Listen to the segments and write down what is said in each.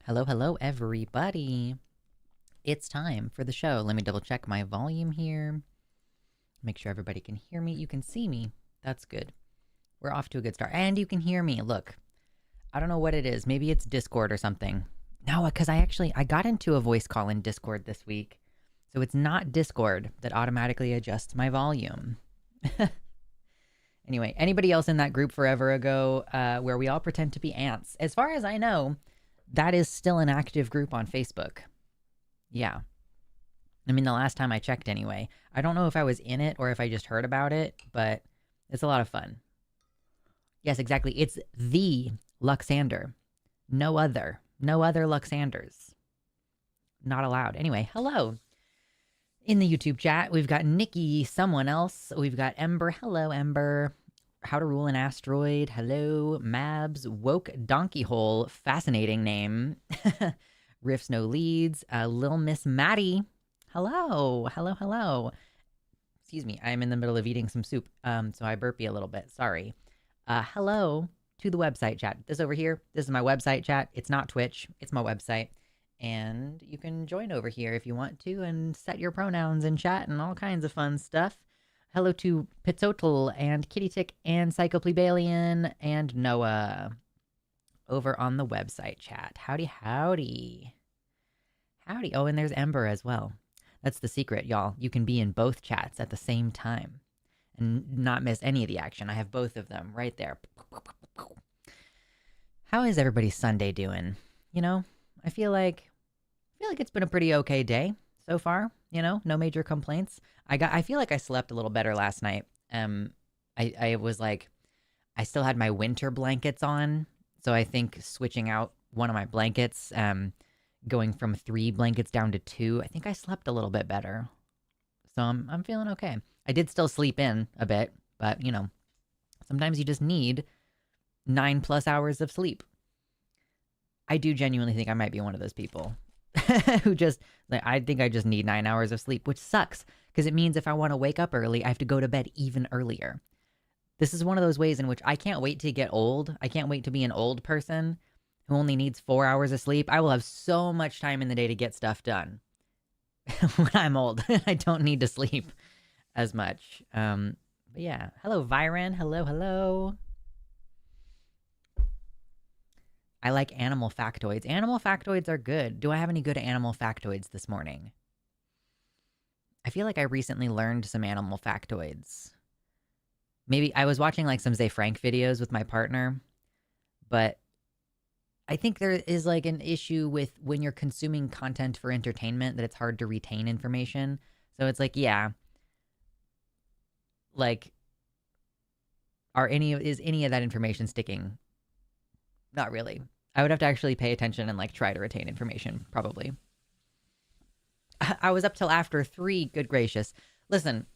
Hello, hello, everybody. It's time for the show. Let me double check my volume here. Make sure everybody can hear me. You can see me. That's good. We're off to a good start. And you can hear me. Look, I don't know what it is. Maybe it's Discord or something. No, because I got into a voice call in Discord this week. So it's not Discord that automatically adjusts my volume. Anyway, anybody else in that group forever ago where we all pretend to be ants? As far as I know, that is still an active group on Facebook. Yeah. I mean, the last time I checked anyway. I don't know if I was in it or if I just heard about it, but it's a lot of fun. Yes, exactly. It's the Luxander. No other. No other Luxanders. Not allowed. Anyway, hello. In the YouTube chat, we've got Nikki, someone else. We've got Ember. Hello, Ember. How to Rule an Asteroid. Hello. Mabs. Woke Donkey Hole. Fascinating name. Riffs No Leads. Lil Miss Maddie. Hello. Hello, hello. Excuse me. I'm in the middle of eating some soup, so I burpy a little bit. Sorry. Hello to the website chat. This over here, this is my website chat. It's not Twitch. It's my website. And you can join over here if you want to and set your pronouns in chat and all kinds of fun stuff. Hello to Pizzotl and Kitty Tick and Psychoplebalian and Noah over on the website chat. Howdy, howdy. Howdy. Oh, and there's Ember as well. That's the secret, y'all. You can be in both chats at the same time and not miss any of the action. I have both of them right there. How is everybody's Sunday doing? You know, I feel like it's been a pretty okay day so far. You know, no major complaints. I feel like I slept a little better last night. I was like, I still had my winter blankets on, so I think switching out one of my blankets, going from 3 blankets down to 2, I think I slept a little bit better. So I'm feeling okay. I did still sleep in a bit, but you know, sometimes you just need 9+ hours of sleep. I do genuinely think I might be one of those people who just, like, I think I just need 9 hours of sleep, which sucks because it means if I want to wake up early, I have to go to bed even earlier. This is one of those ways in which I can't wait to get old. I can't wait to be an old person who only needs 4 hours of sleep. I will have so much time in the day to get stuff done when I'm old. I don't need to sleep as much. But yeah. Hello, Viren. Hello, hello. I like animal factoids. Animal factoids are good. Do I have any good animal factoids this morning? I feel like I recently learned some animal factoids. Maybe I was watching like some Zay Frank videos with my partner, but I think there is like an issue with when you're consuming content for entertainment that it's hard to retain information. So it's like, yeah, like, is any of that information sticking? Not really. I would have to actually pay attention and like try to retain information, probably. I was up till after 3, good gracious. Listen,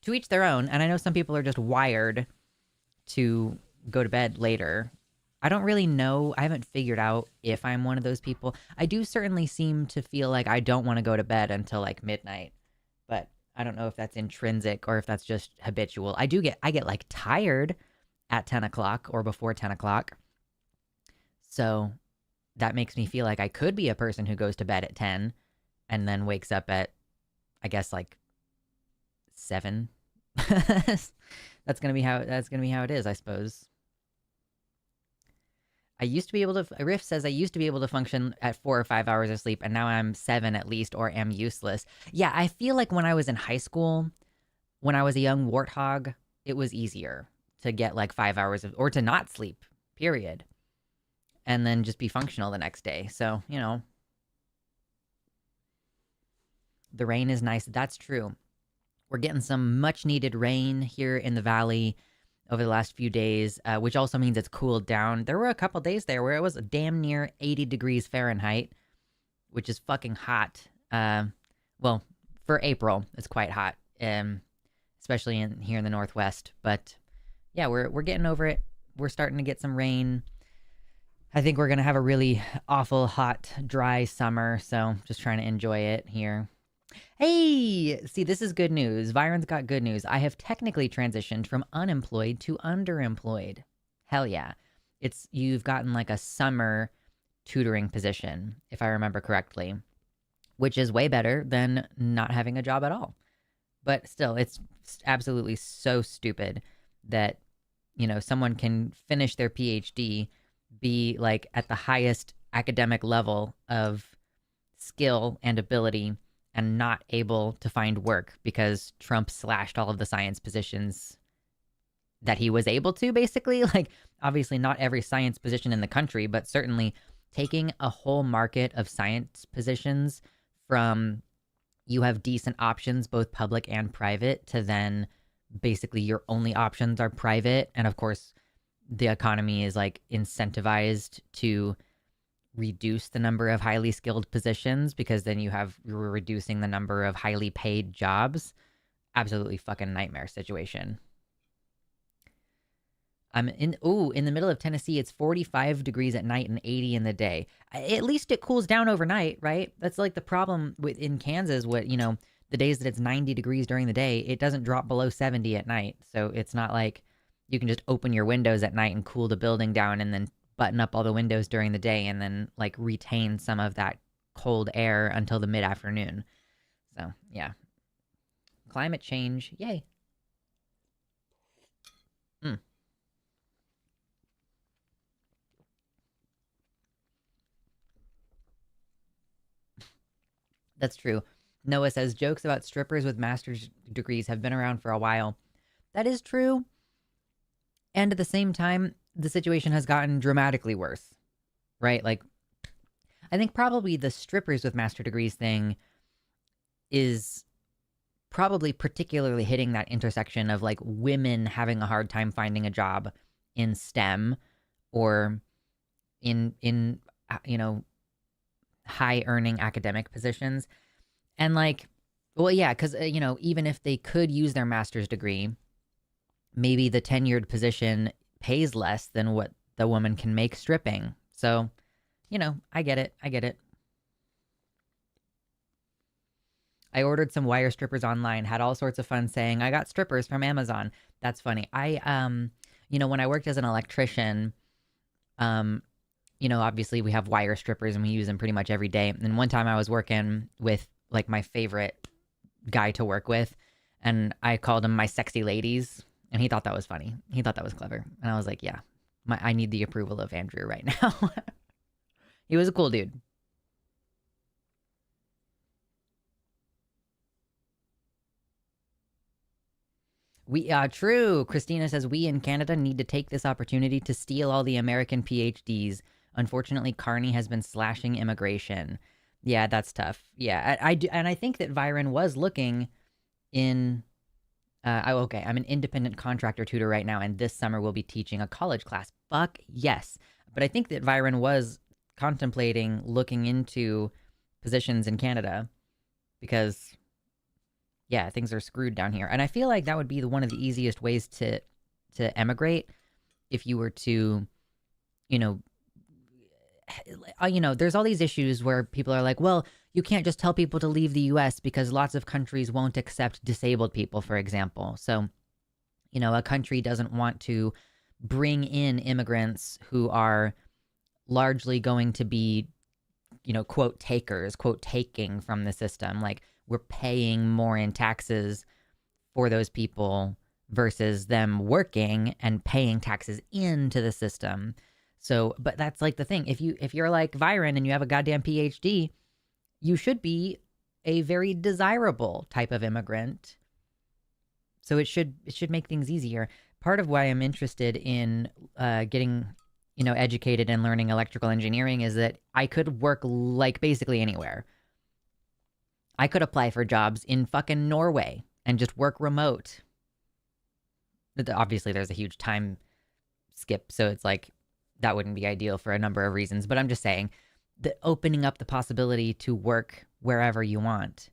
to each their own, and I know some people are just wired to go to bed later. I don't really know. I haven't figured out if I'm one of those people. I do certainly seem to feel like I don't want to go to bed until like midnight, but I don't know if that's intrinsic or if that's just habitual. I get like tired at 10 o'clock or before 10 o'clock. So that makes me feel like I could be a person who goes to bed at 10 and then wakes up at, I guess, like 7. That's gonna be how it is, I suppose. Riff says I used to be able to function at 4 or 5 hours of sleep, and now I'm 7 at least, or am useless. Yeah, I feel like when I was in high school, when I was a young warthog, it was easier to get like 5 hours or to not sleep, period. And then just be functional the next day. So, you know, the rain is nice. That's true. We're getting some much needed rain here in the valley over the last few days, which also means it's cooled down. There were a couple days there where it was damn near 80 degrees Fahrenheit, which is fucking hot. Well, for April, it's quite hot, especially here in the Northwest. But yeah, we're getting over it. We're starting to get some rain. I think we're going to have a really awful, hot, dry summer, so just trying to enjoy it here. Hey, see, this is good news. Viren's got good news. I have technically transitioned from unemployed to underemployed. Hell yeah. You've gotten like a summer tutoring position, if I remember correctly, which is way better than not having a job at all. But still, it's absolutely so stupid that, someone can finish their PhD, be like at the highest academic level of skill and ability, and not able to find work because Trump slashed all of the science positions that he was able to, basically. Like, obviously, not every science position in the country, but certainly taking a whole market of science positions from you have decent options, both public and private, to then basically your only options are private. And of course, the economy is like incentivized to reduce the number of highly skilled positions because then you're reducing the number of highly paid jobs. Absolutely fucking nightmare situation. I'm in the middle of Tennessee. It's 45 degrees at night and 80 in the day. At least it cools down overnight, right? That's like the problem in Kansas. The days that it's 90 degrees during the day, it doesn't drop below 70 at night. So it's not like you can just open your windows at night and cool the building down and then button up all the windows during the day and then like retain some of that cold air until the mid-afternoon. So, yeah. Climate change. Yay. That's true. Noah says jokes about strippers with master's degrees have been around for a while. That is true. And at the same time, the situation has gotten dramatically worse, right? Like, I think probably the strippers with master degrees thing is probably particularly hitting that intersection of like women having a hard time finding a job in STEM or in high earning academic positions. And like, well, yeah, because, even if they could use their master's degree, maybe the tenured position pays less than what the woman can make stripping. So, I get it. I ordered some wire strippers online, had all sorts of fun saying, I got strippers from Amazon. That's funny. When I worked as an electrician, obviously we have wire strippers and we use them pretty much every day. And one time I was working with like my favorite guy to work with, and I called him my sexy ladies, and he thought that was funny. He thought that was clever. And I was like, yeah, I need the approval of Andrew right now. He was a cool dude. True. Christina says, we in Canada need to take this opportunity to steal all the American PhDs. Unfortunately, Carney has been slashing immigration. Yeah, that's tough. Yeah, I do, and I think that Viren was looking in. Okay, I'm an independent contractor tutor right now, and this summer we'll be teaching a college class. Fuck yes. But I think that Viren was contemplating looking into positions in Canada because, yeah, things are screwed down here. And I feel like that would be one of the easiest ways to emigrate if you were to, there's all these issues where people are like, well, you can't just tell people to leave the US because lots of countries won't accept disabled people, for example. So, a country doesn't want to bring in immigrants who are largely going to be, quote, takers, quote, taking from the system. Like, we're paying more in taxes for those people versus them working and paying taxes into the system. So, but that's like the thing. If you're like Viren and you have a goddamn PhD, you should be a very desirable type of immigrant. So it should make things easier. Part of why I'm interested in getting, educated and learning electrical engineering is that I could work like basically anywhere. I could apply for jobs in fucking Norway and just work remote. Obviously, there's a huge time skip, so it's like that wouldn't be ideal for a number of reasons. But I'm just saying, the opening up the possibility to work wherever you want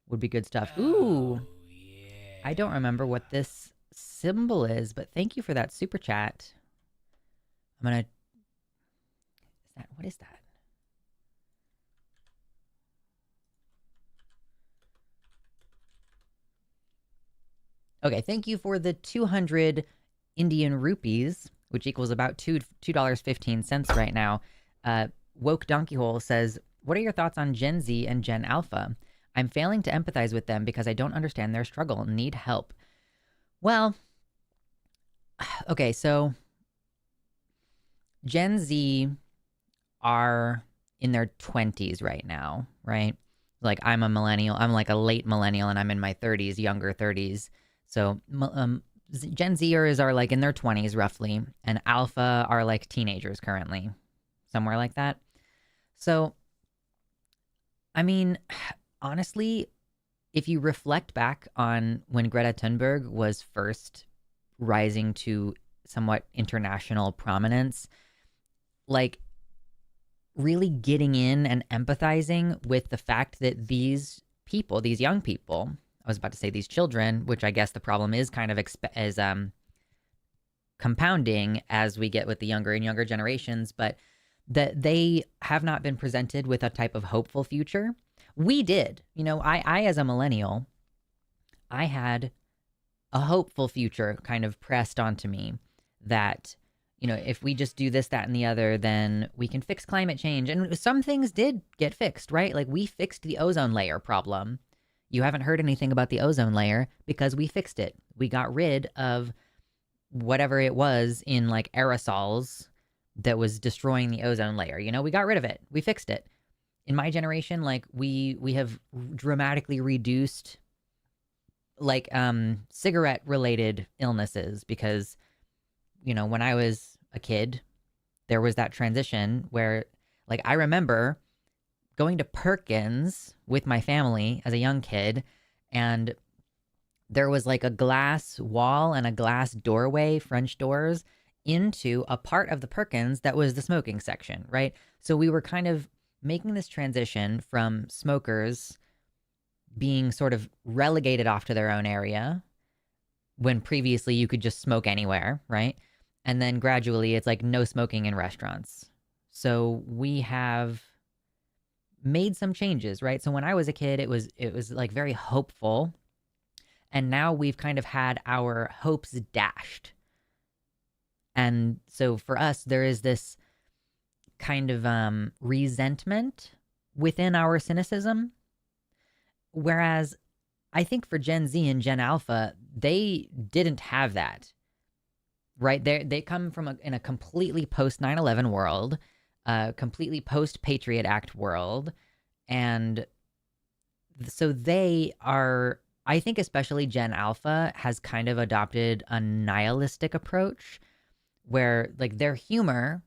would be good stuff. Ooh, yeah. I don't remember what this symbol is, but thank you for that super chat. What is that? Okay, thank you for the 200 Indian rupees, which equals about $2.15 right now. Woke Donkey Hole says, "What are your thoughts on Gen Z and Gen Alpha? I'm failing to empathize with them because I don't understand their struggle. Need help." Well, okay, so Gen Z are in their 20s right now, right? Like I'm a millennial. I'm like a late millennial and I'm in my 30s, younger 30s. So Gen Zers are like in their 20s roughly, and Alpha are like teenagers currently, somewhere like that. So, I mean, honestly, if you reflect back on when Greta Thunberg was first rising to somewhat international prominence, like really getting in and empathizing with the fact that these people, these young people, I was about to say these children, which I guess the problem is kind of compounding as we get with the younger and younger generations, but that they have not been presented with a type of hopeful future. We did. You know, I as a millennial, I had a hopeful future kind of pressed onto me that, you know, if we just do this, that, and the other, then we can fix climate change. And some things did get fixed, right? Like we fixed the ozone layer problem. You haven't heard anything about the ozone layer because we fixed it. We got rid of whatever it was in like aerosols that was destroying the ozone layer. You know, we got rid of it. We fixed it. In my generation, like we have dramatically reduced like cigarette related illnesses because, you know, when I was a kid, there was that transition where like I remember going to Perkins with my family as a young kid, and there was like a glass wall and a glass doorway, French doors, into a part of the Perkins that was the smoking section, right? So we were kind of making this transition from smokers being sort of relegated off to their own area when previously you could just smoke anywhere, right? And then gradually it's like no smoking in restaurants. So we have made some changes, right? So when I was a kid, it was like very hopeful. And now we've kind of had our hopes dashed. And so for us, there is this kind of resentment within our cynicism. Whereas I think for Gen Z and Gen Alpha, they didn't have that, right? They come from in a completely post 9/11 world, completely post Patriot Act world. And so they are, I think especially Gen Alpha has kind of adopted a nihilistic approach where like their humor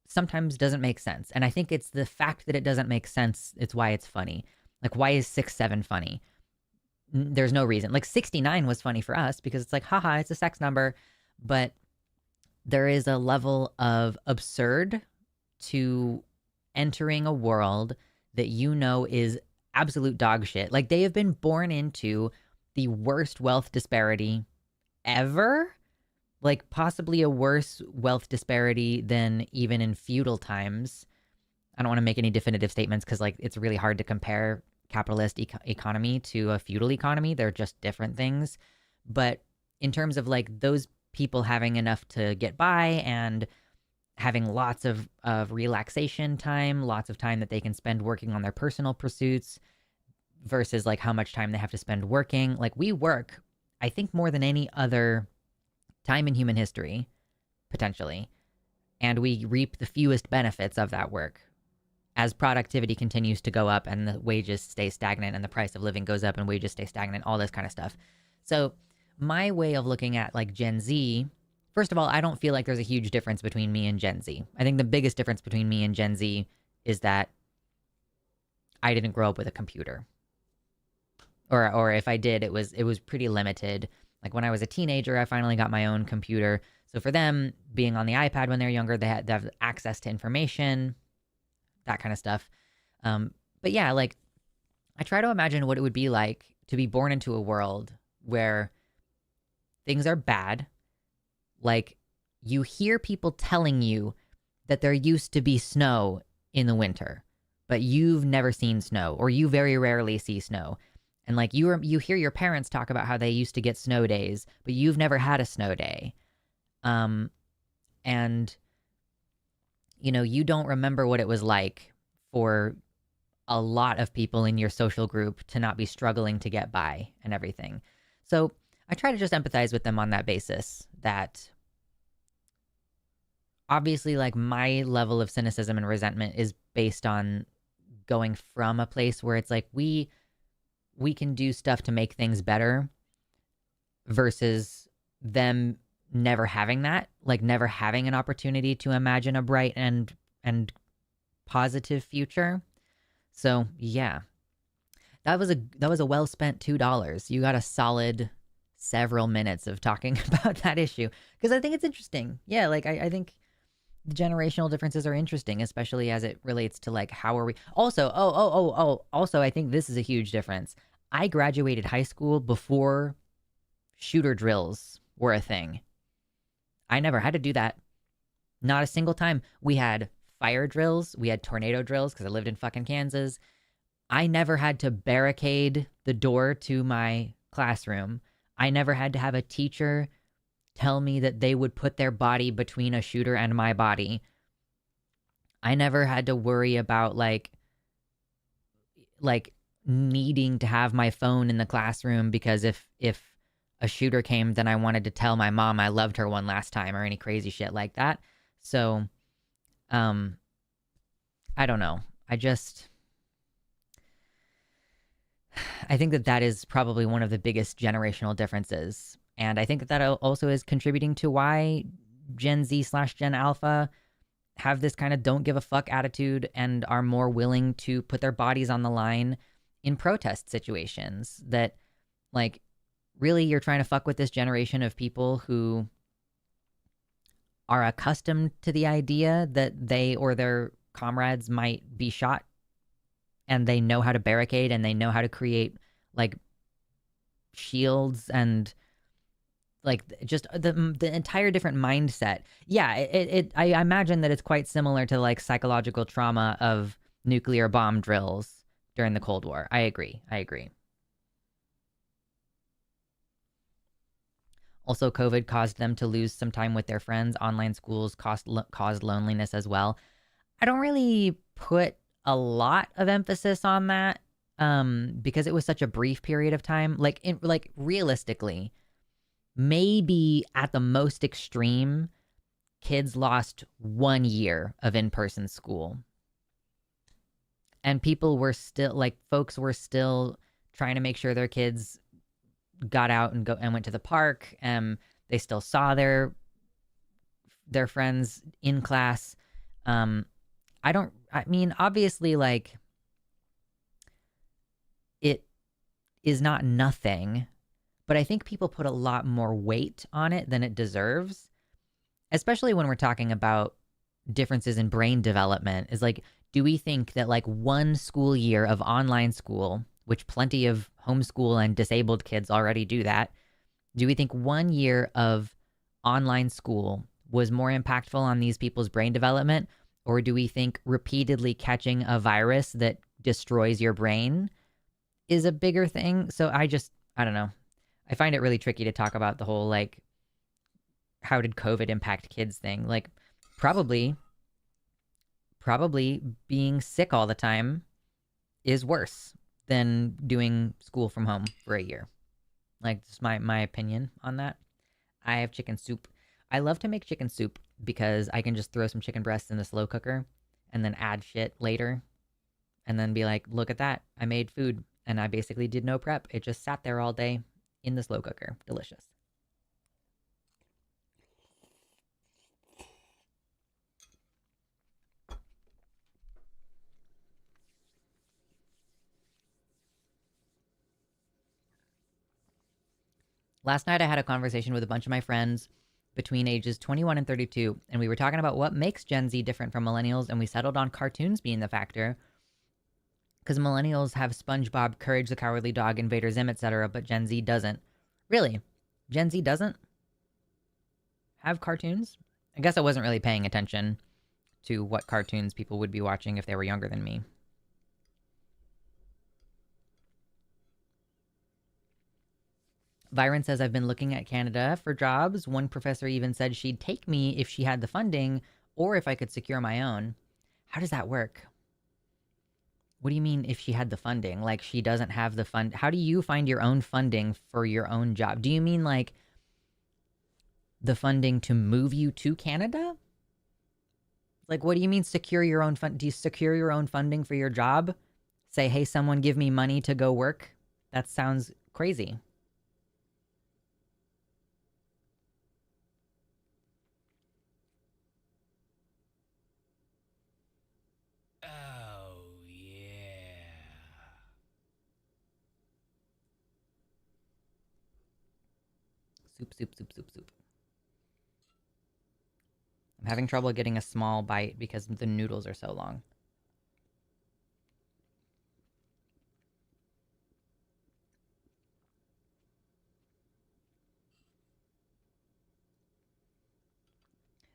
sometimes doesn't make sense. And I think it's the fact that it doesn't make sense, it's why it's funny. Like, why is 6'7" funny? There's no reason. Like 69 was funny for us because it's like, haha, it's a sex number. But there is a level of absurd to entering a world that you know is absolute dog shit. Like they have been born into the worst wealth disparity ever. Like possibly a worse wealth disparity than even in feudal times. I don't want to make any definitive statements because like it's really hard to compare capitalist economy to a feudal economy. They're just different things. But in terms of like those people having enough to get by and having lots of relaxation time, lots of time that they can spend working on their personal pursuits versus like how much time they have to spend working. Like we work, I think, more than any other time in human history, potentially. And we reap the fewest benefits of that work as productivity continues to go up and the wages stay stagnant and the price of living goes up and wages stay stagnant, all this kind of stuff. So my way of looking at like Gen Z, first of all, I don't feel like there's a huge difference between me and Gen Z. I think the biggest difference between me and Gen Z is that I didn't grow up with a computer. Or if I did, it was pretty limited. Like when I was a teenager, I finally got my own computer. So for them, being on the iPad when they're younger, they have access to information, that kind of stuff. But yeah, like I try to imagine what it would be like to be born into a world where things are bad. Like you hear people telling you that there used to be snow in the winter, but you've never seen snow or you very rarely see snow. And like you hear your parents talk about how they used to get snow days, but you've never had a snow day. And you don't remember what it was like for a lot of people in your social group to not be struggling to get by and everything. So I try to just empathize with them on that basis, that obviously, like, my level of cynicism and resentment is based on going from a place where it's like we can do stuff to make things better versus them never having that, like never having an opportunity to imagine a bright and positive future. So yeah, that was a well spent $2. You got a solid several minutes of talking about that issue because I think it's interesting. Yeah, like I think the generational differences are interesting, especially as it relates to like how are we. Also, also I think this is a huge difference. I graduated high school before shooter drills were a thing. I never had to do that. Not a single time. We had fire drills, we had tornado drills because I lived in fucking Kansas. I never had to barricade the door to my classroom. I never had to have a teacher tell me that they would put their body between a shooter and my body. I never had to worry about like needing to have my phone in the classroom because if a shooter came, then I wanted to tell my mom I loved her one last time or any crazy shit like that. So, I don't know. I think that is probably one of the biggest generational differences. And I think that also is contributing to why Gen Z/Gen Alpha have this kind of don't give a fuck attitude and are more willing to put their bodies on the line in protest situations. That, like, really you're trying to fuck with this generation of people who are accustomed to the idea that they or their comrades might be shot, and they know how to barricade and they know how to create like shields and like just the entire different mindset. Yeah, I imagine that it's quite similar to like psychological trauma of nuclear bomb drills during the Cold War. I agree. Also, COVID caused them to lose some time with their friends. Online schools caused loneliness as well. I don't really put a lot of emphasis on that because it was such a brief period of time. Like realistically, maybe at the most extreme, kids lost 1 year of in-person school. And folks were still trying to make sure their kids got out and went to the park. They still saw their friends in class. Obviously, like, it is not nothing, but I think people put a lot more weight on it than it deserves, especially when we're talking about differences in brain development. Is like, do we think that like one school year of online school, which plenty of homeschool and disabled kids already do that, do we think 1 year of online school was more impactful on these people's brain development? Or do we think repeatedly catching a virus that destroys your brain is a bigger thing? So I don't know. I find it really tricky to talk about the whole, like, how did COVID impact kids thing? Like, probably being sick all the time is worse than doing school from home for a year. Like, just my opinion on that. I have chicken soup. I love to make chicken soup because I can just throw some chicken breasts in the slow cooker and then add shit later and then be like, look at that. I made food and I basically did no prep. It just sat there all day in the slow cooker. Delicious. Last night I had a conversation with a bunch of my friends between ages 21 and 32, and we were talking about what makes Gen Z different from millennials, and we settled on cartoons being the factor. Because millennials have SpongeBob, Courage the Cowardly Dog, Invader Zim, etc., but Gen Z doesn't. Really? Gen Z doesn't have cartoons? I guess I wasn't really paying attention to what cartoons people would be watching if they were younger than me. Byron says, I've been looking at Canada for jobs. One professor even said she'd take me if she had the funding or if I could secure my own. How does that work? What do you mean if she had the funding? Like she doesn't have the fund. How do you find your own funding for your own job? Do you mean like the funding to move you to Canada? Like, what do you mean secure your own fund? Do you secure your own funding for your job? Say, hey, someone give me money to go work? That sounds crazy. Oh, yeah. Soup, soup, soup, soup, soup. I'm having trouble getting a small bite because the noodles are so long.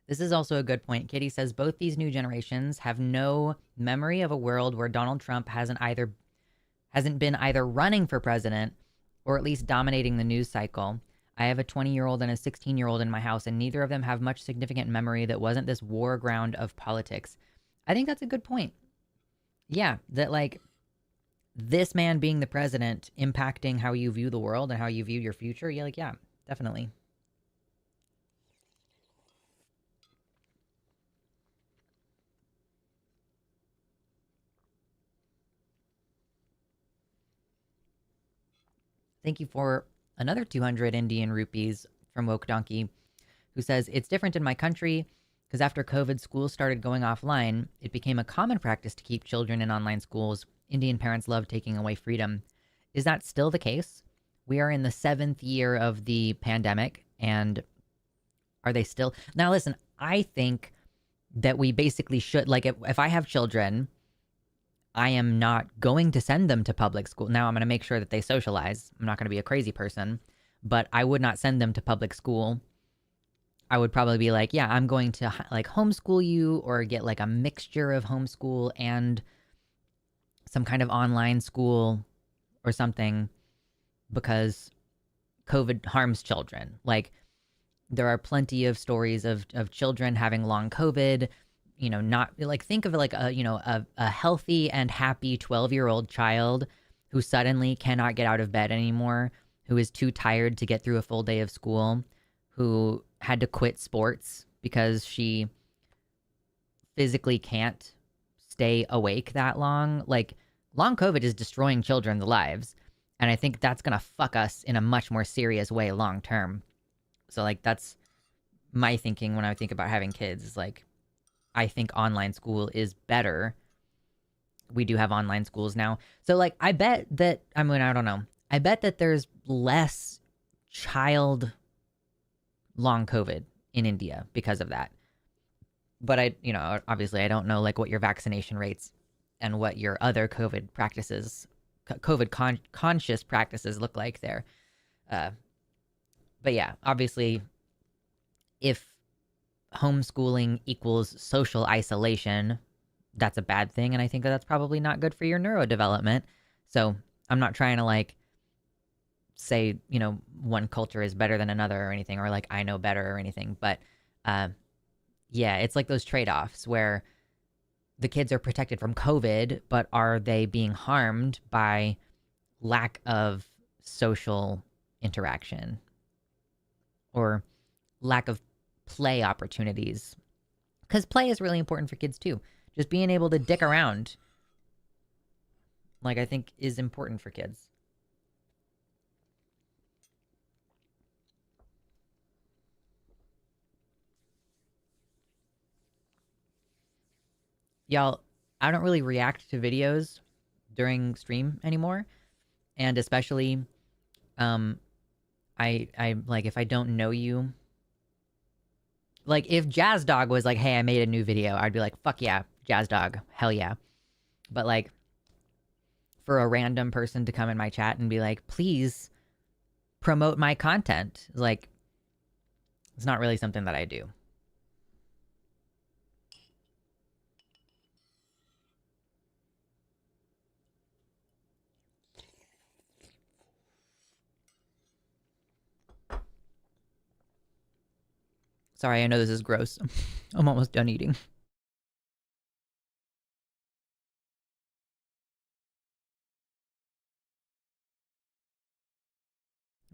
This is also a good point. Katie says both these new generations have no memory of a world where Donald Trump hasn't been either running for president or at least dominating the news cycle. I have a 20-year-old and a 16-year-old in my house, and neither of them have much significant memory that wasn't this war ground of politics. I think that's a good point. Yeah, that like this man being the president impacting how you view the world and how you view your future. Yeah, like, yeah, definitely. Thank you for another 200 Indian rupees from Woke Donkey, who says, it's different in my country because after COVID, schools started going offline. It became a common practice to keep children in online schools. Indian parents love taking away freedom. Is that still the case? We are in the 7th year of the pandemic, and are they still? Now, listen, I think that we basically should, like, if I have children, I am not going to send them to public school. Now, I'm going to make sure that they socialize. I'm not going to be a crazy person, but I would not send them to public school. I would probably be like, yeah, I'm going to like homeschool you or get like a mixture of homeschool and some kind of online school or something because COVID harms children. Like there are plenty of stories of children having long COVID, you know, not like think of it like a healthy and happy 12-year-old child who suddenly cannot get out of bed anymore, who is too tired to get through a full day of school, who had to quit sports because she physically can't stay awake that long. Like long COVID is destroying children's lives. And I think that's going to fuck us in a much more serious way long term. So like that's my thinking when I think about having kids is like I think online school is better. We do have online schools now. So like I bet that I mean I don't know. I bet that there's less child long COVID in India because of that. But I, you know, obviously I don't know like what your vaccination rates and what your other COVID practices, conscious practices look like there. Uh, but yeah, obviously, if homeschooling equals social isolation, that's a bad thing. And I think that that's probably not good for your neurodevelopment. So I'm not trying to like say, you know, one culture is better than another or anything, or like I know better or anything. But yeah, it's like those trade offs where the kids are protected from COVID, but are they being harmed by lack of social interaction or lack of play opportunities? Because play is really important for kids too. Just being able to dick around, like, I think is important for kids. Y'all, I don't really react to videos during stream anymore. And especially, um, I like if I don't know you, like if Jazz Dog was like, "Hey, I made a new video," I'd be like, "Fuck yeah, Jazz Dog, hell yeah." But like for a random person to come in my chat and be like, "Please promote my content," like it's not really something that I do. Sorry, I know this is gross. I'm almost done eating.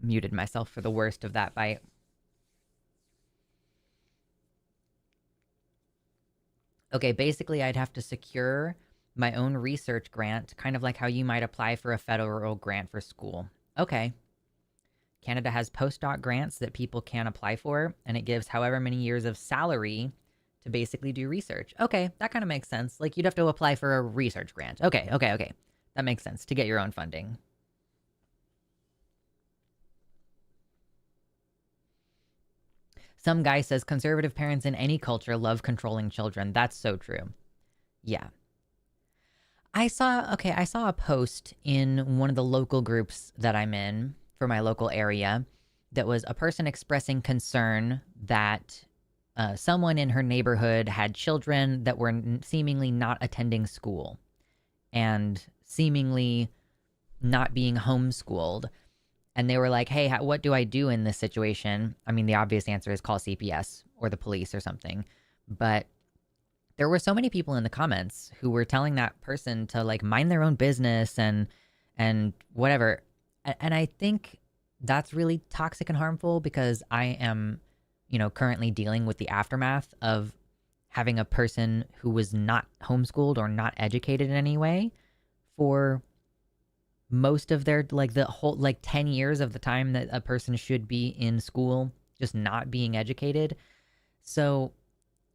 Muted myself for the worst of that bite. Okay, basically, I'd have to secure my own research grant, kind of like how you might apply for a federal grant for school. Okay. Canada has postdoc grants that people can apply for, and it gives however many years of salary to basically do research. Okay, that kind of makes sense. Like, you'd have to apply for a research grant. Okay. That makes sense to get your own funding. Some guy says conservative parents in any culture love controlling children. That's so true. Yeah. I saw a post in one of the local groups that I'm in for my local area that was a person expressing concern that someone in her neighborhood had children that were seemingly not attending school and seemingly not being homeschooled. And they were like, hey, what do I do in this situation? I mean, the obvious answer is call CPS or the police or something. But there were so many people in the comments who were telling that person to like mind their own business and whatever. And I think that's really toxic and harmful because I am, currently dealing with the aftermath of having a person who was not homeschooled or not educated in any way for most of their like the whole like 10 years of the time that a person should be in school just not being educated. So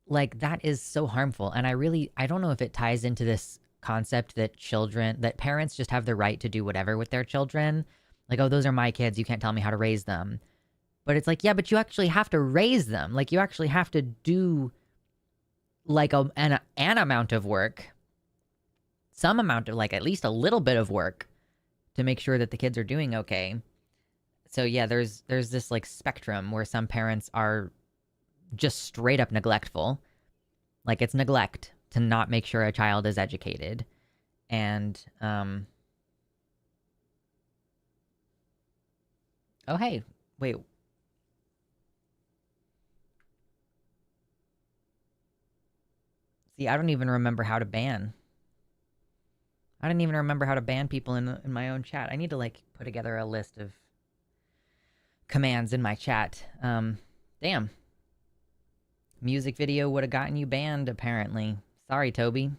like that is so harmful, and I don't know if it ties into this concept that parents just have the right to do whatever with their children. Like, oh, those are my kids, you can't tell me how to raise them. But it's like, yeah, but you actually have to raise them. Like, you actually have to do like an amount of work, some amount of like at least a little bit of work to make sure that the kids are doing okay. So yeah, there's this like spectrum where some parents are just straight up neglectful. Like, it's neglect to not make sure a child is educated. And oh hey, wait. See, I don't even remember how to ban. I didn't even remember how to ban people in my own chat. I need to like put together a list of commands in my chat. Damn. Music video would have gotten you banned, apparently. Sorry, Toby.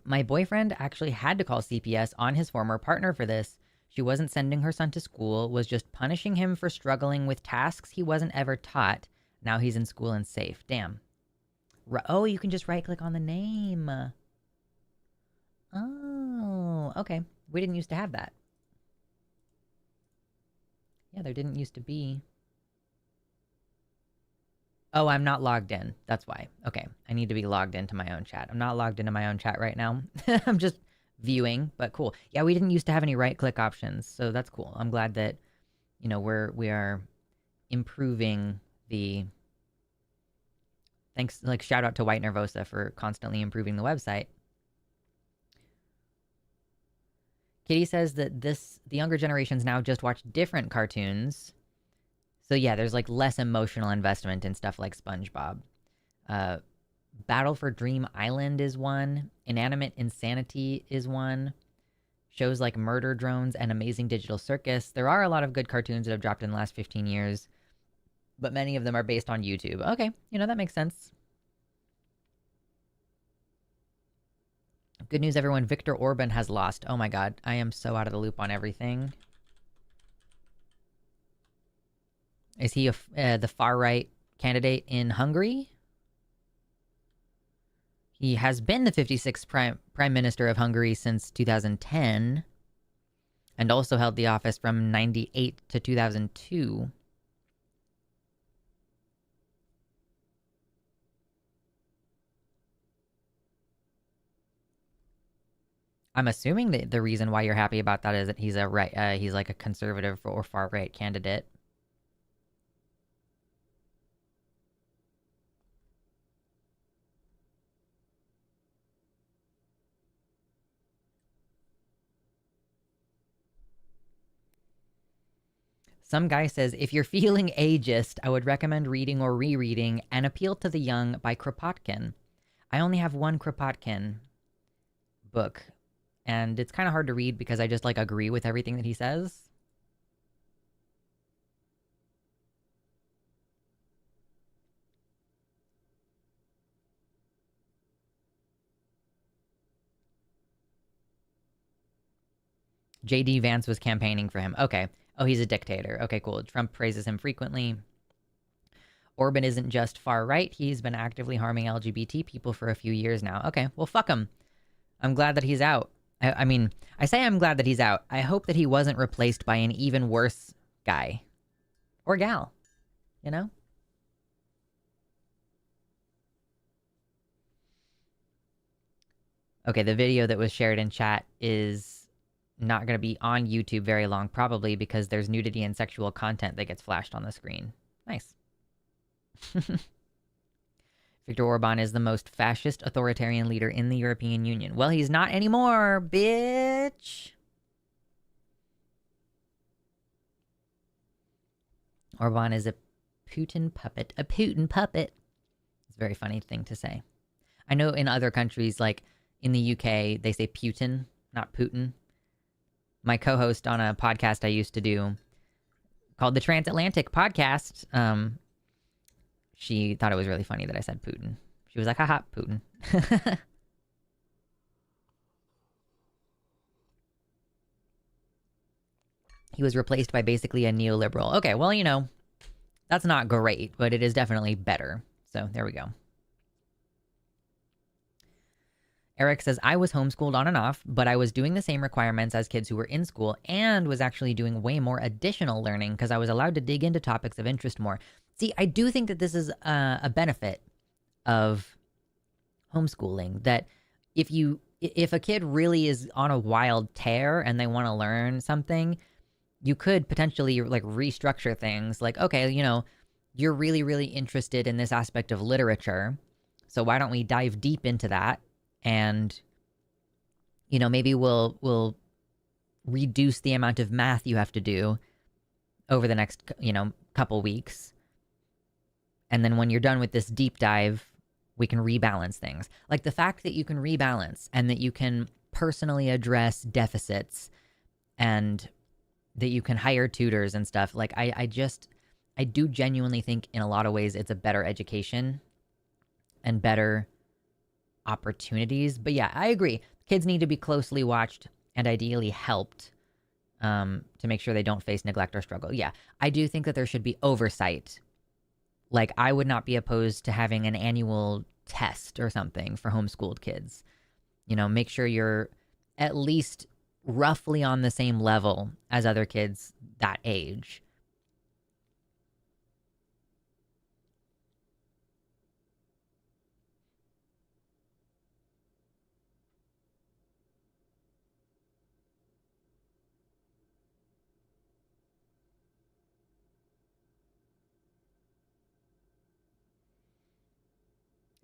My boyfriend actually had to call CPS on his former partner for this. She wasn't sending her son to school, was just punishing him for struggling with tasks he wasn't ever taught. Now he's in school and safe. Damn. Oh, you can just right click on the name. Oh, okay. We didn't used to have that. Yeah, there didn't used to be. Oh, I'm not logged in. That's why. Okay. I need to be logged into my own chat. I'm not logged into my own chat right now. I'm just viewing, but cool. Yeah, we didn't used to have any right click options, so that's cool. I'm glad that we are improving the thanks, like, shout out to White Nervosa for constantly improving the website. Kitty says that the younger generations now just watch different cartoons. So yeah, there's like less emotional investment in stuff like SpongeBob. Battle for Dream Island is one. Inanimate Insanity is one. Shows like Murder Drones and Amazing Digital Circus. There are a lot of good cartoons that have dropped in the last 15 years, but many of them are based on YouTube. Okay, that makes sense. Good news, everyone. Viktor Orban has lost. Oh my god, I am so out of the loop on everything. Is he the far-right candidate in Hungary? He has been the 56th prime minister of Hungary since 2010, and also held the office from 98 to 2002. I'm assuming that the reason why you're happy about that is that he's he's like a conservative or far right candidate. Some guy says, if you're feeling ageist, I would recommend reading or rereading An Appeal to the Young by Kropotkin. I only have one Kropotkin book, and it's kind of hard to read because I just like agree with everything that he says. J.D. Vance was campaigning for him. Okay. Oh, he's a dictator. Okay, cool. Trump praises him frequently. Orban isn't just far right. He's been actively harming LGBT people for a few years now. Okay, well, fuck him. I'm glad that he's out. I mean, I say I'm glad that he's out. I hope that he wasn't replaced by an even worse guy. Or gal. You know? Okay, the video that was shared in chat is not going to be on YouTube very long, probably because there's nudity and sexual content that gets flashed on the screen. Nice. Viktor Orban is the most fascist authoritarian leader in the European Union. Well, he's not anymore, bitch. Orban is a Putin puppet. A Putin puppet. It's a very funny thing to say. I know in other countries, like in the UK, they say Putin, not Putin. My co-host on a podcast I used to do called the Transatlantic Podcast, she thought it was really funny that I said Putin. She was like, haha, Putin. He was replaced by basically a neoliberal. Okay, well, you know, that's not great, but it is definitely better. So there we go. Eric says, I was homeschooled on and off, but I was doing the same requirements as kids who were in school and was actually doing way more additional learning because I was allowed to dig into topics of interest more. See, I do think that this is a benefit of homeschooling, that if a kid really is on a wild tear and they want to learn something, you could potentially like restructure things like, okay, you know, you're really, really interested in this aspect of literature. So why don't we dive deep into that? And, you know, maybe we'll reduce the amount of math you have to do over the next, you know, couple weeks. And then when you're done with this deep dive, we can rebalance things. Like the fact that you can rebalance and that you can personally address deficits and that you can hire tutors and stuff. Like I do genuinely think in a lot of ways it's a better education and better opportunities. But yeah, I agree. Kids need to be closely watched and ideally helped to make sure they don't face neglect or struggle. Yeah, I do think that there should be oversight. Like, I would not be opposed to having an annual test or something for homeschooled kids. You know, make sure you're at least roughly on the same level as other kids that age.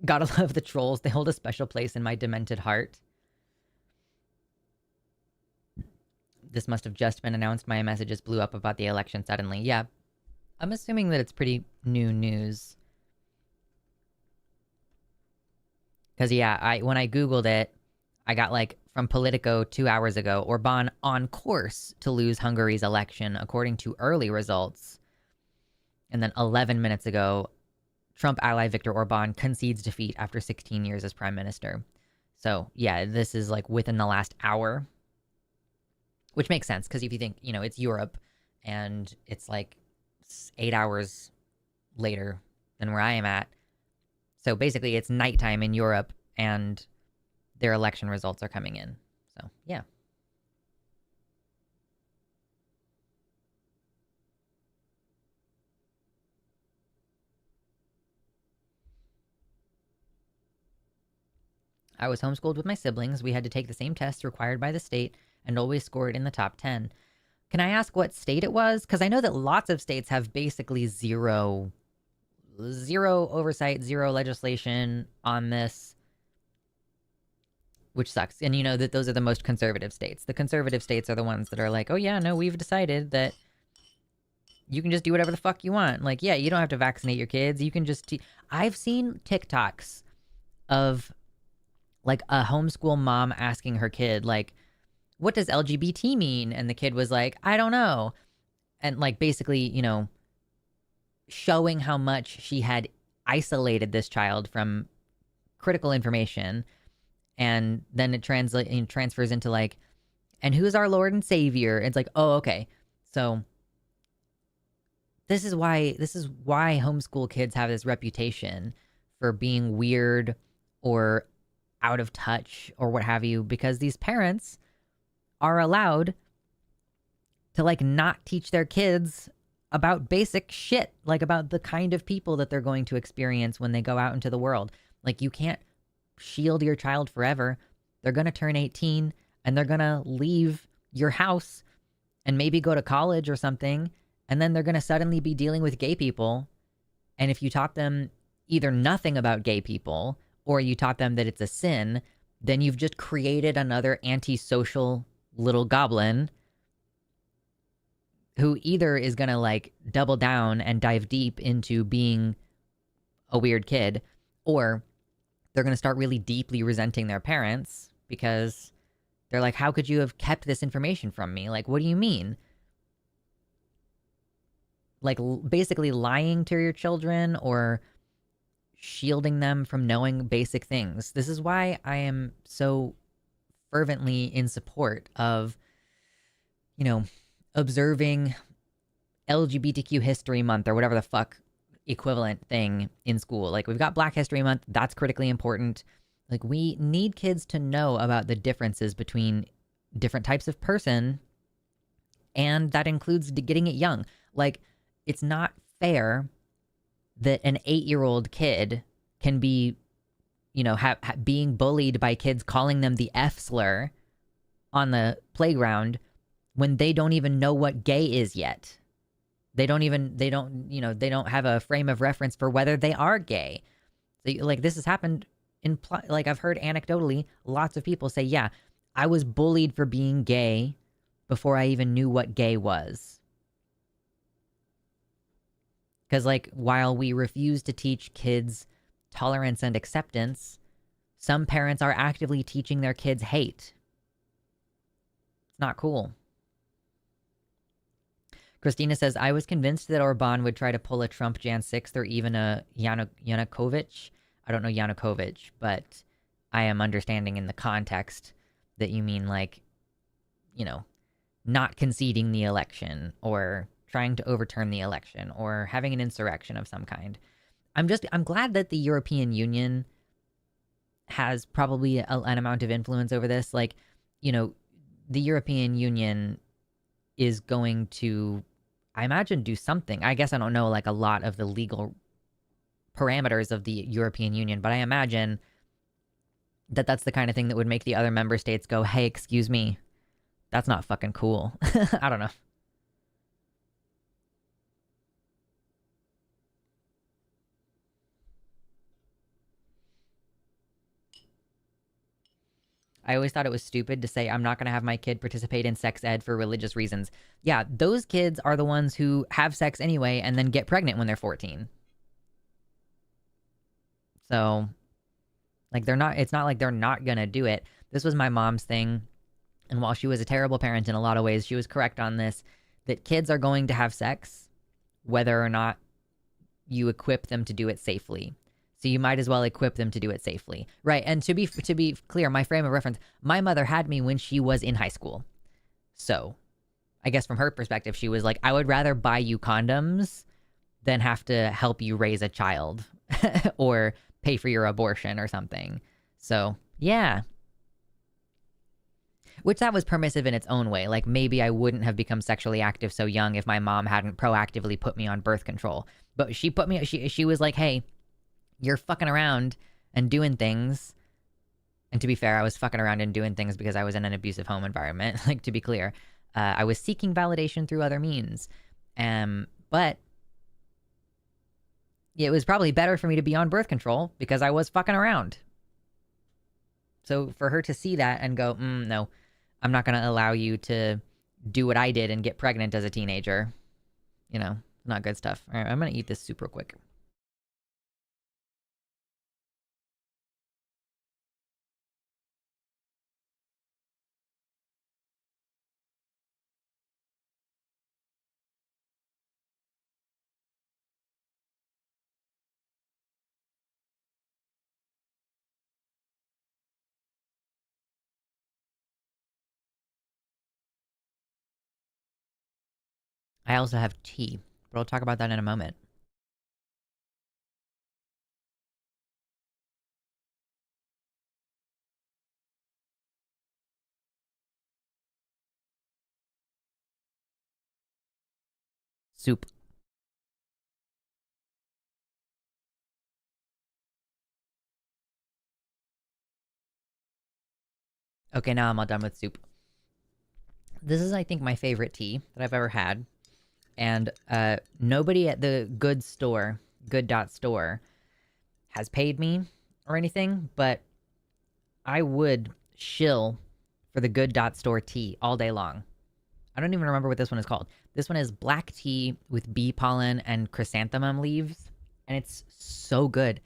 Gotta love the trolls. They hold a special place in my demented heart. This must have just been announced. My messages blew up about the election suddenly. Yeah, I'm assuming that it's pretty new news. Because, yeah, when I Googled it, I got, like, from Politico 2 hours ago, Orban on course to lose Hungary's election, according to early results. And then 11 minutes ago, Trump ally Viktor Orban concedes defeat after 16 years as prime minister. So, yeah, this is, like, within the last hour. Which makes sense, because if you think, you know, it's Europe, and it's, like, 8 hours later than where I am at. So basically, it's nighttime in Europe, and their election results are coming in. So, yeah. I was homeschooled with my siblings. We had to take the same tests required by the state and always scored in the top 10. Can I ask what state it was? Because I know that lots of states have basically zero oversight, zero legislation on this, which sucks. And you know that those are the most conservative states. The conservative states are the ones that are like, oh yeah, no, we've decided that You can just do whatever the fuck you want. Like, yeah, you don't have to vaccinate your kids. You can just. I've seen TikToks of like a homeschool mom asking her kid, like, what does LGBT mean? And the kid was like, I don't know. And like basically, showing how much she had isolated this child from critical information. And then it transfers into like, and who's our Lord and Savior? It's like, oh, okay. So this is why homeschool kids have this reputation for being weird or out of touch or what have you, because these parents are allowed to like not teach their kids about basic shit, like about the kind of people that they're going to experience when they go out into the world. Like, you can't shield your child forever. They're going to turn 18 and they're going to leave your house and maybe go to college or something. And then they're going to suddenly be dealing with gay people. And if you taught them either nothing about gay people or you taught them that it's a sin, then you've just created another antisocial little goblin who either is going to like double down and dive deep into being a weird kid, or they're going to start really deeply resenting their parents because they're like, how could you have kept this information from me? Like, what do you mean? Like, basically lying to your children or shielding them from knowing basic things. This is why I am so fervently in support of, observing LGBTQ History Month or whatever the fuck equivalent thing in school. Like, we've got Black History Month. That's critically important. Like, we need kids to know about the differences between different types of person, and that includes getting it young. Like, it's not fair that an 8-year-old kid can be, being bullied by kids calling them the F slur on the playground when they don't even know what gay is yet. They don't have a frame of reference for whether they are gay. So, like, this has happened like, I've heard anecdotally lots of people say, yeah, I was bullied for being gay before I even knew what gay was. Because, like, while we refuse to teach kids tolerance and acceptance, some parents are actively teaching their kids hate. It's not cool. Christina says, I was convinced that Orban would try to pull a Trump Jan 6th or even a Yanukovych. I don't know Yanukovych, but I am understanding in the context that you mean, like, not conceding the election or trying to overturn the election or having an insurrection of some kind. I'm glad that the European Union has probably an amount of influence over this. Like, the European Union is going to, I imagine, do something. I guess I don't know, like, a lot of the legal parameters of the European Union, but I imagine that that's the kind of thing that would make the other member states go, hey, excuse me, that's not fucking cool. I don't know. I always thought it was stupid to say, I'm not going to have my kid participate in sex ed for religious reasons. Yeah, those kids are the ones who have sex anyway and then get pregnant when they're 14. So, like, it's not like they're not going to do it. This was my mom's thing. And while she was a terrible parent in a lot of ways, she was correct on this, that kids are going to have sex whether or not you equip them to do it safely. So you might as well equip them to do it safely. Right. And to be clear, my frame of reference, my mother had me when she was in high school. So I guess from her perspective, she was like, I would rather buy you condoms than have to help you raise a child or pay for your abortion or something. So, yeah. Which that was permissive in its own way. Like, maybe I wouldn't have become sexually active so young if my mom hadn't proactively put me on birth control. But she was like, hey, you're fucking around and doing things. And to be fair, I was fucking around and doing things because I was in an abusive home environment. Like, to be clear, I was seeking validation through other means. But it was probably better for me to be on birth control because I was fucking around. So for her to see that and go, no, I'm not going to allow you to do what I did and get pregnant as a teenager. You know, not good stuff. All right, I'm gonna eat this soup real quick. I also have tea, but I'll talk about that in a moment. Soup. Okay, now I'm all done with soup. This is, I think, my favorite tea that I've ever had. And nobody at the good store, good dot store, has paid me or anything, but I would shill for the good dot store tea all day long. I don't even remember what this one is called. This one is black tea with bee pollen and chrysanthemum leaves, and it's so good.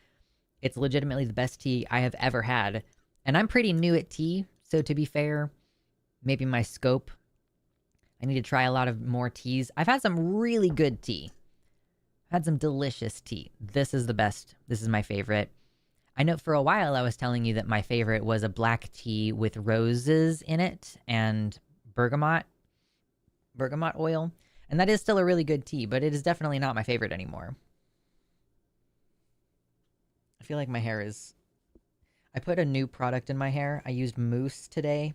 It's legitimately the best tea I have ever had. And I'm pretty new at tea, so to be fair, maybe my scope, I need to try a lot of more teas. I've had some really good tea. I've had some delicious tea. This is the best. This is my favorite. I know for a while I was telling you that my favorite was a black tea with roses in it and bergamot oil. And that is still a really good tea, but it is definitely not my favorite anymore. I feel like my hair is... I put a new product in my hair. I used mousse today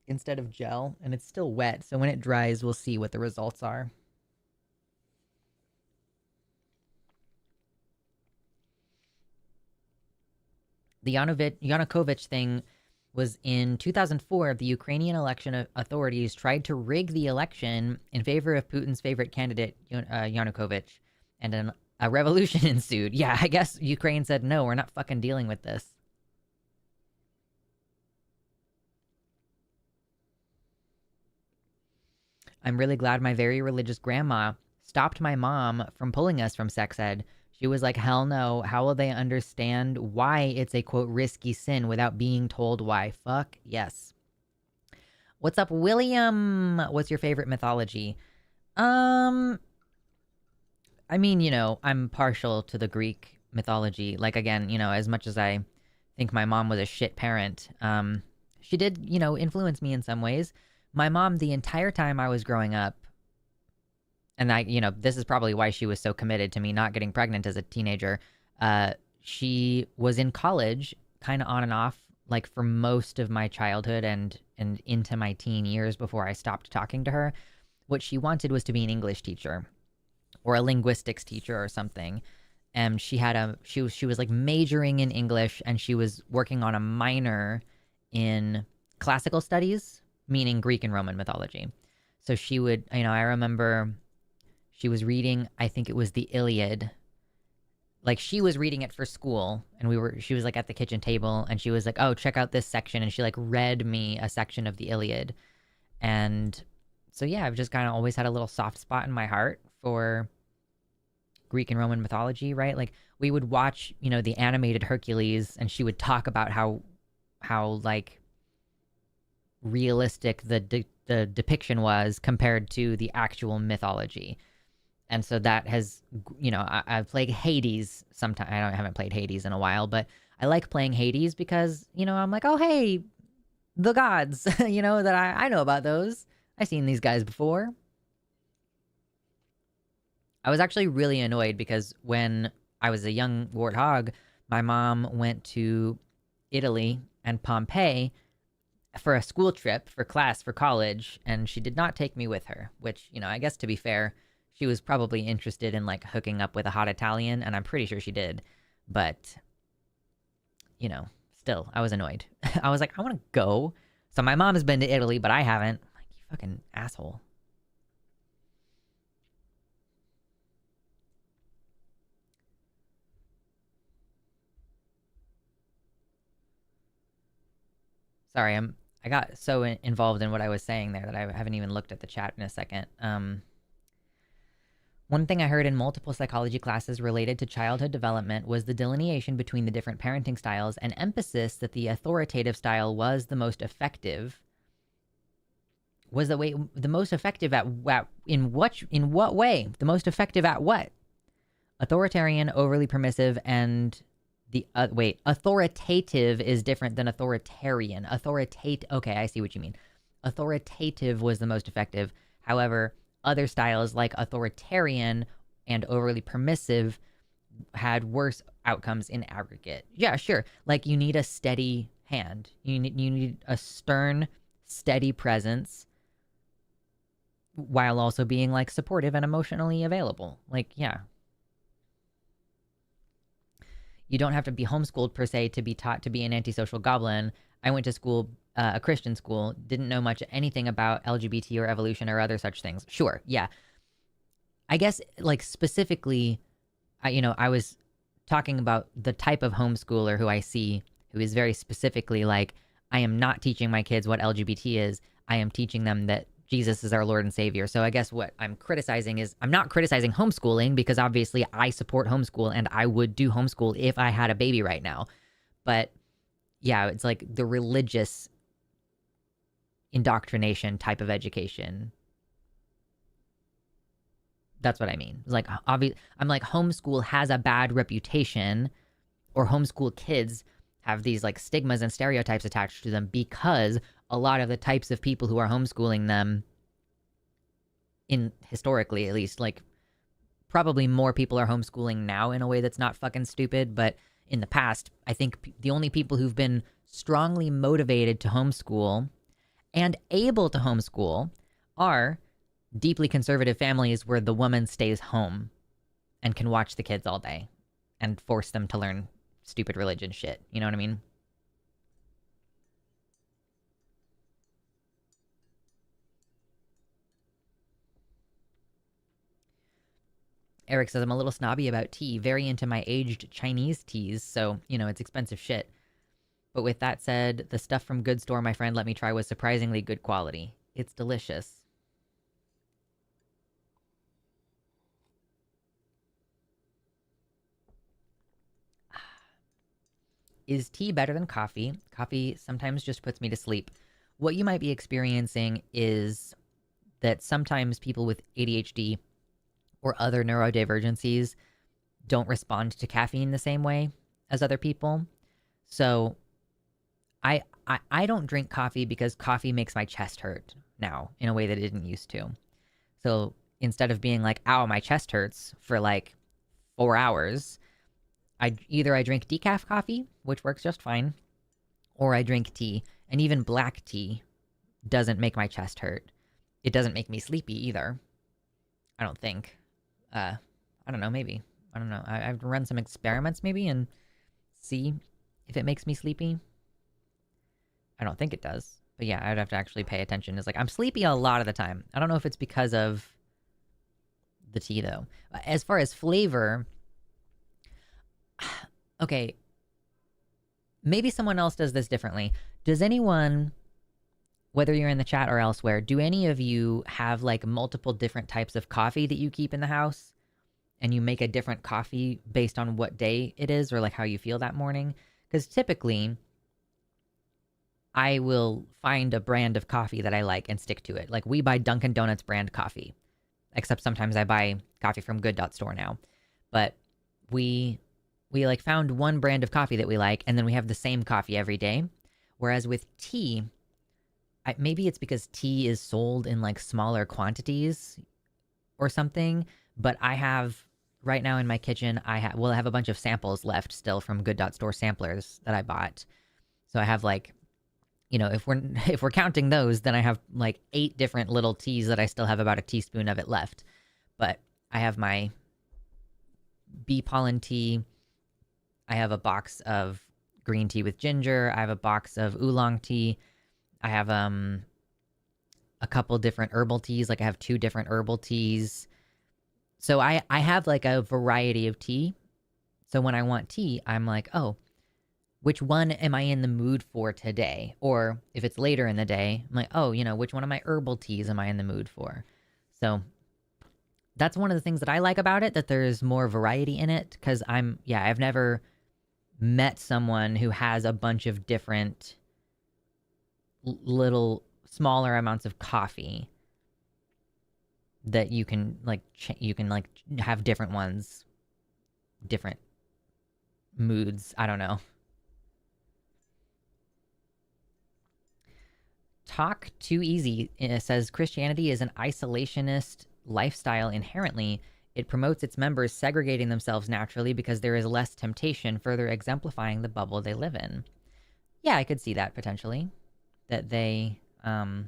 instead of gel, and it's still wet, so when it dries, we'll see what the results are. The Yanukovych thing was in 2004. The Ukrainian election authorities tried to rig the election in favor of Putin's favorite candidate, Yanukovych, and a revolution ensued. Yeah, I guess Ukraine said, no, we're not fucking dealing with this. I'm really glad my very religious grandma stopped my mom from pulling us from sex ed. She was like, hell no. How will they understand why it's a quote risky sin without being told why? Fuck yes. What's up, William? What's your favorite mythology? I mean, you know, I'm partial to the Greek mythology. Like, again, you know, as much as I think my mom was a shit parent, she did, you know, influence me in some ways. My mom, the entire time I was growing up, and I, you know, this is probably why she was so committed to me not getting pregnant as a teenager. She was in college, kind of on and off, like for most of my childhood and into my teen years before I stopped talking to her. What she wanted was to be an English teacher or a linguistics teacher or something. And she was like majoring in English, and she was working on a minor in classical studies, meaning Greek and Roman mythology. So she would, you know, I remember she was reading, I think it was the Iliad. Like she was reading it for school, and she was like at the kitchen table, and she was like, oh, check out this section. And she like read me a section of the Iliad. And so, yeah, I've just kind of always had a little soft spot in my heart for Greek and Roman mythology, right? Like we would watch, you know, the animated Hercules, and she would talk about how like realistic the depiction was compared to the actual mythology. And so that has, you know, I've played Hades sometime. I haven't played Hades in a while, but I like playing Hades because, you know, I'm like, oh, hey, the gods, you know, that I know about those. I've seen these guys before. I was actually really annoyed because when I was a young warthog, my mom went to Italy and Pompeii for a school trip for class for college, and she did not take me with her, which, you know, I guess to be fair, she was probably interested in like hooking up with a hot Italian, and I'm pretty sure she did. But, you know, still, I was annoyed. I was like, I want to go. So my mom has been to Italy, but I haven't. I'm like, you fucking asshole. Sorry, I got so involved in what I was saying there that I haven't even looked at the chat in a second. One thing I heard in multiple psychology classes related to childhood development was the delineation between the different parenting styles and emphasis that the authoritative style was the most effective. Was the most effective at in what way? The most effective at what? Authoritarian, overly permissive, and authoritative is different than authoritarian. Okay, I see what you mean. Authoritative was the most effective. However, other styles like authoritarian and overly permissive had worse outcomes in aggregate. Yeah, sure. Like you need a steady hand. You need a stern, steady presence while also being like supportive and emotionally available. Like, yeah. You don't have to be homeschooled per se to be taught to be an antisocial goblin. I went to school, a Christian school, didn't know much anything about LGBT or evolution or other such things. Sure, yeah. I guess like specifically, I was talking about the type of homeschooler who I see who is very specifically like, I am not teaching my kids what LGBT is. I am teaching them that Jesus is our Lord and Savior. So I guess what I'm criticizing is I'm not criticizing homeschooling because obviously I support homeschool and I would do homeschool if I had a baby right now. But yeah, it's like the religious indoctrination type of education. That's what I mean. It's like I'm like homeschool has a bad reputation, or homeschool kids have these like stigmas and stereotypes attached to them because a lot of the types of people who are homeschooling them, in historically at least, like probably more people are homeschooling now in a way that's not fucking stupid, but in the past, I think the only people who've been strongly motivated to homeschool and able to homeschool are deeply conservative families where the woman stays home and can watch the kids all day and force them to learn stupid religion shit. You know what I mean? Eric says, I'm a little snobby about tea, very into my aged Chinese teas, so, it's expensive shit. But with that said, the stuff from Good Store my friend let me try was surprisingly good quality. It's delicious. Is tea better than coffee? Coffee sometimes just puts me to sleep. What you might be experiencing is that sometimes people with ADHD or other neurodivergencies don't respond to caffeine the same way as other people. So I don't drink coffee because coffee makes my chest hurt now in a way that it didn't used to. So instead of being like, ow, my chest hurts for like 4 hours, I drink decaf coffee, which works just fine, or I drink tea. And even black tea doesn't make my chest hurt. It doesn't make me sleepy either. I don't think. I don't know, maybe. I don't know. I've run some experiments maybe and see if it makes me sleepy. I don't think it does. But yeah, I'd have to actually pay attention. It's like, I'm sleepy a lot of the time. I don't know if it's because of the tea, though. As far as flavor, okay, maybe someone else does this differently. Does anyone, whether you're in the chat or elsewhere, do any of you have like multiple different types of coffee that you keep in the house? And you make a different coffee based on what day it is or like how you feel that morning? Because typically, I will find a brand of coffee that I like and stick to it. Like we buy Dunkin' Donuts brand coffee, except sometimes I buy coffee from Good.Store now. But we like found one brand of coffee that we like, and then we have the same coffee every day. Whereas with tea, maybe it's because tea is sold in like smaller quantities or something. But I have right now in my kitchen, I have a bunch of samples left still from Good.Store samplers that I bought. So I have like, if we're counting those, then I have like 8 different little teas that I still have about a teaspoon of it left. But I have my bee pollen tea. I have a box of green tea with ginger. I have a box of oolong tea. I have a couple different herbal teas. Like I have 2 different herbal teas. So I have like a variety of tea. So when I want tea, I'm like, oh, which one am I in the mood for today? Or if it's later in the day, I'm like, oh, which one of my herbal teas am I in the mood for? So That's one of the things that I like about it, that there's more variety in it, because I've never met someone who has a bunch of different little smaller amounts of coffee that you can like have different ones, different moods. I don't know. Talk Too Easy says Christianity is an isolationist lifestyle inherently. It promotes its members segregating themselves naturally because there is less temptation, further exemplifying the bubble they live in. Yeah, I could see that potentially. That they, that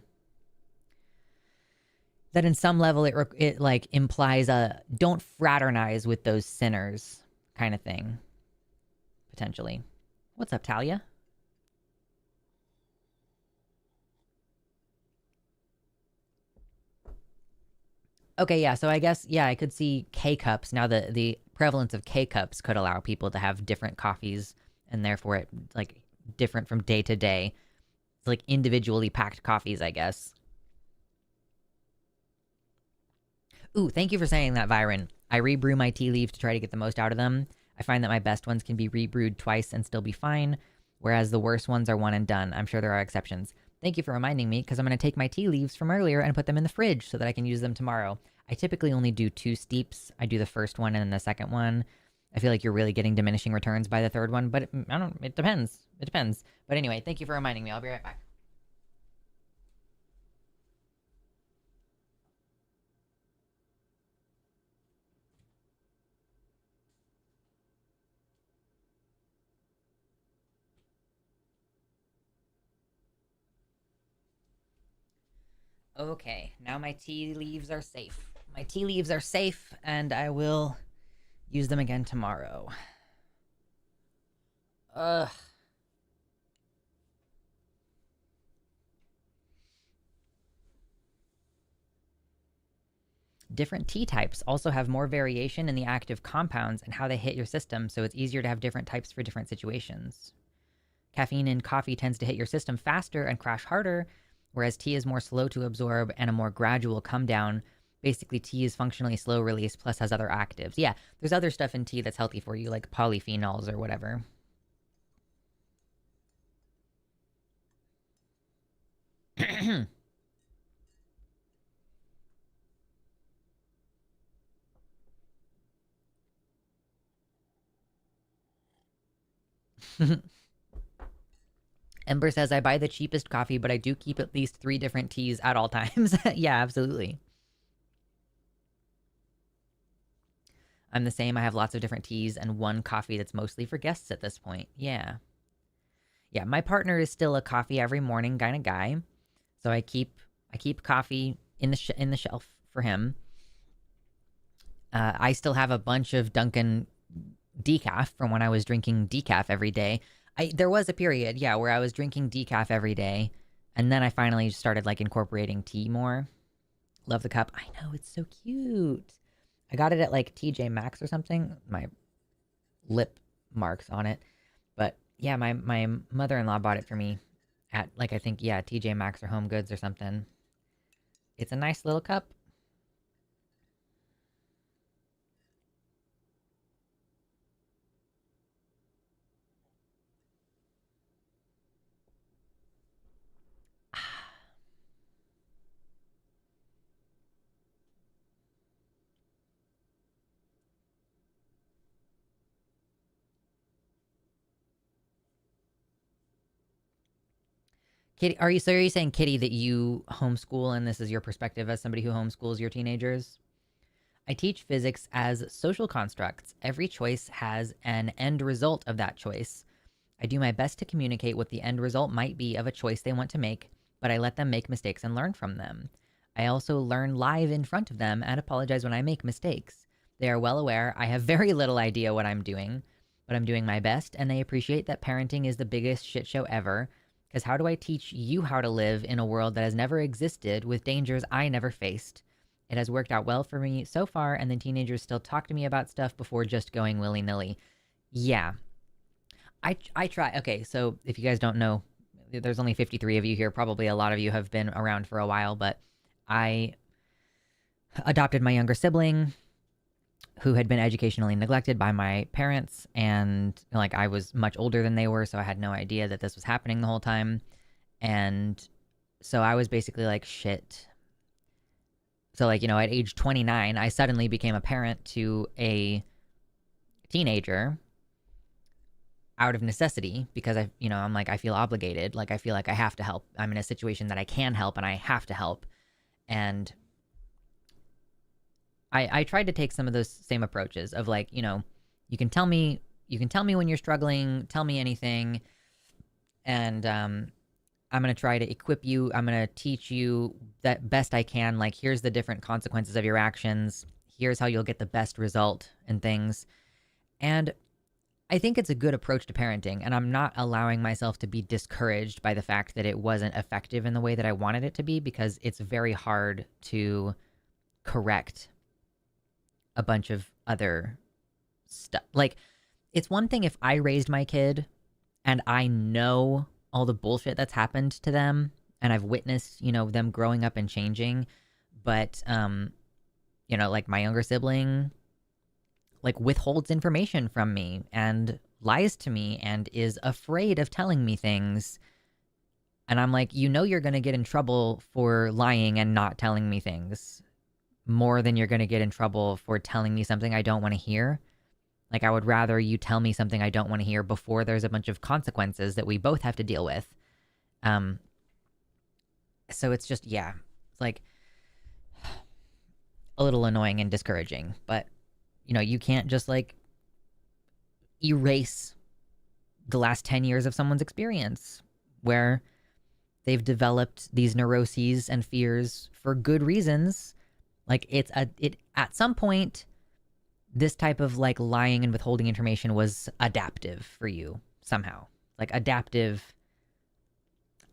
in some level it like implies a don't fraternize with those sinners kind of thing. Potentially. What's up, Talia? Okay, yeah, so I guess, yeah, I could see K-cups. Now, the prevalence of K-cups could allow people to have different coffees, and therefore it, like, different from day to day. It's like individually packed coffees, I guess. Ooh, thank you for saying that, Byron. I rebrew my tea leaves to try to get the most out of them. I find that my best ones can be rebrewed twice and still be fine, whereas the worst ones are one and done. I'm sure there are exceptions. Thank you for reminding me, because I'm going to take my tea leaves from earlier and put them in the fridge so that I can use them tomorrow. I typically only do 2 steeps. I do the first one and then the second one. I feel like you're really getting diminishing returns by the third one, but it depends. It depends. But anyway, thank you for reminding me. I'll be right back. Okay, now my tea leaves are safe. My tea leaves are safe, and I will use them again tomorrow. Ugh. Different tea types also have more variation in the active compounds and how they hit your system, so it's easier to have different types for different situations. Caffeine in coffee tends to hit your system faster and crash harder, whereas tea is more slow to absorb and a more gradual come down. Basically, tea is functionally slow release plus has other actives. Yeah, there's other stuff in tea that's healthy for you, like polyphenols or whatever. Ember says, I buy the cheapest coffee, but I do keep at least 3 different teas at all times. Yeah, absolutely. I'm the same. I have lots of different teas and one coffee that's mostly for guests at this point. Yeah. Yeah, my partner is still a coffee every morning kind of guy. So I keep coffee in the shelf for him. I still have a bunch of Dunkin' decaf from when I was drinking decaf every day. There was a period, yeah, where I was drinking decaf every day, and then I finally started like incorporating tea more. Love the cup. I know, it's so cute. I got it at like TJ Maxx or something. My lip marks on it. But yeah, my mother-in-law bought it for me at like I think yeah, TJ Maxx or Home Goods or something. It's a nice little cup. Kitty, are you saying, Kitty, that you homeschool and this is your perspective as somebody who homeschools your teenagers? I teach physics as social constructs. Every choice has an end result of that choice. I do my best to communicate what the end result might be of a choice they want to make, but I let them make mistakes and learn from them. I also learn live in front of them and apologize when I make mistakes. They are well aware I have very little idea what I'm doing, but I'm doing my best, and they appreciate that parenting is the biggest shit show ever. Because how do I teach you how to live in a world that has never existed with dangers I never faced? It has worked out well for me so far, and the teenagers still talk to me about stuff before just going willy-nilly. Yeah. I try. Okay, so if you guys don't know, there's only 53 of you here. Probably a lot of you have been around for a while, but I adopted my younger sibling who had been educationally neglected by my parents, and like I was much older than they were, so I had no idea that this was happening the whole time. And so I was basically like, shit. So like, at age 29, I suddenly became a parent to a teenager out of necessity because I'm like, I feel obligated. Like, I feel like I have to help. I'm in a situation that I can help and I have to help. And I tried to take some of those same approaches of like, you can tell me when you're struggling, tell me anything. And, I'm going to try to equip you. I'm going to teach you that best I can. Like, here's the different consequences of your actions. Here's how you'll get the best result and things. And I think it's a good approach to parenting. And I'm not allowing myself to be discouraged by the fact that it wasn't effective in the way that I wanted it to be, because it's very hard to correct a bunch of other stuff. Like, it's one thing if I raised my kid and I know all the bullshit that's happened to them and I've witnessed, them growing up and changing. But, like my younger sibling, like withholds information from me and lies to me and is afraid of telling me things. And I'm like, you're going to get in trouble for lying and not telling me things more than you're going to get in trouble for telling me something I don't want to hear. Like, I would rather you tell me something I don't want to hear before there's a bunch of consequences that we both have to deal with. So it's just, yeah, it's like a little annoying and discouraging. But, you can't just like erase the last 10 years of someone's experience where they've developed these neuroses and fears for good reasons. Like, at some point, this type of like lying and withholding information was adaptive for you somehow. Like, adaptive,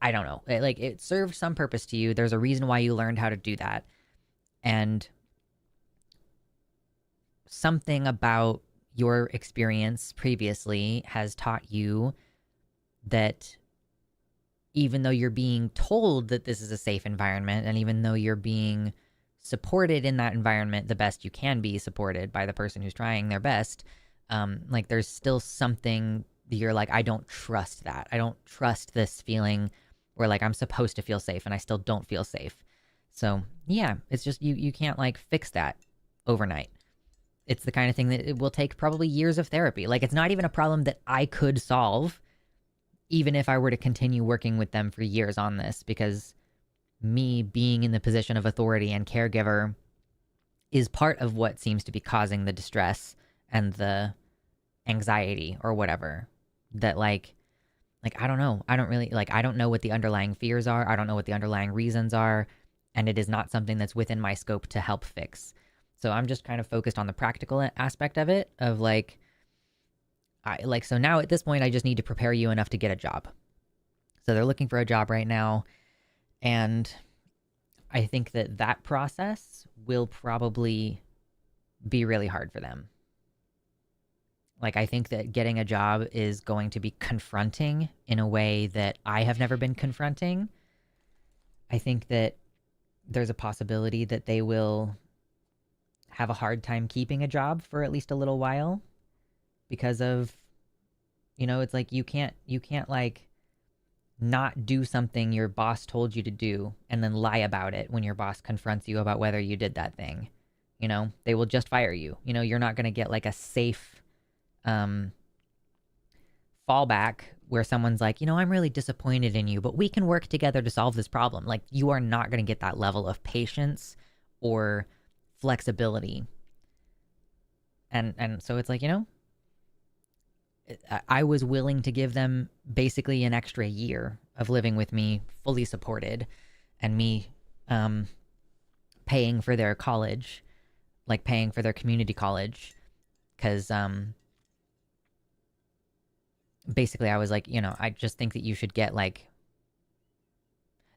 I don't know. Like, it served some purpose to you. There's a reason why you learned how to do that. And something about your experience previously has taught you that even though you're being told that this is a safe environment, and even though you're being supported in that environment the best you can be supported by the person who's trying their best, like, there's still something that you're like, I don't trust that. I don't trust this feeling where like I'm supposed to feel safe and I still don't feel safe. So yeah, it's just you can't like fix that overnight. It's the kind of thing that it will take probably years of therapy. Like, it's not even a problem that I could solve even if I were to continue working with them for years on this, because me being in the position of authority and caregiver is part of what seems to be causing the distress and the anxiety or whatever. That like I don't know. I don't really like, I don't know what the underlying fears are. I don't know what the underlying reasons are, and it is not something that's within my scope to help fix. So I'm just kind of focused on the practical aspect of it, of like, so now at this point I just need to prepare you enough to get a job. So they're looking for a job right now. And I think that process will probably be really hard for them. Like, I think that getting a job is going to be confronting in a way that I have never been confronting. I think that there's a possibility that they will have a hard time keeping a job for at least a little while because of, it's like you can't like not do something your boss told you to do and then lie about it when your boss confronts you about whether you did that thing. They will just fire you. You're not going to get like a safe fallback where someone's like, I'm really disappointed in you, but we can work together to solve this problem. Like, you are not going to get that level of patience or flexibility. And so it's like, I was willing to give them basically an extra year of living with me fully supported, and me paying for their college, like paying for their community college, because basically I was like, I just think that you should get like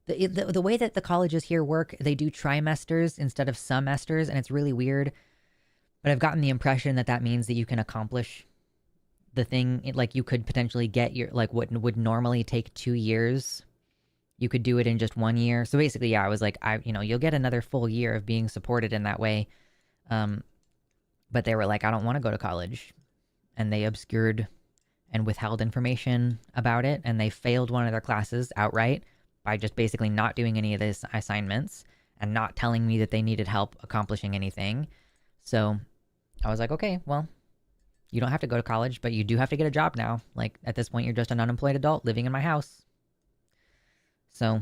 the way that the colleges here work. They do trimesters instead of semesters, and it's really weird, but I've gotten the impression that that means that you can accomplish the thing. Like, you could potentially get your, like, what would normally take 2 years you could do it in just 1 year. So basically, yeah, I was like, you'll get another full year of being supported in that way. But they were like, I don't want to go to college. And they obscured and withheld information about it. And they failed one of their classes outright by just basically not doing any of these assignments and not telling me that they needed help accomplishing anything. So I was like, okay, well, you don't have to go to college, but you do have to get a job now. Like, at this point, you're just an unemployed adult living in my house. So,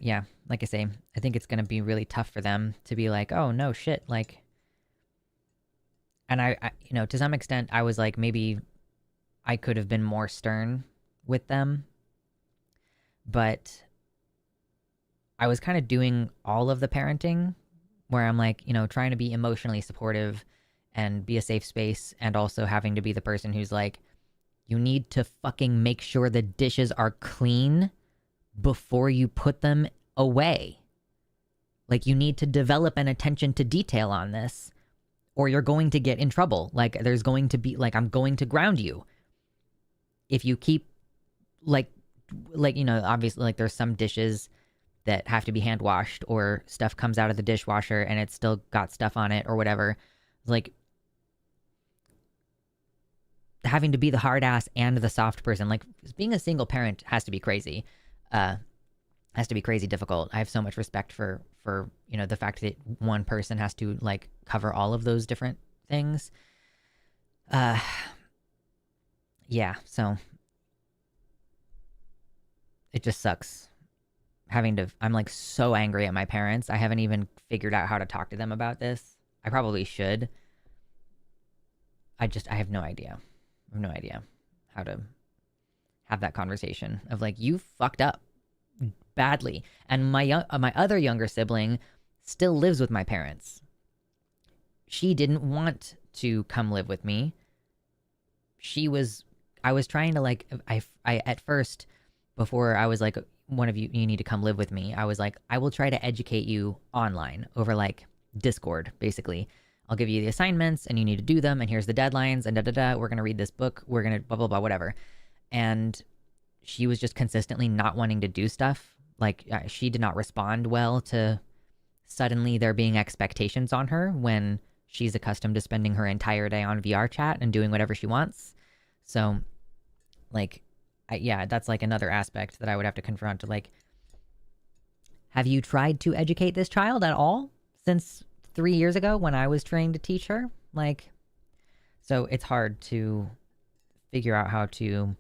yeah, like I say, I think it's going to be really tough for them to be like, oh, no, shit, like... And I, to some extent, I was like, maybe I could have been more stern with them. But I was kind of doing all of the parenting where I'm like, trying to be emotionally supportive and be a safe space, and also having to be the person who's like, you need to fucking make sure the dishes are clean before you put them away. Like, you need to develop an attention to detail on this, or you're going to get in trouble. Like, there's going to be, like, I'm going to ground you if you keep, like, obviously, like, there's some dishes that have to be hand washed, or stuff comes out of the dishwasher and it's still got stuff on it or whatever. Like, having to be the hard ass and the soft person, like, being a single parent has to be crazy. Has to be crazy difficult. I have so much respect for the fact that one person has to, like, cover all of those different things. Yeah, so it just sucks I'm like so angry at my parents. I haven't even figured out how to talk to them about this. I probably should. I have no idea. I have no idea how to have that conversation of like, you fucked up badly. And my other younger sibling still lives with my parents. She didn't want to come live with me. I was trying to, like, I at first, before I was like, one of you need to come live with me, I was like, I will try to educate you online over, like, Discord, basically. I'll give you the assignments and you need to do them, and here's the deadlines, and da-da-da, we're going to read this book, we're going to blah, blah, blah, whatever. And she was just consistently not wanting to do stuff. Like, she did not respond well to suddenly there being expectations on her when she's accustomed to spending her entire day on VR chat and doing whatever she wants. So, like, yeah, that's like another aspect that I would have to confront. Like, have you tried to educate this child at all since 3 years ago when I was trained to teach her? Like, so it's hard to figure out how to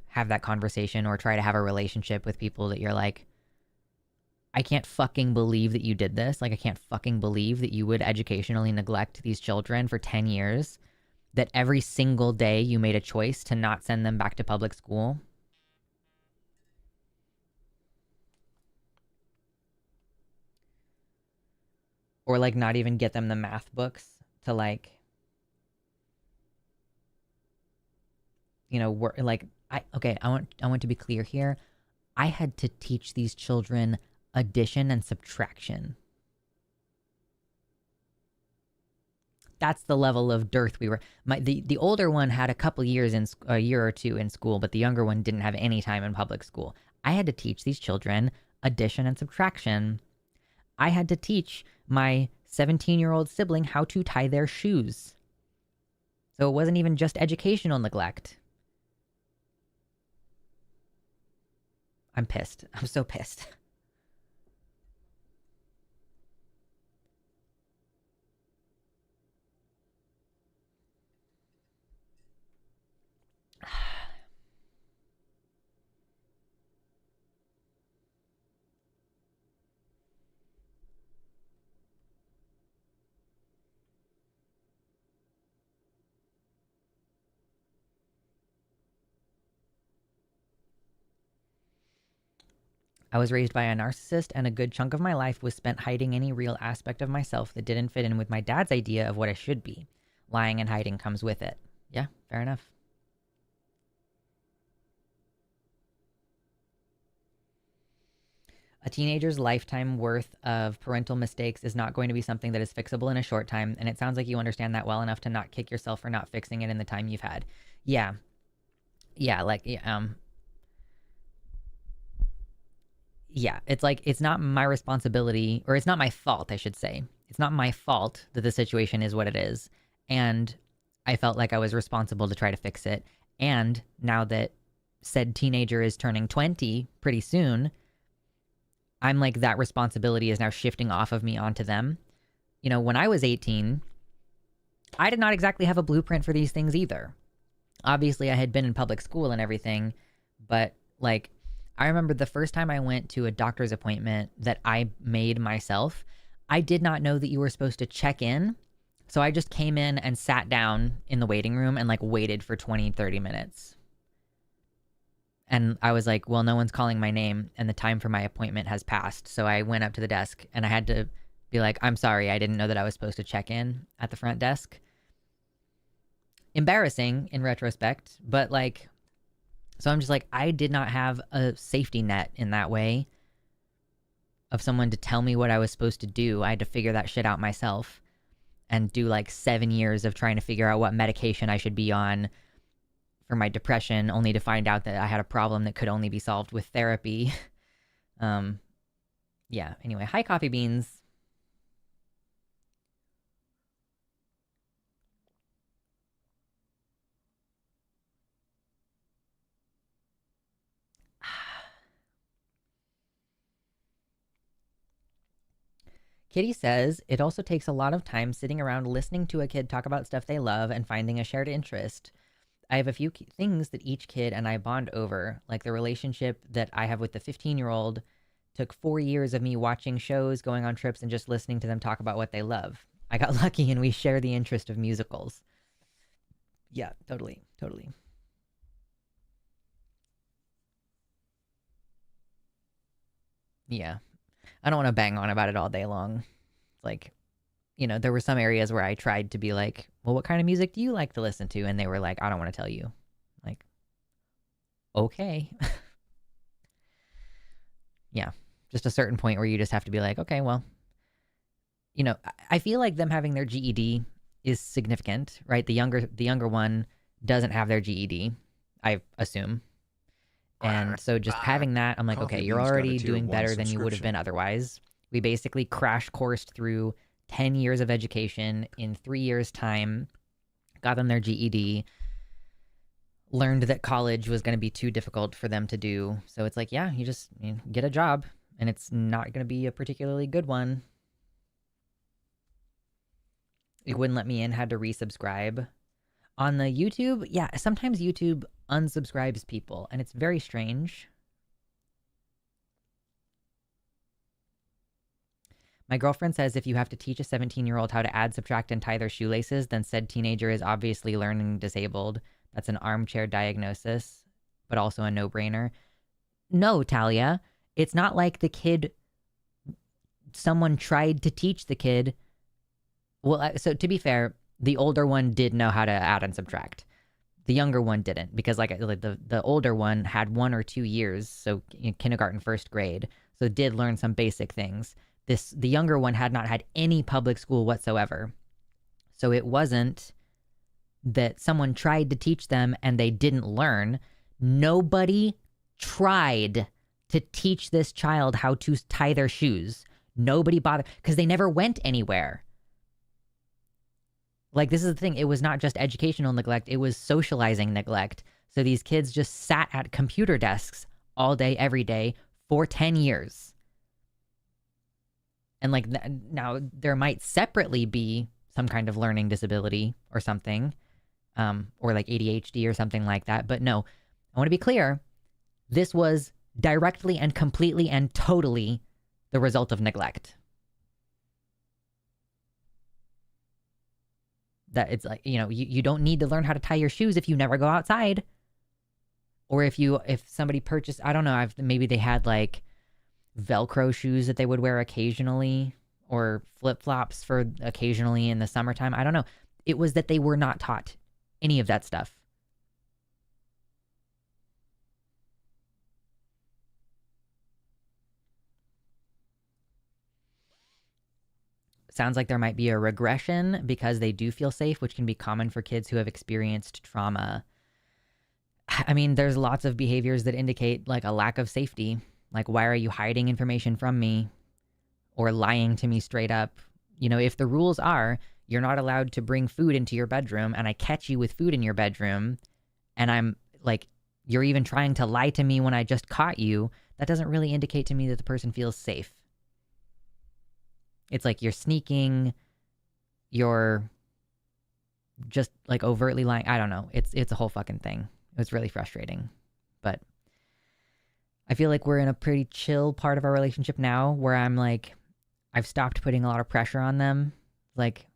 have that conversation or try to have a relationship with people that you're like, I can't fucking believe that you did this. Like, I can't fucking believe that you would educationally neglect these children for 10 years. That every single day you made a choice to not send them back to public school. Or, like, not even get them the math books to, like, work. Like, I want to be clear here. I had to teach these children addition and subtraction. That's the level of dearth we were. The older one had a year or two in school, but the younger one didn't have any time in public school. I had to teach these children addition and subtraction. I had to teach my 17-year-old sibling how to tie their shoes. So it wasn't even just educational neglect. I'm pissed. I'm so pissed. I was raised by a narcissist, and a good chunk of my life was spent hiding any real aspect of myself that didn't fit in with my dad's idea of what I should be. Lying and hiding comes with it. Yeah, fair enough. A teenager's lifetime worth of parental mistakes is not going to be something that is fixable in a short time, and it sounds like you understand that well enough to not kick yourself for not fixing it in the time you've had. Yeah. Yeah, like, yeah, it's like it's not my responsibility, or it's not my fault, I should say. It's not my fault that the situation is what it is. And I felt like I was responsible to try to fix it. And now that said teenager is turning 20 pretty soon, I'm like, that responsibility is now shifting off of me onto them. You know, when I was 18, I did not exactly have a blueprint for these things either. Obviously, I had been in public school and everything, but like, I remember the first time I went to a doctor's appointment that I made myself, I did not know that you were supposed to check in. So I just came in and sat down in the waiting room and like waited for 20, 30 minutes. And I was like, well, no one's calling my name and the time for my appointment has passed. So I went up to the desk and I had to be like, I'm sorry, I didn't know that I was supposed to check in at the front desk. Embarrassing in retrospect, but like, so I'm just like, I did not have a safety net in that way of someone to tell me what I was supposed to do. I had to figure that shit out myself and do like 7 years of trying to figure out what medication I should be on for my depression, only to find out that I had a problem that could only be solved with therapy. Yeah, anyway, hi Coffee Beans. Kitty says, it also takes a lot of time sitting around listening to a kid talk about stuff they love and finding a shared interest. I have a few things that each kid and I bond over, like the relationship that I have with the 15-year-old took 4 years of me watching shows, going on trips, and just listening to them talk about what they love. I got lucky and we share the interest of musicals. Yeah, totally, totally. Yeah. I don't want to bang on about it all day long. Like, you know, there were some areas where I tried to be like, well, what kind of music do you like to listen to? And they were like, I don't want to tell you. Like, okay. Yeah. Just a certain point where you just have to be like, okay, well, you know, I feel like them having their GED is significant, right? The younger one doesn't have their GED, I assume. And so just having that, I'm like, okay, Coffee you're Bean's got a already tier doing 1 better than you would have been subscription. otherwise. We basically crash coursed through 10 years of education in 3 years' time, got them their GED, learned that college was going to be too difficult for them to do. So it's like, yeah, you get a job, and it's not going to be a particularly good one. It wouldn't let me in, had to resubscribe. On the YouTube, yeah, sometimes YouTube unsubscribes people, and it's very strange. My girlfriend says if you have to teach a 17-year-old how to add, subtract, and tie their shoelaces, then said teenager is obviously learning disabled. That's an armchair diagnosis, but also a no-brainer. No, Talia, it's not like the kid, someone tried to teach the kid. Well, so to be fair, the older one did know how to add and subtract. The younger one didn't, because like the older one had 1 or 2 years, so in kindergarten, first grade, so did learn some basic things. The younger one had not had any public school whatsoever. So it wasn't that someone tried to teach them and they didn't learn. Nobody tried to teach this child how to tie their shoes. Nobody bothered, because they never went anywhere. Like, this is the thing. It was not just educational neglect. It was socializing neglect. So these kids just sat at computer desks all day, every day for 10 years. And like, now there might separately be some kind of learning disability or something, or like ADHD or something like that. But no, I want to be clear. This was directly and completely and totally the result of neglect. That it's like, you know, you don't need to learn how to tie your shoes if you never go outside. Or if somebody purchased, I don't know, maybe they had like Velcro shoes that they would wear occasionally, or flip-flops for occasionally in the summertime. I don't know. It was that they were not taught any of that stuff. Sounds like there might be a regression because they do feel safe, which can be common for kids who have experienced trauma. I mean, there's lots of behaviors that indicate like a lack of safety. Like, why are you hiding information from me or lying to me straight up? You know, if the rules are you're not allowed to bring food into your bedroom and I catch you with food in your bedroom and I'm like, you're even trying to lie to me when I just caught you, that doesn't really indicate to me that the person feels safe. It's like you're sneaking, you're just like overtly lying. I don't know. It's a whole fucking thing. It was really frustrating. But I feel like we're in a pretty chill part of our relationship now where I'm like, I've stopped putting a lot of pressure on them. Like,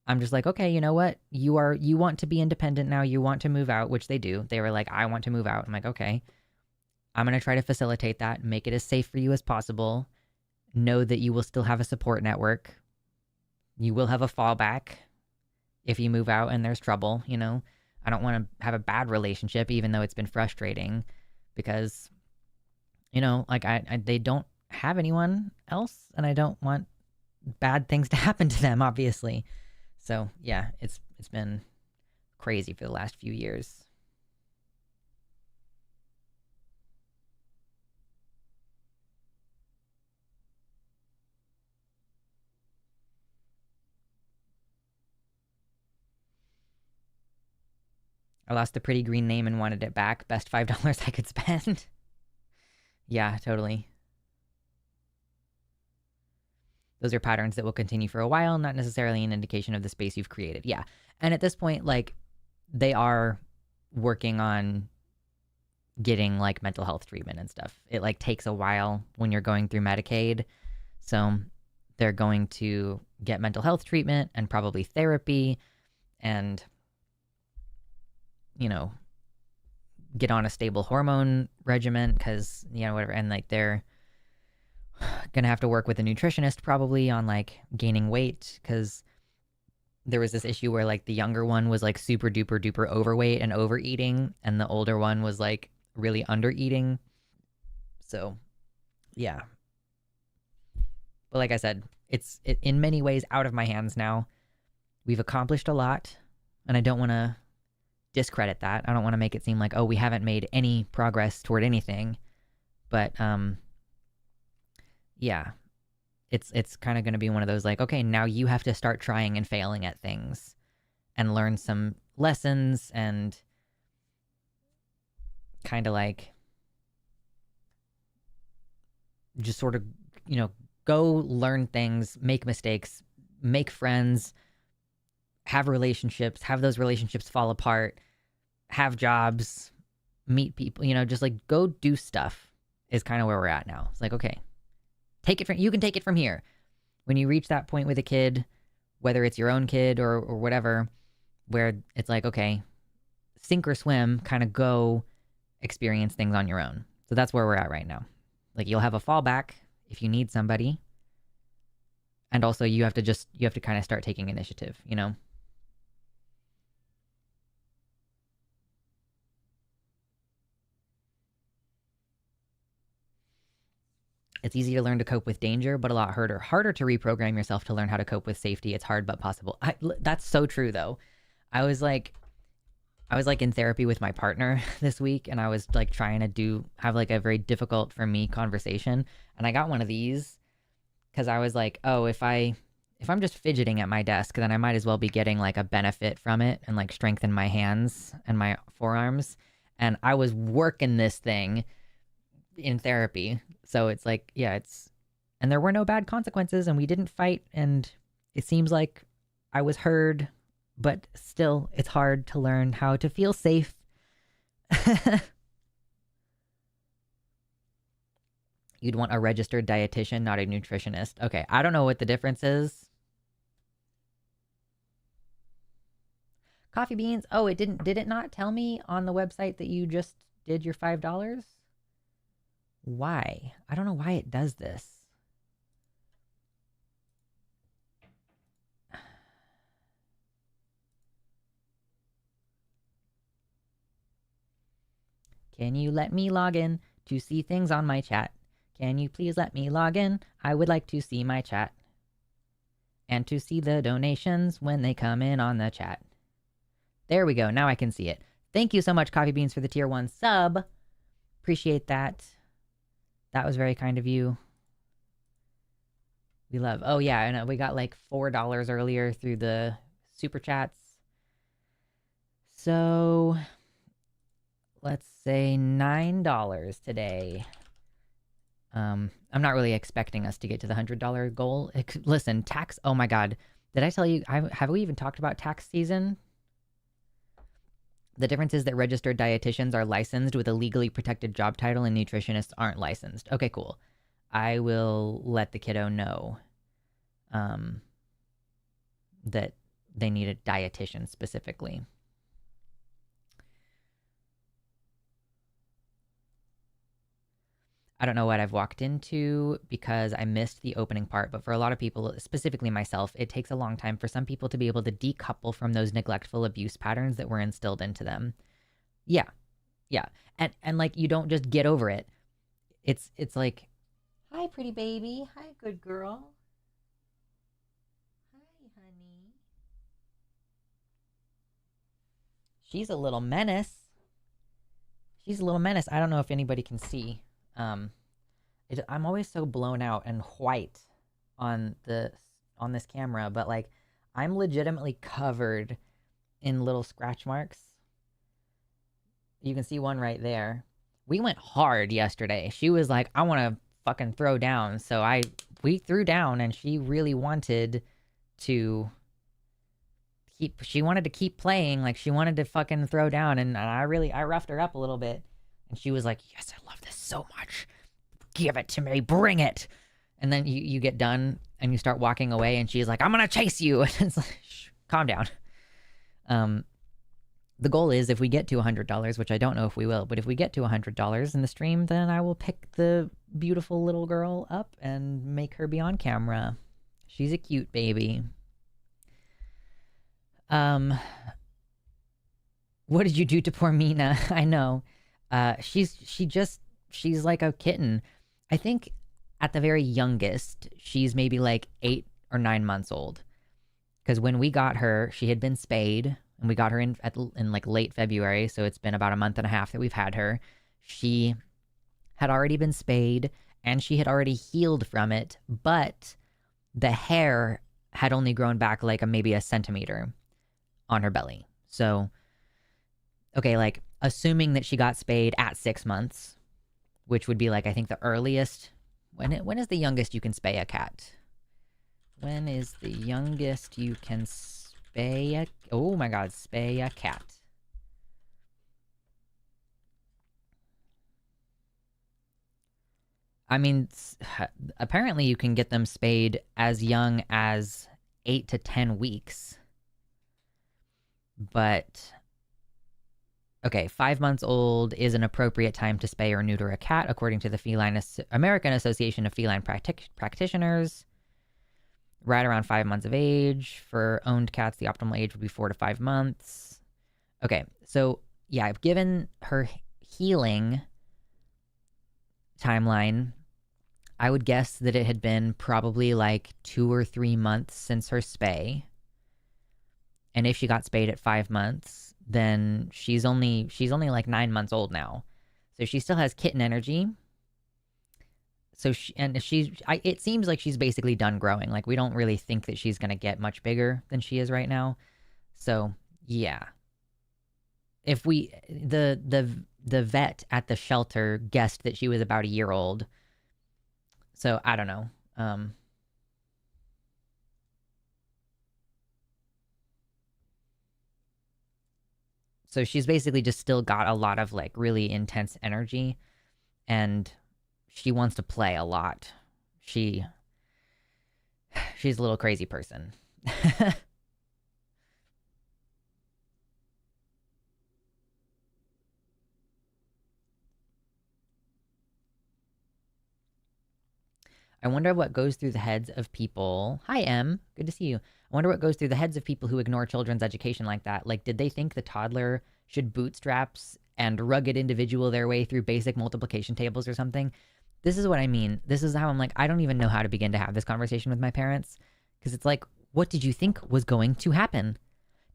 I'm just like, okay, you know what? You want to be independent now. You want to move out, which they do. They were like, I want to move out. I'm like, okay, I'm going to try to facilitate that, make it as safe for you as possible. Know that you will still have a support network. You will have a fallback if you move out and there's trouble, you know? I don't want to have a bad relationship, even though it's been frustrating because, you know, like they don't have anyone else and I don't want bad things to happen to them, obviously. So yeah, it's been crazy for the last few years. I lost the pretty green name and wanted it back. Best $5 I could spend. Yeah, totally. Those are patterns that will continue for a while, not necessarily an indication of the space you've created. Yeah. And at this point, like, they are working on getting like mental health treatment and stuff. It like takes a while when you're going through Medicaid. So they're going to get mental health treatment and probably therapy and, you know, get on a stable hormone regimen because, you know, whatever. And like they're gonna have to work with a nutritionist probably on like gaining weight because there was this issue where like the younger one was like super duper duper overweight and overeating and the older one was like really under eating. So yeah, but like I said, it's in many ways out of my hands now. We've accomplished a lot and I don't want to discredit that. I don't want to make it seem like, oh, we haven't made any progress toward anything. But yeah, it's kind of going to be one of those like, okay, now you have to start trying and failing at things and learn some lessons and kind of like just sort of, you know, go learn things, make mistakes, make friends, have relationships, have those relationships fall apart, have jobs, meet people, you know, just like go do stuff is kind of where we're at now. It's like, okay, you can take it from here. When you reach that point with a kid, whether it's your own kid or whatever, where it's like, okay, sink or swim, kind of go experience things on your own. So that's where we're at right now. Like you'll have a fallback if you need somebody. And also you have to kind of start taking initiative, you know? It's easy to learn to cope with danger, but a lot harder to reprogram yourself to learn how to cope with safety. It's hard, but possible. That's so true though. I was like in therapy with my partner this week and I was like trying to have like a very difficult for me conversation. And I got one of these because I was like, oh, if I'm just fidgeting at my desk, then I might as well be getting like a benefit from it and like strengthen my hands and my forearms. And I was working this thing in therapy. So it's like, yeah, and there were no bad consequences and we didn't fight. And it seems like I was heard, but still it's hard to learn how to feel safe. You'd want a registered dietitian, not a nutritionist. Okay, I don't know what the difference is. Coffee beans. Oh, did it not tell me on the website that you just did your $5? Why? I don't know why it does this. Can you let me log in to see things on my chat? Can you please let me log in? I would like to see my chat. And to see the donations when they come in on the chat. There we go. Now I can see it. Thank you so much, Coffee Beans, for the tier 1 sub. Appreciate that. That was very kind of you. We love. Oh yeah, and we got like $4 earlier through the super chats. So let's say $9 today. I'm not really expecting us to get to the $100 goal. Listen, tax. Oh my God, did I tell you? Have we even talked about tax season? The difference is that registered dietitians are licensed with a legally protected job title, and nutritionists aren't licensed. Okay, cool. I will let the kiddo know that they need a dietitian specifically. I don't know what I've walked into because I missed the opening part, but for a lot of people, specifically myself, it takes a long time for some people to be able to decouple from those neglectful abuse patterns that were instilled into them. Yeah. Yeah. And like you don't just get over it. It's like, hi pretty baby, hi good girl. Hi honey. She's a little menace. She's a little menace. I don't know if anybody can see. I'm always so blown out and white on this camera, but like I'm legitimately covered in little scratch marks. You can see one right there. We went hard yesterday. She was like, I want to fucking throw down. So we threw down, and she really wanted to she wanted to keep playing. Like she wanted to fucking throw down, and I roughed her up a little bit. And she was like, yes, I love this so much. Give it to me. Bring it. And then you get done and you start walking away, and she's like, I'm going to chase you. And it's like, shh, calm down. The goal is if we get to $100, which I don't know if we will, but if we get to $100 in the stream, then I will pick the beautiful little girl up and make her be on camera. She's a cute baby. What did you do to poor Mina? I know. She's like a kitten. I think at the very youngest, she's maybe like 8 or 9 months old. Because when we got her, she had been spayed, and we got her in like late February, so it's been about a month and a half that we've had her. She had already been spayed, and she had already healed from it, but the hair had only grown back like maybe a centimeter on her belly. So, okay, like assuming that she got spayed at 6 months, which would be like, I think the earliest. When is the youngest you can spay a cat? When is the youngest you can spay a... Oh my God, spay a cat. I mean, apparently you can get them spayed as young as 8 to 10 weeks. But... okay, 5 months old is an appropriate time to spay or neuter a cat, according to the American Association of Feline Practitioners. Right around 5 months of age. For owned cats, the optimal age would be 4 to 5 months. Okay, so yeah, given her healing timeline, I would guess that it had been probably like 2 or 3 months since her spay. And if she got spayed at 5 months, then she's only like 9 months old now. So she still has kitten energy. So it seems like she's basically done growing. Like we don't really think that she's going to get much bigger than she is right now. So, yeah. If the vet at the shelter guessed that she was about a year old. So, I don't know. So she's basically just still got a lot of like really intense energy, and she wants to play a lot. She's a little crazy person. I wonder what goes through the heads of people. Hi, Em. Good to see you. I wonder what goes through the heads of people who ignore children's education like that. Like, did they think the toddler should bootstraps and rugged individual their way through basic multiplication tables or something? This is what I mean. This is how I'm like, I don't even know how to begin to have this conversation with my parents. Because it's like, what did you think was going to happen?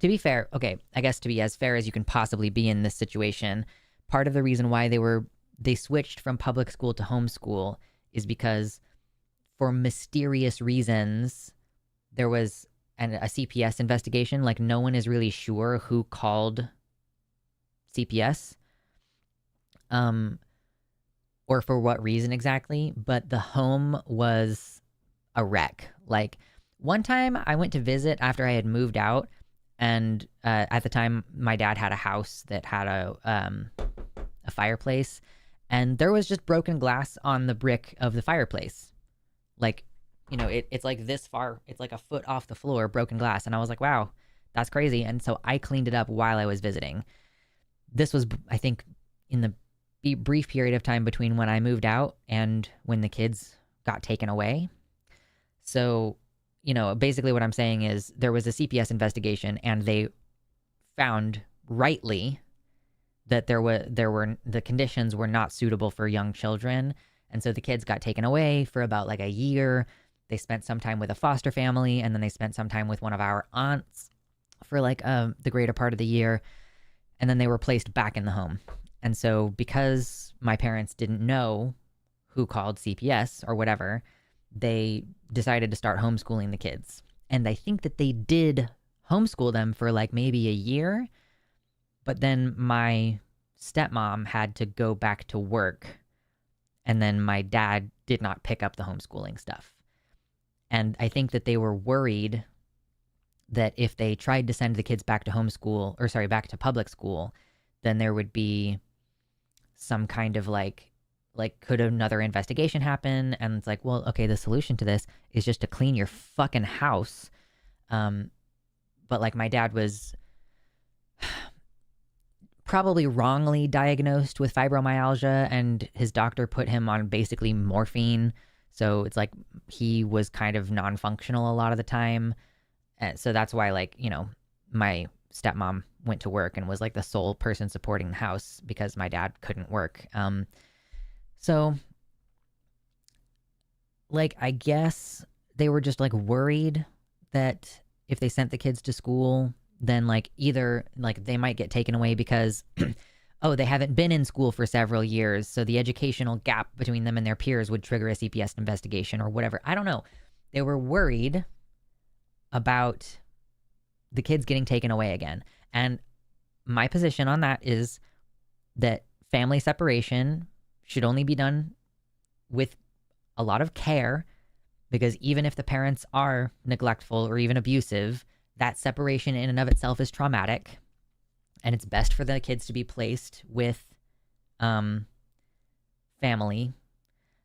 To be fair, okay, I guess to be as fair as you can possibly be in this situation, part of the reason why they were they switched from public school to homeschool is because for mysterious reasons, there was a CPS investigation. Like, no one is really sure who called CPS, or for what reason exactly, but the home was a wreck. Like, one time I went to visit after I had moved out, and at the time my dad had a house that had a fireplace, and there was just broken glass on the brick of the fireplace. Like, it's like this far, it's like a foot off the floor, broken glass. And I was like, wow, that's crazy. And so I cleaned it up while I was visiting. This was, I think, in the brief period of time between when I moved out and when the kids got taken away. So, basically what I'm saying is there was a CPS investigation, and they found rightly that there were the conditions were not suitable for young children. And so the kids got taken away for about like a year. They spent some time with a foster family, and then they spent some time with one of our aunts for like the greater part of the year. And then they were placed back in the home. And so because my parents didn't know who called CPS or whatever, they decided to start homeschooling the kids. And I think that they did homeschool them for like maybe a year. But then my stepmom had to go back to work. And then my dad did not pick up the homeschooling stuff. And I think that they were worried that if they tried to send the kids back to back to public school, then there would be some kind of like could another investigation happen? And it's like, well, okay, the solution to this is just to clean your fucking house. But like my dad was probably wrongly diagnosed with fibromyalgia, and his doctor put him on basically morphine. So it's like he was kind of non-functional a lot of the time. And so that's why, like, my stepmom went to work and was like the sole person supporting the house because my dad couldn't work. So like, I guess they were just like worried that if they sent the kids to school, then like either like they might get taken away because oh, they haven't been in school for several years, so the educational gap between them and their peers would trigger a CPS investigation or whatever. I don't know. They were worried about the kids getting taken away again. And my position on that is that family separation should only be done with a lot of care, because even if the parents are neglectful or even abusive, that separation in and of itself is traumatic, and it's best for the kids to be placed with family.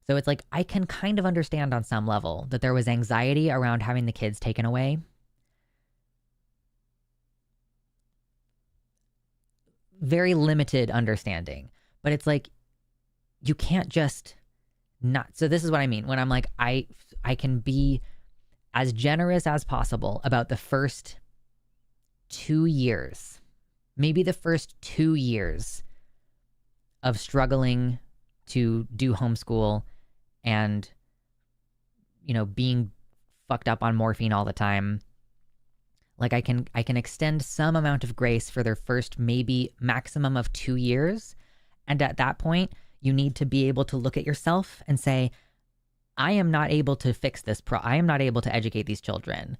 So it's like, I can kind of understand on some level that there was anxiety around having the kids taken away. Very limited understanding. But it's like, you can't just not. So this is what I mean when I'm like, I can be as generous as possible about the first 2 years, maybe the first 2 years of struggling to do homeschool and, being fucked up on morphine all the time. Like, I can extend some amount of grace for their first maybe maximum of 2 years. And at that point, you need to be able to look at yourself and say, I am not able to fix this. I am not able to educate these children.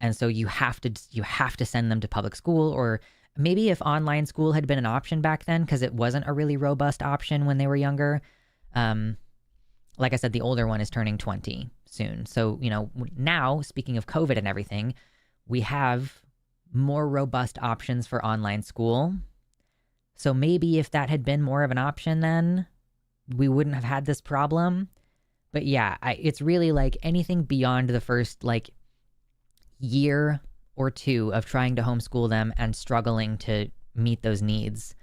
And so you have to send them to public school, or maybe if online school had been an option back then, because it wasn't a really robust option when they were younger. Like I said, the older one is turning 20 soon. So, now, speaking of COVID and everything, we have more robust options for online school. So maybe if that had been more of an option then, we wouldn't have had this problem. But yeah, it's really like anything beyond the first like year or two of trying to homeschool them and struggling to meet those needs,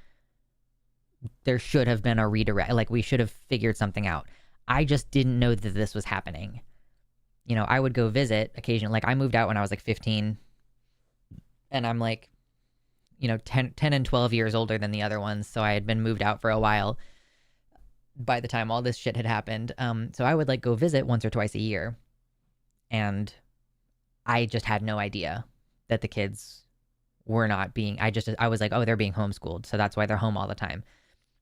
there should have been a redirect. Like, we should have figured something out. I just didn't know that this was happening. I would go visit occasionally. Like, I moved out when I was like 15, and I'm like, 10 and 12 years older than the other ones. So I had been moved out for a while by the time all this shit had happened. So I would like go visit once or twice a year. And I just had no idea that the kids were not being, I was like, oh, they're being homeschooled. So that's why they're home all the time.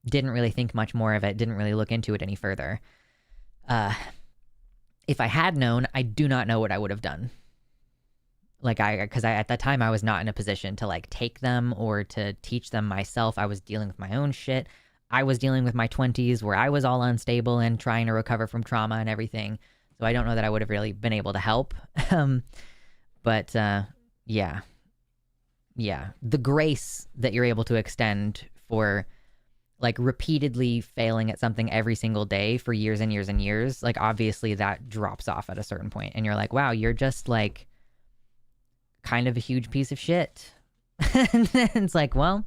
Didn't really think much more of it, didn't really look into it any further. Uh, if I had known, I do not know what I would have done. Like because at that time I was not in a position to like take them or to teach them myself. I was dealing with my own shit. I was dealing with my 20s where I was all unstable and trying to recover from trauma and everything. So I don't know that I would have really been able to help. But yeah. Yeah. The grace that you're able to extend for like repeatedly failing at something every single day for years and years and years, like obviously that drops off at a certain point and you're like, wow, you're just like kind of a huge piece of shit. And then it's like, well,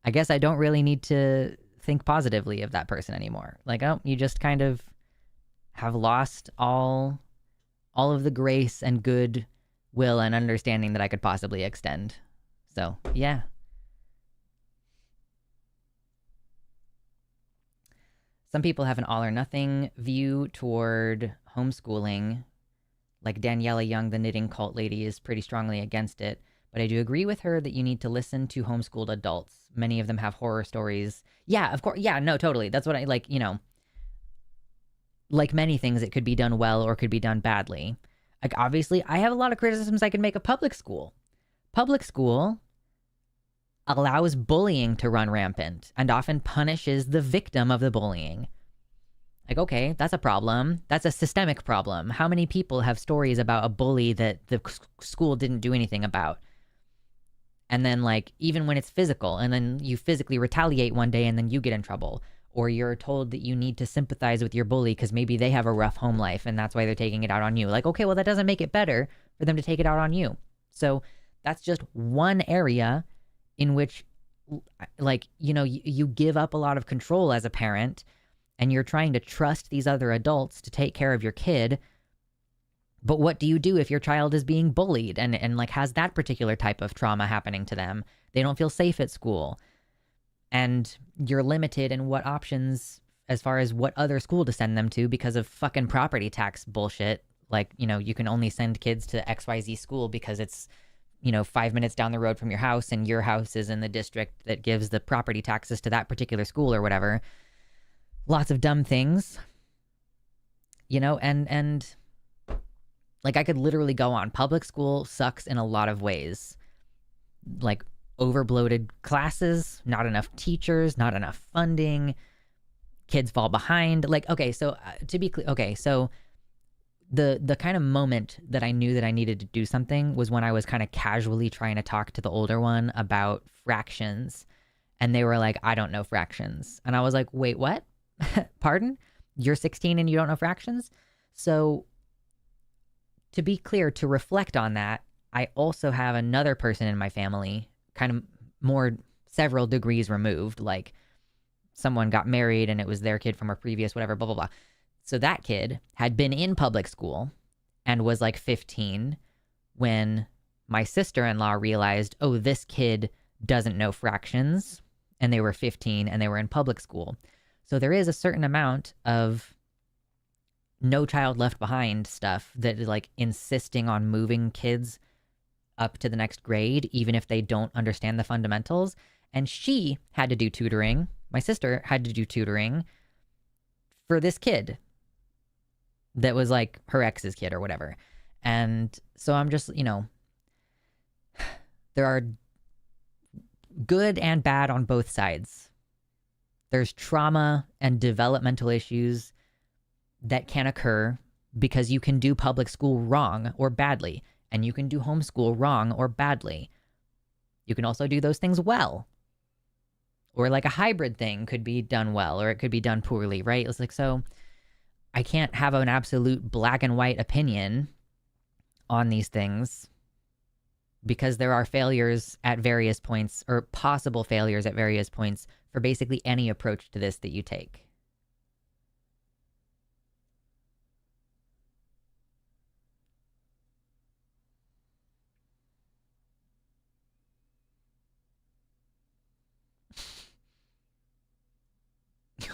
I guess I don't really need to think positively of that person anymore. Like, oh, you just kind of have lost all of the grace and good will and understanding that I could possibly extend. So, yeah. Some people have an all or nothing view toward homeschooling. Like Daniela Young, the knitting cult lady, is pretty strongly against it. But I do agree with her that you need to listen to homeschooled adults. Many of them have horror stories. Yeah, of course. Yeah, no, totally. That's what I like, like many things, it could be done well or could be done badly. Like, obviously, I have a lot of criticisms I could make of public school. Public school allows bullying to run rampant and often punishes the victim of the bullying. Like, okay, that's a problem. That's a systemic problem. How many people have stories about a bully that the school didn't do anything about? And then, like, even when it's physical, and then you physically retaliate one day and then you get in trouble. Or you're told that you need to sympathize with your bully because maybe they have a rough home life and that's why they're taking it out on you. Like, okay, well, that doesn't make it better for them to take it out on you. So that's just one area in which, like, you give up a lot of control as a parent and you're trying to trust these other adults to take care of your kid. But what do you do if your child is being bullied and like has that particular type of trauma happening to them? They don't feel safe at school. And you're limited in what options as far as what other school to send them to because of fucking property tax bullshit. Like, you can only send kids to XYZ school because it's, 5 minutes down the road from your house and your house is in the district that gives the property taxes to that particular school or whatever. Lots of dumb things, and like I could literally go on. Public school sucks in a lot of ways. Like, overbloated classes, not enough teachers, not enough funding, kids fall behind. Like, okay, so to be clear, okay, so the kind of moment that I knew that I needed to do something was when I was kind of casually trying to talk to the older one about fractions. And they were like, I don't know fractions. And I was like, wait, what? Pardon? You're 16 and you don't know fractions? So to be clear, to reflect on that, I also have another person in my family, kind of more several degrees removed, like someone got married and it was their kid from a previous whatever, blah, blah, blah. So that kid had been in public school and was like 15 when my sister-in-law realized, oh, this kid doesn't know fractions, and they were 15 and they were in public school. So there is a certain amount of No Child Left Behind stuff that is like insisting on moving kids up to the next grade, even if they don't understand the fundamentals. And she had to do tutoring. My sister had to do tutoring for this kid that was like her ex's kid or whatever. And so I'm just, there are good and bad on both sides. There's trauma and developmental issues that can occur because you can do public school wrong or badly, and you can do homeschool wrong or badly. You can also do those things well. Or like a hybrid thing could be done well, or it could be done poorly, right? It's like, so I can't have an absolute black and white opinion on these things because there are failures at various points, or possible failures at various points, for basically any approach to this that you take.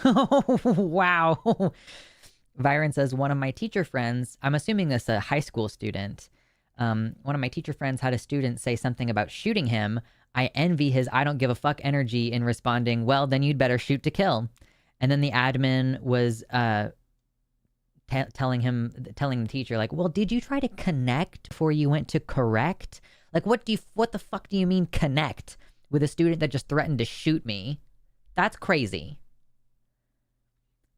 Oh, wow. Viren says, one of my teacher friends, I'm assuming this a high school student, one of my teacher friends had a student say something about shooting him. I envy his I don't give a fuck energy in responding, well, then you'd better shoot to kill. And then the admin was telling the teacher, like, well, did you try to connect before you went to correct? Like, what the fuck do you mean connect with a student that just threatened to shoot me? That's crazy.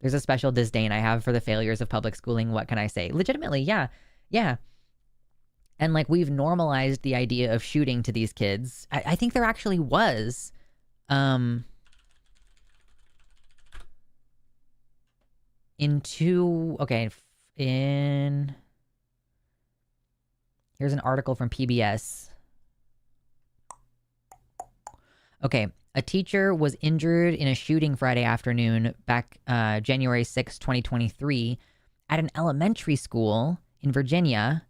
There's a special disdain I have for the failures of public schooling. What can I say? Legitimately, yeah. Yeah. And like, we've normalized the idea of shooting to these kids. I think there actually was here's an article from PBS. Okay, a teacher was injured in a shooting Friday afternoon back January 6, 2023 at an elementary school in Virginia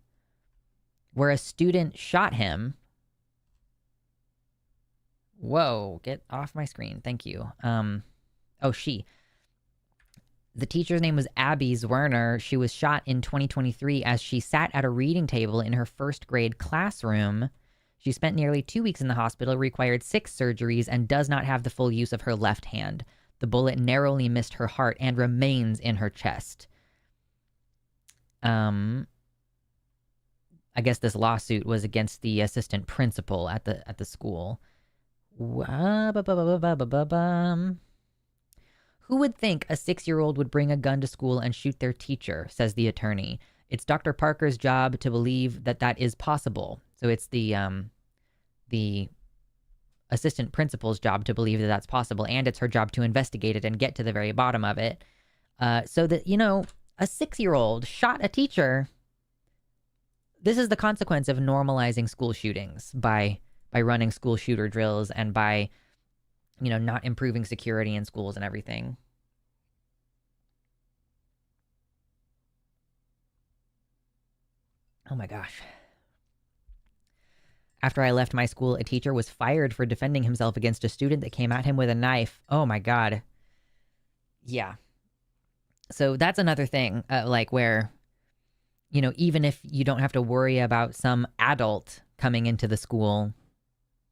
where a student shot him. Whoa, get off my screen. Thank you. She. The teacher's name was Abby Zwerner. She was shot in 2023 as she sat at a reading table in her first grade classroom. She spent nearly 2 weeks in the hospital, required 6 surgeries, and does not have the full use of her left hand. The bullet narrowly missed her heart and remains in her chest. I guess this lawsuit was against the assistant principal at the school. Who would think a 6-year-old would bring a gun to school and shoot their teacher, says the attorney. It's Dr. Parker's job to believe that is possible. So it's the assistant principal's job to believe that that's possible, and it's her job to investigate it and get to the very bottom of it. So that, a 6-year-old shot a teacher. This is the consequence of normalizing school shootings by running school shooter drills and by not improving security in schools and everything. Oh my gosh. After I left my school, a teacher was fired for defending himself against a student that came at him with a knife. Oh my God. Yeah. So that's another thing, where, even if you don't have to worry about some adult coming into the school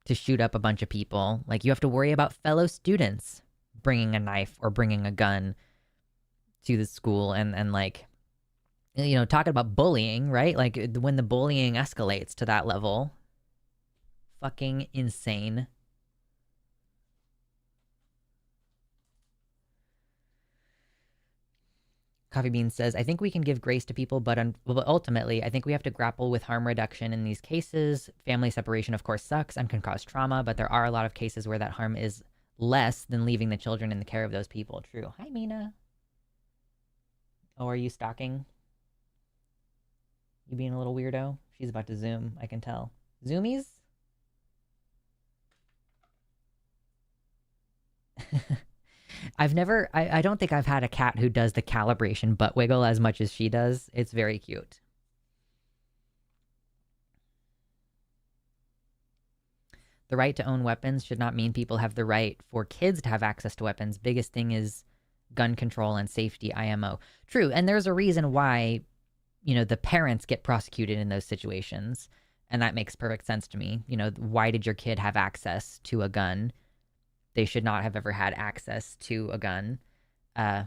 to shoot up a bunch of people, like, you have to worry about fellow students bringing a knife or bringing a gun to the school and talking about bullying, right? Like, when the bullying escalates to that level, fucking insane. Coffee Bean says, I think we can give grace to people, but ultimately, I think we have to grapple with harm reduction in these cases. Family separation, of course, sucks and can cause trauma, but there are a lot of cases where that harm is less than leaving the children in the care of those people. True. Hi, Mina. Oh, are you stalking? You being a little weirdo? She's about to zoom, I can tell. Zoomies? I don't think I've had a cat who does the calibration butt wiggle as much as she does. It's very cute. The right to own weapons should not mean people have the right for kids to have access to weapons. Biggest thing is gun control and safety, IMO. True, and there's a reason why, the parents get prosecuted in those situations, and that makes perfect sense to me. Why did your kid have access to a gun? They should not have ever had access to a gun. I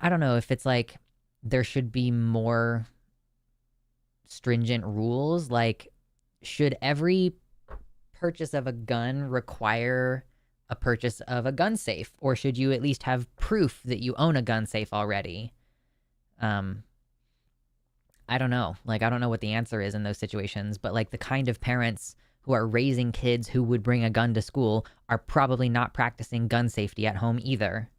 don't know if it's like there should be more stringent rules. Like, should every purchase of a gun require a purchase of a gun safe? Or should you at least have proof that you own a gun safe already? I don't know. Like, I don't know what the answer is in those situations, but like, the kind of parents who are raising kids who would bring a gun to school are probably not practicing gun safety at home either.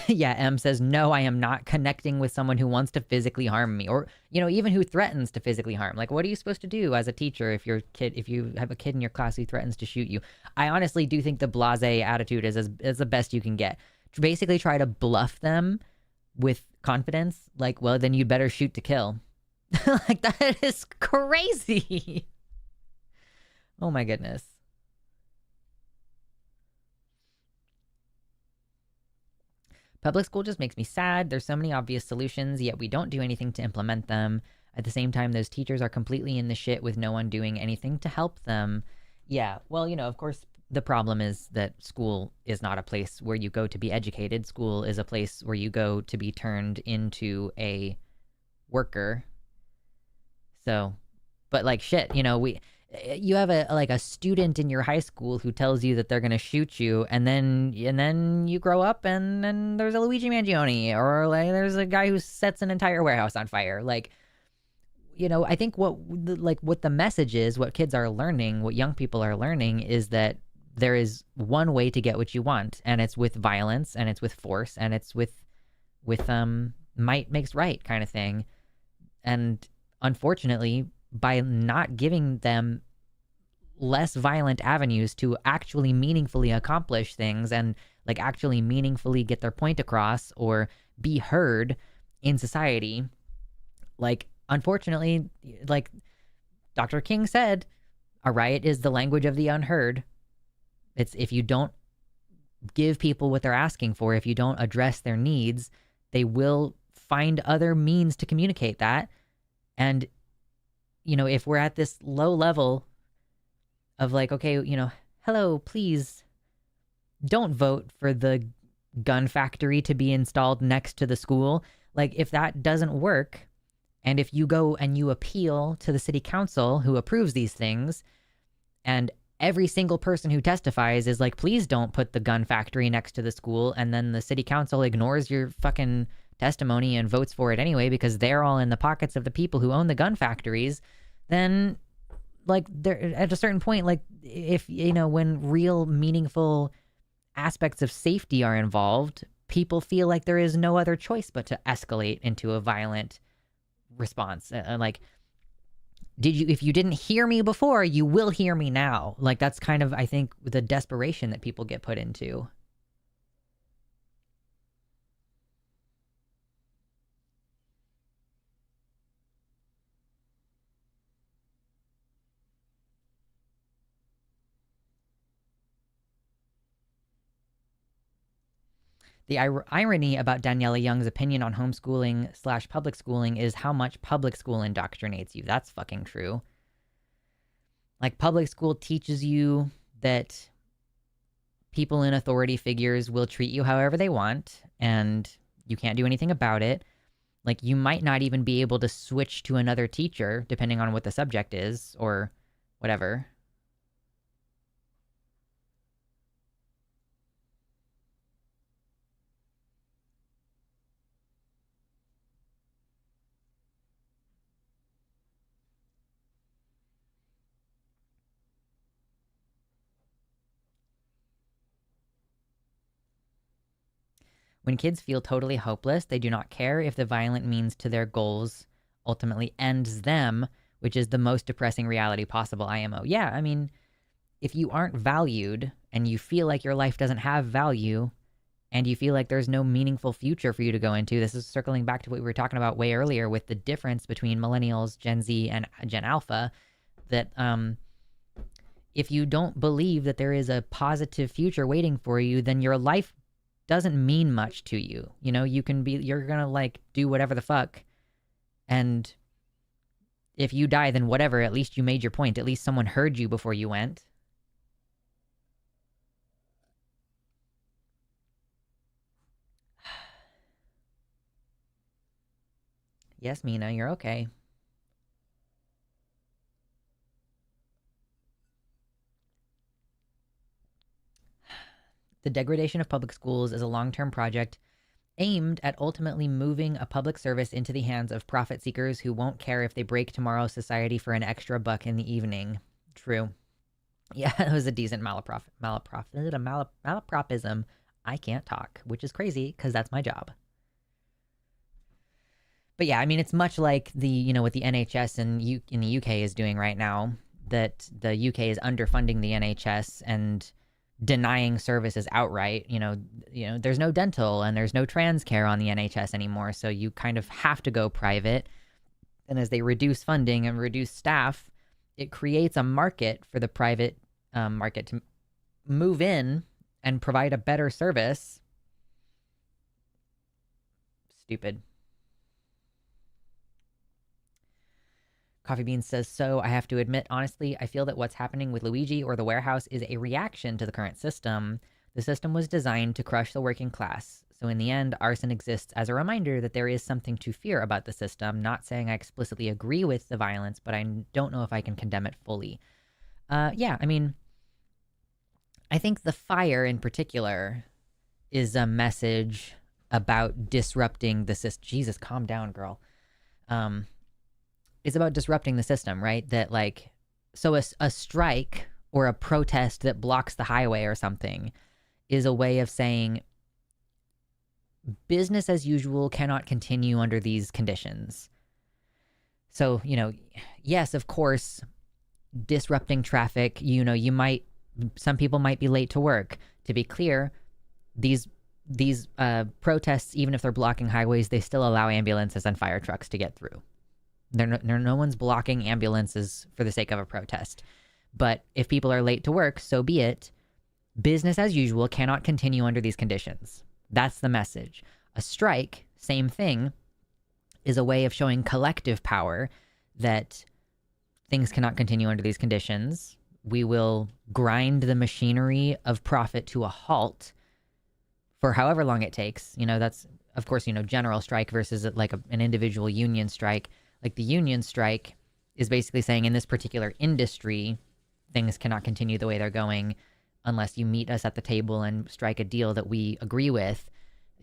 Yeah, M says, no, I am not connecting with someone who wants to physically harm me, or, even who threatens to physically harm. Like, what are you supposed to do as a teacher if you have a kid in your class who threatens to shoot you? I honestly do think the blasé attitude is the best you can get. Basically try to bluff them with confidence. Like, well, then you better shoot to kill. Like, that is crazy. Oh my goodness. Public school just makes me sad. There's so many obvious solutions, yet we don't do anything to implement them. At the same time, those teachers are completely in the shit with no one doing anything to help them. Yeah, well, of course, the problem is that school is not a place where you go to be educated. School is a place where you go to be turned into a worker. So, but like shit, you have a student in your high school who tells you that they're going to shoot you, and then you grow up and then there's a Luigi Mangione, or like there's a guy who sets an entire warehouse on fire. Like, I think what the message is, what kids are learning, what young people are learning is that there is one way to get what you want, and it's with violence, and it's with force, and it's with might makes right kind of thing. And unfortunately, by not giving them less violent avenues to actually meaningfully accomplish things and like actually meaningfully get their point across or be heard in society, like unfortunately, like Dr. King said, a riot is the language of the unheard. It's if you don't give people what they're asking for, if you don't address their needs, they will find other means to communicate that. And if we're at this low level of like, okay, hello, please don't vote for the gun factory to be installed next to the school. Like, if that doesn't work, and if you go and you appeal to the city council who approves these things, and every single person who testifies is like, please don't put the gun factory next to the school, and then the city council ignores your fucking testimony and votes for it anyway because they're all in the pockets of the people who own the gun factories, then like there at a certain point, like if when real meaningful aspects of safety are involved, people feel like there is no other choice but to escalate into a violent response. Like, if you didn't hear me before, you will hear me now. Like, that's kind of, I think, the desperation that people get put into. The irony about Daniela Young's opinion on homeschooling / public schooling is how much public school indoctrinates you. That's fucking true. Like, public school teaches you that people in authority figures will treat you however they want, and you can't do anything about it. Like, you might not even be able to switch to another teacher, depending on what the subject is, or whatever. When kids feel totally hopeless, they do not care if the violent means to their goals ultimately ends them, which is the most depressing reality possible, IMO. Yeah, I mean, if you aren't valued and you feel like your life doesn't have value and you feel like there's no meaningful future for you to go into, this is circling back to what we were talking about way earlier with the difference between millennials, Gen Z, and Gen Alpha, that if you don't believe that there is a positive future waiting for you, then your life doesn't mean much to you. You're gonna like do whatever the fuck, and if you die, then whatever, at least you made your point. At least someone heard you before you went. Yes, Mina, you're okay. The degradation of public schools is a long-term project aimed at ultimately moving a public service into the hands of profit seekers who won't care if they break tomorrow's society for an extra buck in the evening. True. Yeah, it was a decent malapropism. I can't talk, which is crazy because that's my job. But yeah, I mean, it's much like what the NHS in the UK is doing right now, that the UK is underfunding the NHS and denying services outright. There's no dental and there's no trans care on the NHS anymore, so you kind of have to go private. And as they reduce funding and reduce staff, it creates a market for the private market to move in and provide a better service. Stupid. Coffee Beans says, so I have to admit, honestly, I feel that what's happening with Luigi or the warehouse is a reaction to the current system. The system was designed to crush the working class. So in the end, arson exists as a reminder that there is something to fear about the system. Not saying I explicitly agree with the violence, but I don't know if I can condemn it fully. Yeah, I mean, I think the fire in particular is a message about disrupting the system. Jesus, calm down, girl. It's about disrupting the system, right? That like, so a strike or a protest that blocks the highway or something is a way of saying business as usual cannot continue under these conditions. So, you know, yes, of course, disrupting traffic, you know, some people might be late to work. To be clear, these protests, even if they're blocking highways, they still allow ambulances and fire trucks to get through. No one's blocking ambulances for the sake of a protest. But if people are late to work, so be it. Business as usual cannot continue under these conditions. That's the message. A strike, same thing, is a way of showing collective power that things cannot continue under these conditions. We will grind the machinery of profit to a halt for however long it takes. You know, that's, of course, you know, general strike versus like an individual union strike. Like the union strike is basically saying in this particular industry, things cannot continue the way they're going unless you meet us at the table and strike a deal that we agree with.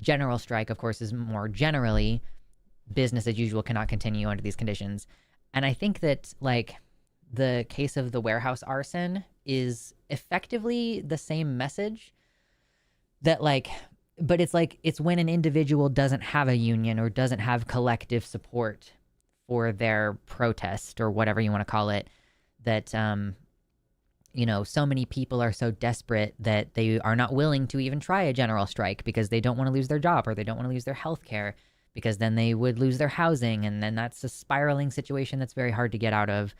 General strike, of course, is more generally business as usual cannot continue under these conditions. And I think that like the case of the warehouse arson is effectively the same message that like, but it's like, it's when an individual doesn't have a union or doesn't have collective support for their protest or whatever you want to call it, that, you know, so many people are so desperate that they are not willing to even try a general strike because they don't want to lose their job or they don't want to lose their health care because then they would lose their housing. And then that's a spiraling situation that's very hard to get out of.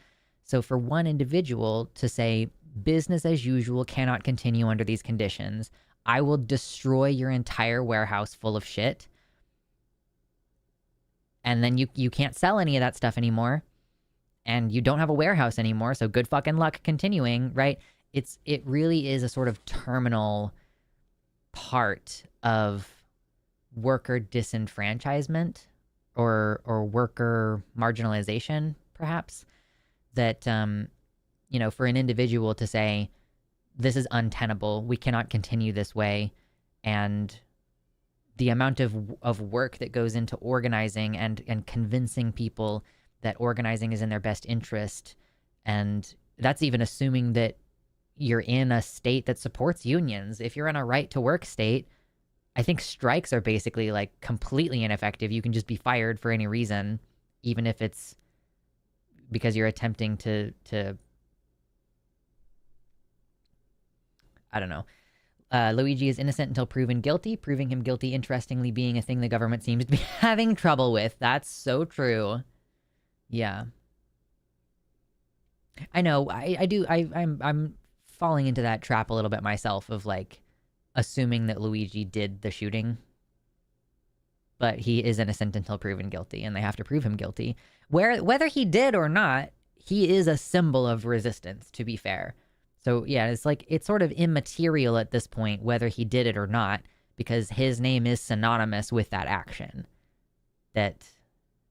So for one individual to say business as usual cannot continue under these conditions, I will destroy your entire warehouse full of shit. And then you can't sell any of that stuff anymore. And you don't have a warehouse anymore, so good fucking luck continuing, right? It really is a sort of terminal part of worker disenfranchisement or worker marginalization, perhaps, that you know, for an individual to say this is untenable, we cannot continue this way, and the amount of work that goes into organizing and convincing people that organizing is in their best interest. And that's even assuming that you're in a state that supports unions. If you're in a right to work state, I think strikes are basically like completely ineffective. You can just be fired for any reason, even if it's because you're attempting to I don't know. Luigi is innocent until proven guilty. Proving him guilty, interestingly, being a thing the government seems to be having trouble with. That's so true. Yeah. I know. I'm falling into that trap a little bit myself of like assuming that Luigi did the shooting. But he is innocent until proven guilty, and they have to prove him guilty. Whether he did or not, he is a symbol of resistance, to be fair. So yeah, it's like it's sort of immaterial at this point whether he did it or not, because his name is synonymous with that action.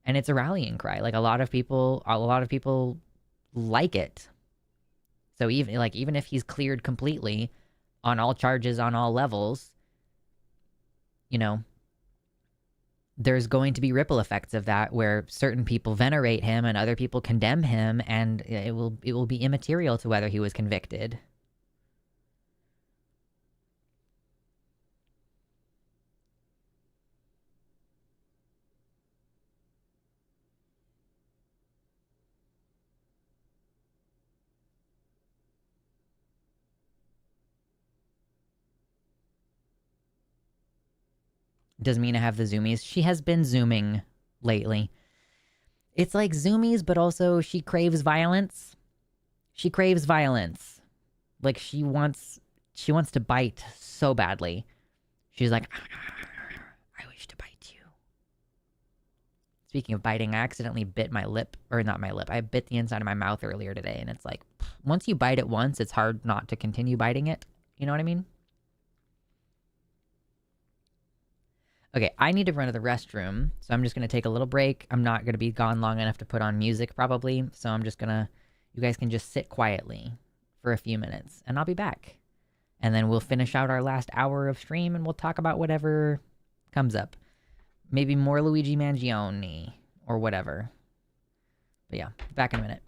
And it's a rallying cry. Like a lot of people like it. So even if he's cleared completely on all charges on all levels, you know, there's going to be ripple effects of that where certain people venerate him and other people condemn him, and it will be immaterial to whether he was convicted. Does Mina have the zoomies? She has been zooming lately. It's like zoomies, but also she craves violence. She craves violence. Like she wants to bite so badly. She's like, I wish to bite you. Speaking of biting, I accidentally bit my lip, or not my lip. I bit the inside of my mouth earlier today, and it's like, once you bite it once, it's hard not to continue biting it. You know what I mean? Okay, I need to run to the restroom, so I'm just gonna take a little break. I'm not gonna be gone long enough to put on music, probably, so I'm just gonna, you guys can just sit quietly for a few minutes, and I'll be back. And then we'll finish out our last hour of stream, and we'll talk about whatever comes up. Maybe more Luigi Mangione or whatever. But yeah, back in a minute.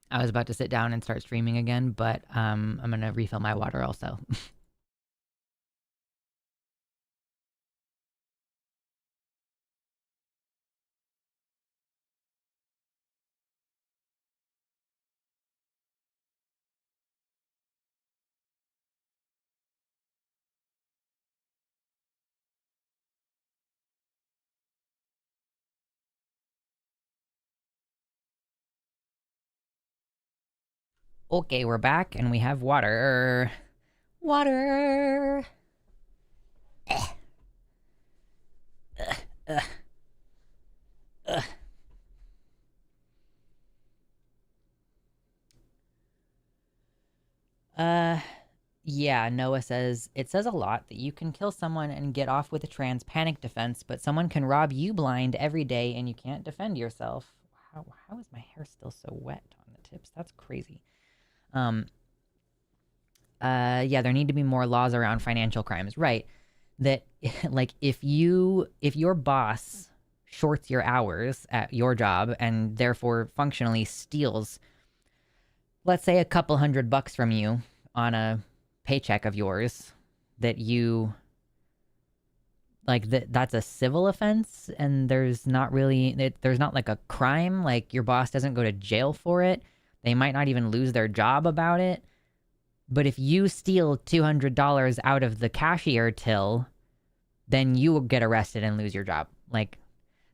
I was about to sit down and start streaming again, but I'm gonna refill my water also. Okay, we're back and we have water. Water. Ugh. Ugh. Yeah, Noah says, it says a lot that you can kill someone and get off with a trans panic defense, but someone can rob you blind every day and you can't defend yourself. How is my hair still so wet on the tips? That's crazy. Yeah, there need to be more laws around financial crimes. Right. That like if your boss shorts your hours at your job and therefore functionally steals, let's say, a couple $100 from you on a paycheck of yours, that you like that's a civil offense, and there's not like a crime, like your boss doesn't go to jail for it. They might not even lose their job about it. But if you steal $200 out of the cashier till, then you will get arrested and lose your job. Like,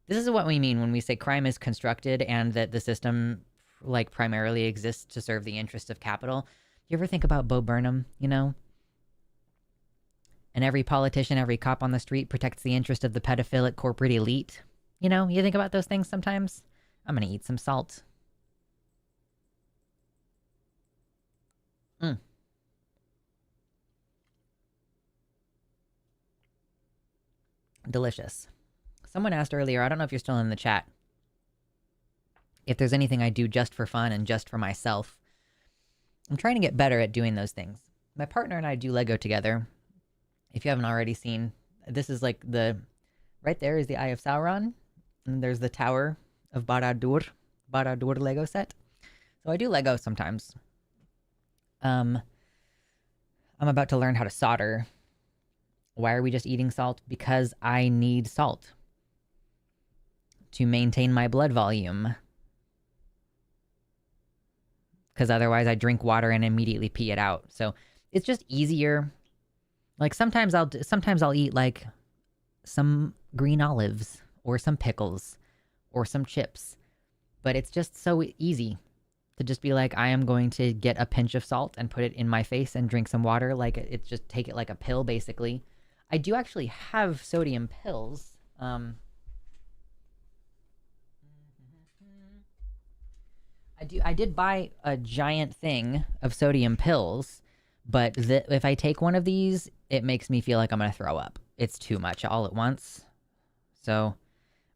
this is what we mean when we say crime is constructed and that the system, like, primarily exists to serve the interest of capital. You ever think about Bo Burnham, you know? And every politician, every cop on the street protects the interest of the pedophilic corporate elite. You know, you think about those things sometimes? I'm gonna eat some salt. Delicious. Someone asked earlier, I don't know if you're still in the chat, if there's anything I do just for fun and just for myself. I'm trying to get better at doing those things. My partner and I do Lego together. If you haven't already seen, this is like right there is the Eye of Sauron, and there's the Tower of Barad-dûr Lego set. So I do Lego sometimes. I'm about to learn how to solder. Why are we just eating salt? Because I need salt to maintain my blood volume. Because otherwise I drink water and immediately pee it out. So it's just easier. Like sometimes I'll eat like some green olives or some pickles or some chips. But it's just so easy to just be like, I am going to get a pinch of salt and put it in my face and drink some water. Like it's just take it like a pill, basically. I do actually have sodium pills. I did buy a giant thing of sodium pills, but if I take one of these, it makes me feel like I'm gonna throw up. It's too much all at once. So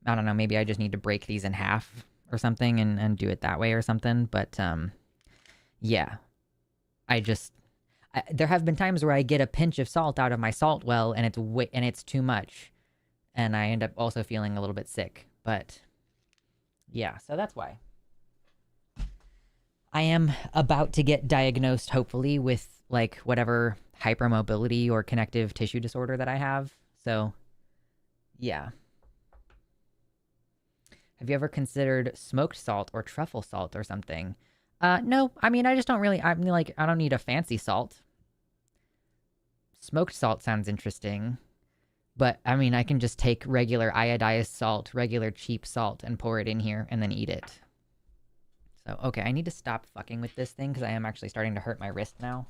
I don't know, maybe I just need to break these in half or something and do it that way or something. But yeah, there have been times where I get a pinch of salt out of my salt well and it's too much, and I end up also feeling a little bit sick. But yeah, so that's why. I am about to get diagnosed, hopefully, with like whatever hypermobility or connective tissue disorder that I have. So, yeah. Have you ever considered smoked salt or truffle salt or something? No. I mean, I just don't really. I mean, like, I don't need a fancy salt. Smoked salt sounds interesting, but I mean, I can just take regular iodized salt, regular cheap salt, and pour it in here and then eat it. So, okay, I need to stop fucking with this thing because I am actually starting to hurt my wrist now.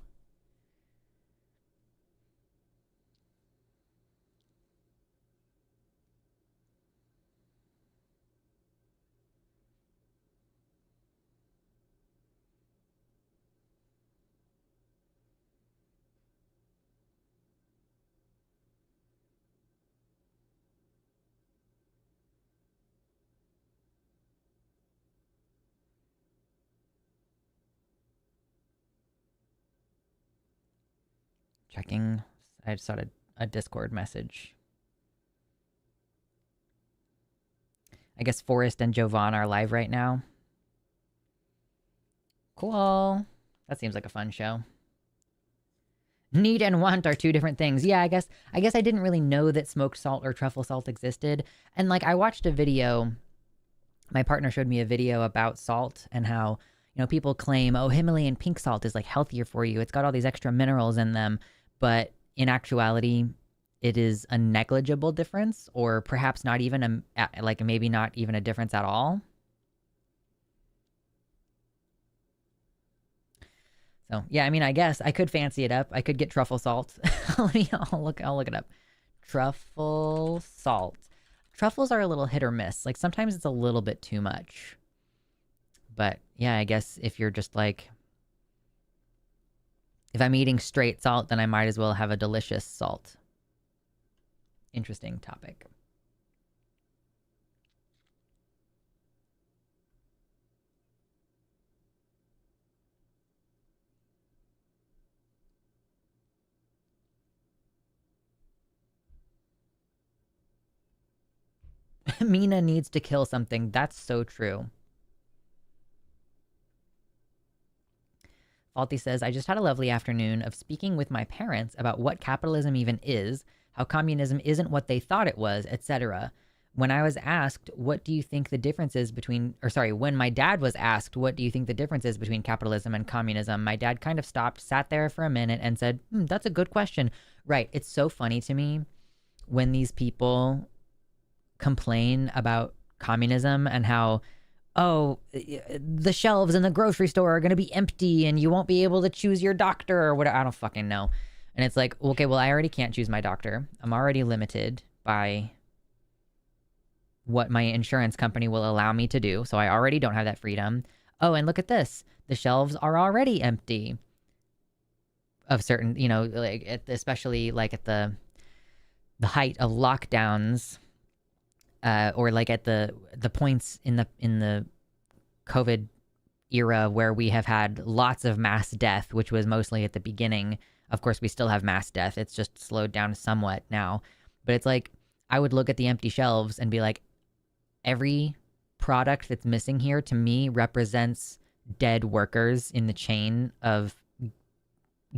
Checking. I just saw a Discord message. I guess Forrest and Jovan are live right now. Cool. That seems like a fun show. Need and want are two different things. Yeah, I guess I didn't really know that smoked salt or truffle salt existed. And like I watched a video, my partner showed me a video about salt and how, you know, people claim, oh, Himalayan pink salt is like healthier for you. It's got all these extra minerals in them. But in actuality, it is a negligible difference, or perhaps not even like maybe not even a difference at all. So yeah, I mean, I guess I could fancy it up. I could get truffle salt. I'll look it up. Truffle salt. Truffles are a little hit or miss. Like sometimes it's a little bit too much. But yeah, I guess if you're just like, if I'm eating straight salt, then I might as well have a delicious salt. Interesting topic. Mina needs to kill something. That's so true. Faulty says, I just had a lovely afternoon of speaking with my parents about what capitalism even is, how communism isn't what they thought it was, etc. When I was asked, what do you think the difference is between, or sorry, when my dad was asked, what do you think the difference is between capitalism and communism, my dad kind of stopped, sat there for a minute and said, that's a good question. Right. It's so funny to me when these people complain about communism and how, oh, the shelves in the grocery store are going to be empty and you won't be able to choose your doctor or whatever. I don't fucking know. And it's like, okay, well, I already can't choose my doctor. I'm already limited by what my insurance company will allow me to do. So I already don't have that freedom. Oh, and look at this. The shelves are already empty of certain, you know, like especially like at the height of lockdowns, or like at the points in the COVID era where we have had lots of mass death, which was mostly at the beginning. Of course, we still have mass death. It's just slowed down somewhat now. But it's like, I would look at the empty shelves and be like, every product that's missing here to me represents dead workers in the chain of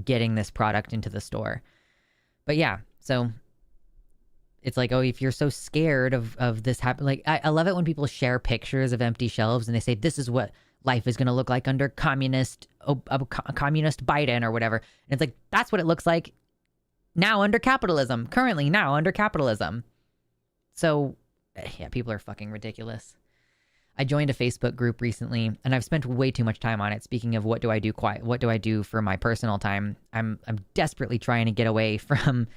getting this product into the store. But yeah, so it's like, oh, if you're so scared of this happen, like I love it when people share pictures of empty shelves and they say this is what life is going to look like under communist Biden or whatever. And it's like, that's what it looks like now under capitalism, currently now under capitalism. So yeah, people are fucking ridiculous. I joined a Facebook group recently and I've spent way too much time on it. Speaking of what do I do for my personal time? I'm desperately trying to get away from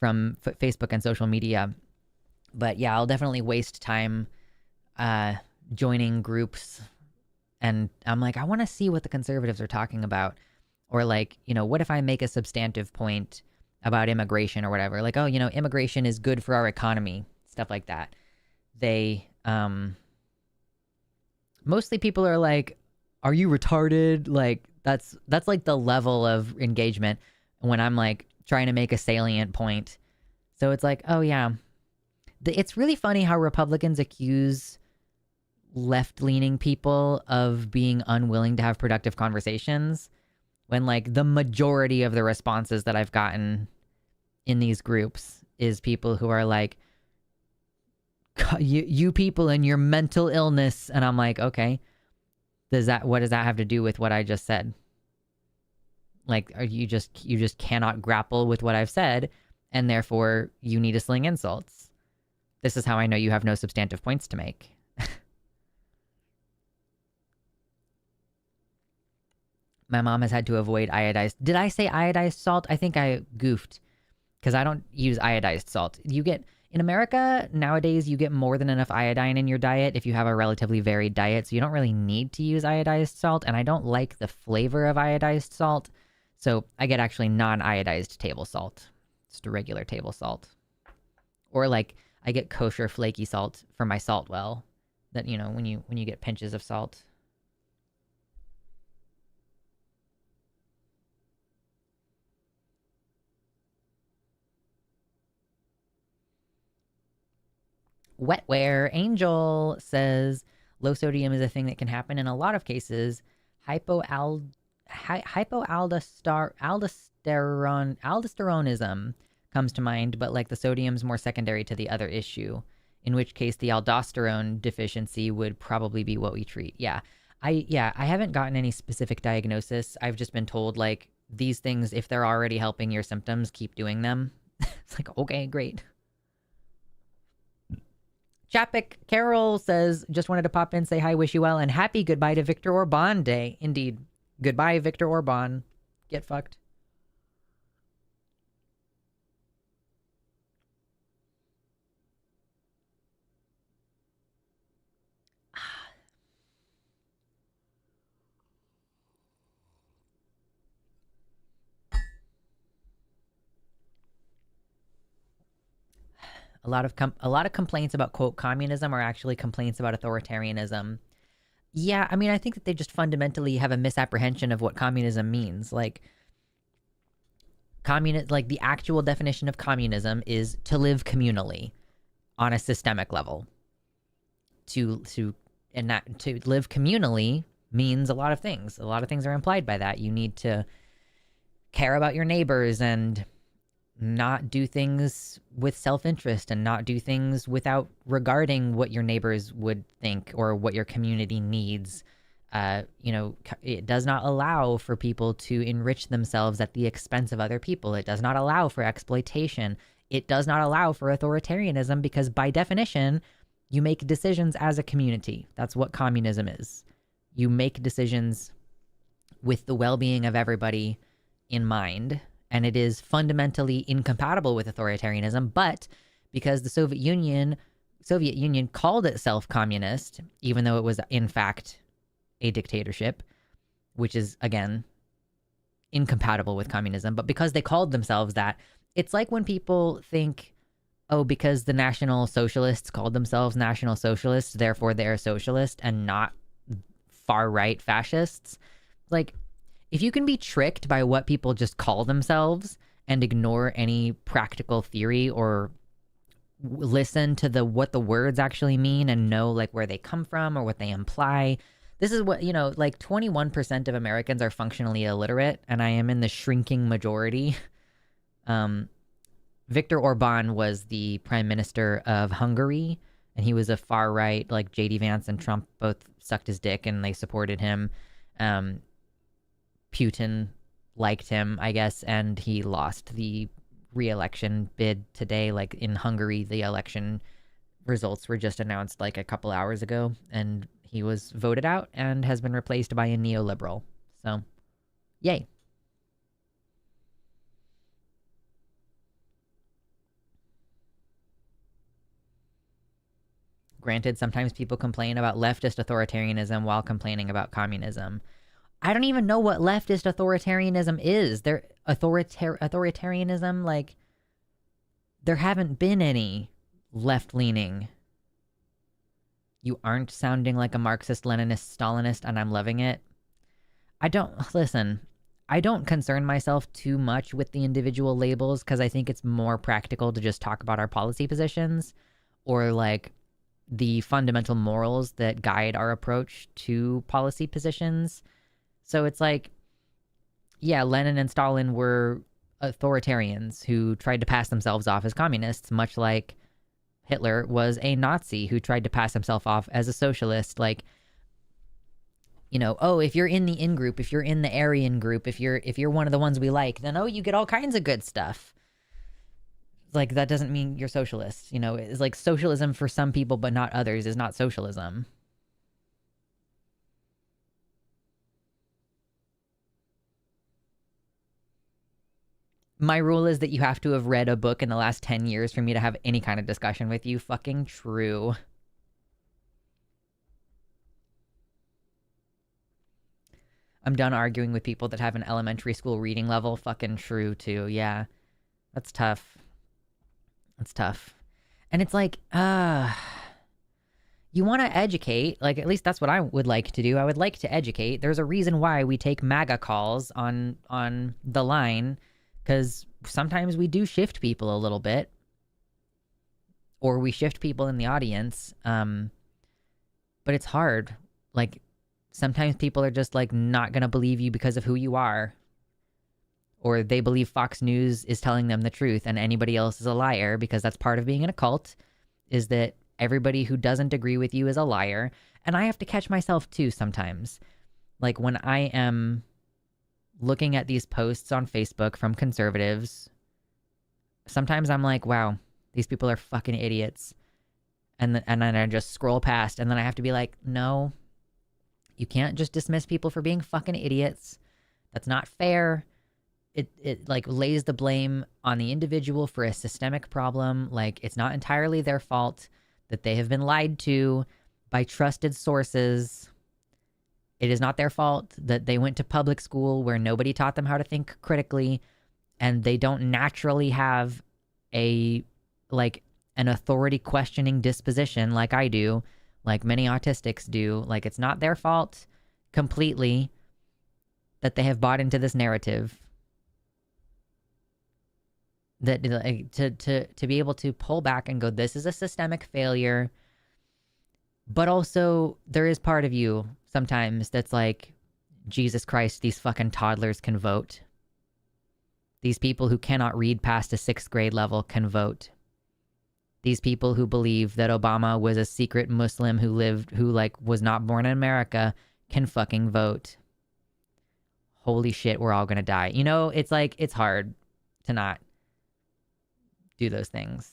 Facebook and social media. But yeah, I'll definitely waste time joining groups, and I'm like, I want to see what the conservatives are talking about. Or like, what if I make a substantive point about immigration or whatever? Like, oh, immigration is good for our economy, stuff like that. They mostly people are like, are you retarded? Like that's like the level of engagement when I'm like trying to make a salient point. So it's like, oh yeah. It's really funny how Republicans accuse left-leaning people of being unwilling to have productive conversations when like the majority of the responses that I've gotten in these groups is people who are like, you people and your mental illness. And I'm like, okay, what does that have to do with what I just said? Like, you just cannot grapple with what I've said, and therefore you need to sling insults. This is how I know you have no substantive points to make. My mom has had to avoid iodized. Did I say iodized salt? I think I goofed because I don't use iodized salt. In America nowadays, you get more than enough iodine in your diet if you have a relatively varied diet. So you don't really need to use iodized salt. And I don't like the flavor of iodized salt. So I get actually non-iodized table salt. Just a regular table salt. Or like I get kosher flaky salt from my salt well. That, when you get pinches of salt. Wetware Angel says low sodium is a thing that can happen in a lot of cases. Aldosteronism comes to mind, but like the sodium's more secondary to the other issue, in which case the aldosterone deficiency would probably be what we treat. Yeah, I haven't gotten any specific diagnosis. I've just been told like these things, if they're already helping your symptoms, keep doing them. It's like, okay, great. Chapik Carol says, just wanted to pop in, say hi, wish you well, and happy goodbye to Viktor Orban Day. Indeed. Goodbye, Viktor Orban. Get fucked. A lot of complaints about, quote, communism are actually complaints about authoritarianism. Yeah, I mean, I think that they just fundamentally have a misapprehension of what communism means. Like, the actual definition of communism is to live communally on a systemic level. To live communally means a lot of things. A lot of things are implied by that. You need to care about your neighbors and not do things with self-interest and not do things without regarding what your neighbors would think or what your community needs. It does not allow for people to enrich themselves at the expense of other people. It does not allow for exploitation. It does not allow for authoritarianism because by definition, you make decisions as a community. That's what communism is. You make decisions with the well-being of everybody in mind. And it is fundamentally incompatible with authoritarianism, but because the Soviet Union called itself communist, even though it was in fact a dictatorship, which is, again, incompatible with communism, but because they called themselves that, it's like when people think, oh, because the National Socialists called themselves National Socialists, therefore they're socialist and not far right fascists. Like, if you can be tricked by what people just call themselves and ignore any practical theory or listen to what the words actually mean and know like where they come from or what they imply. This is what, like 21% of Americans are functionally illiterate, and I am in the shrinking majority. Viktor Orban was the prime minister of Hungary, and he was a far right, like JD Vance and Trump both sucked his dick and they supported him. Putin liked him, I guess, and he lost the re-election bid today. Like in Hungary, the election results were just announced like a couple hours ago, and he was voted out and has been replaced by a neoliberal. So, yay. Granted, sometimes people complain about leftist authoritarianism while complaining about communism. I don't even know what leftist authoritarianism is. Authoritarianism, like, there haven't been any left-leaning. You aren't sounding like a Marxist, Leninist, Stalinist, and I'm loving it. I don't concern myself too much with the individual labels because I think it's more practical to just talk about our policy positions or like the fundamental morals that guide our approach to policy positions. So it's like, yeah, Lenin and Stalin were authoritarians who tried to pass themselves off as communists, much like Hitler was a Nazi who tried to pass himself off as a socialist. Like, oh, if you're in the in group, if you're in the Aryan group, if you're one of the ones we like, then you get all kinds of good stuff. Like, that doesn't mean you're socialist. It's like socialism for some people but not others is not socialism. My rule is that you have to have read a book in the last 10 years for me to have any kind of discussion with you. Fucking true. I'm done arguing with people that have an elementary school reading level. Fucking true, too. Yeah. That's tough. That's tough. And it's like, you want to educate. Like, at least that's what I would like to do. I would like to educate. There's a reason why we take MAGA calls on the line, because sometimes we do shift people a little bit. Or we shift people in the audience. But it's hard. Like, sometimes people are just like not going to believe you because of who you are. Or they believe Fox News is telling them the truth and anybody else is a liar, because that's part of being in a cult, is that everybody who doesn't agree with you is a liar. And I have to catch myself too sometimes. Like when I am looking at these posts on Facebook from conservatives, sometimes I'm like, wow, these people are fucking idiots. And then I just scroll past, and then I have to be like, no, you can't just dismiss people for being fucking idiots. That's not fair. It like lays the blame on the individual for a systemic problem. Like, it's not entirely their fault that they have been lied to by trusted sources. It is not their fault that they went to public school where nobody taught them how to think critically, and they don't naturally have an authority questioning disposition like I do, like many autistics do. Like, it's not their fault completely that they have bought into this narrative. That to be able to pull back and go, this is a systemic failure. But also, there is part of you sometimes that's like, Jesus Christ, these fucking toddlers can vote. These people who cannot read past a 6th grade level can vote. These people who believe that Obama was a secret Muslim who was not born in America can fucking vote. Holy shit, we're all gonna die. It's like, it's hard to not do those things.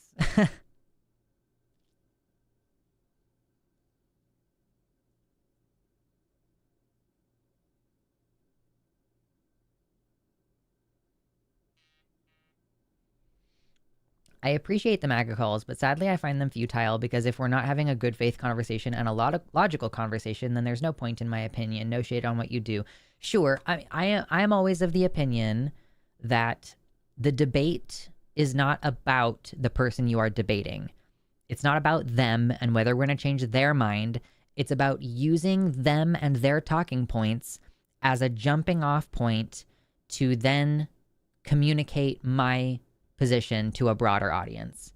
I appreciate the MAGA calls, but sadly I find them futile, because if we're not having a good faith conversation and a lot of logical conversation, then there's no point, in my opinion. No shade on what you do. Sure, I am always of the opinion that the debate is not about the person you are debating. It's not about them and whether we're going to change their mind. It's about using them and their talking points as a jumping off point to then communicate my position to a broader audience,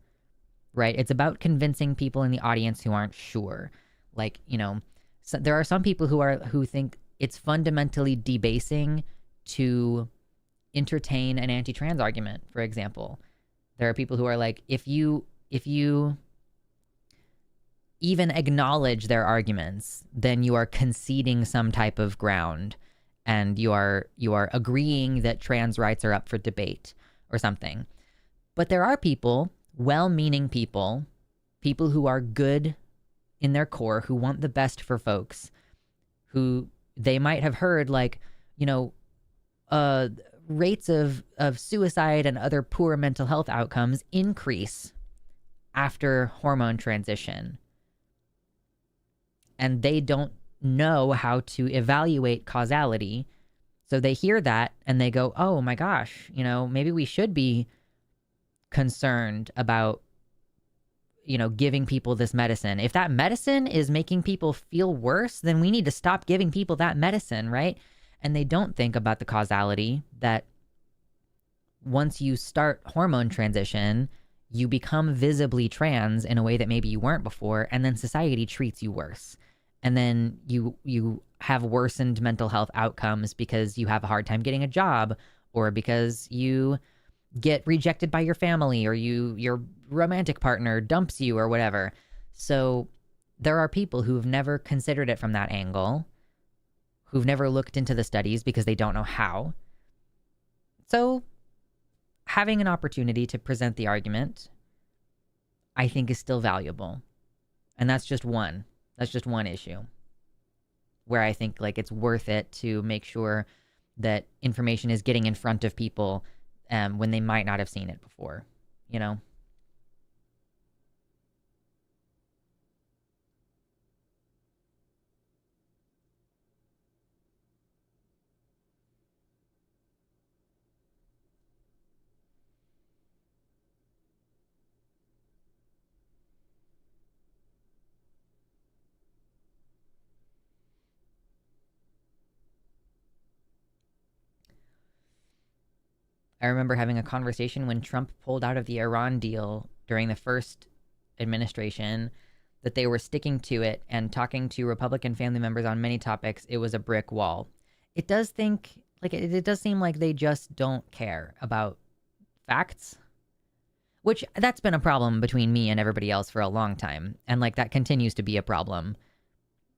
right? It's about convincing people in the audience who aren't sure. Like, so there are some people who think it's fundamentally debasing to entertain an anti-trans argument, for example. There are people who are like, if you even acknowledge their arguments, then you are conceding some type of ground, and you are agreeing that trans rights are up for debate or something. But there are people, well-meaning people who are good in their core, who want the best for folks, who they might have heard, like, rates of suicide and other poor mental health outcomes increase after hormone transition. And they don't know how to evaluate causality. So they hear that and they go, oh my gosh, maybe we should be concerned about, giving people this medicine. If that medicine is making people feel worse, then we need to stop giving people that medicine, right? And they don't think about the causality that once you start hormone transition, you become visibly trans in a way that maybe you weren't before, and then society treats you worse. And then you have worsened mental health outcomes because you have a hard time getting a job, or because you get rejected by your family, or your romantic partner dumps you or whatever. So there are people who've never considered it from that angle, who've never looked into the studies because they don't know how. So having an opportunity to present the argument, I think, is still valuable. And that's just one issue where I think, like, it's worth it to make sure that information is getting in front of people when they might not have seen it before, I remember having a conversation when Trump pulled out of the Iran deal during the first administration, that they were sticking to it and talking to Republican family members on many topics. It was a brick wall. It does seem like they just don't care about facts, which that's been a problem between me and everybody else for a long time. And like, that continues to be a problem,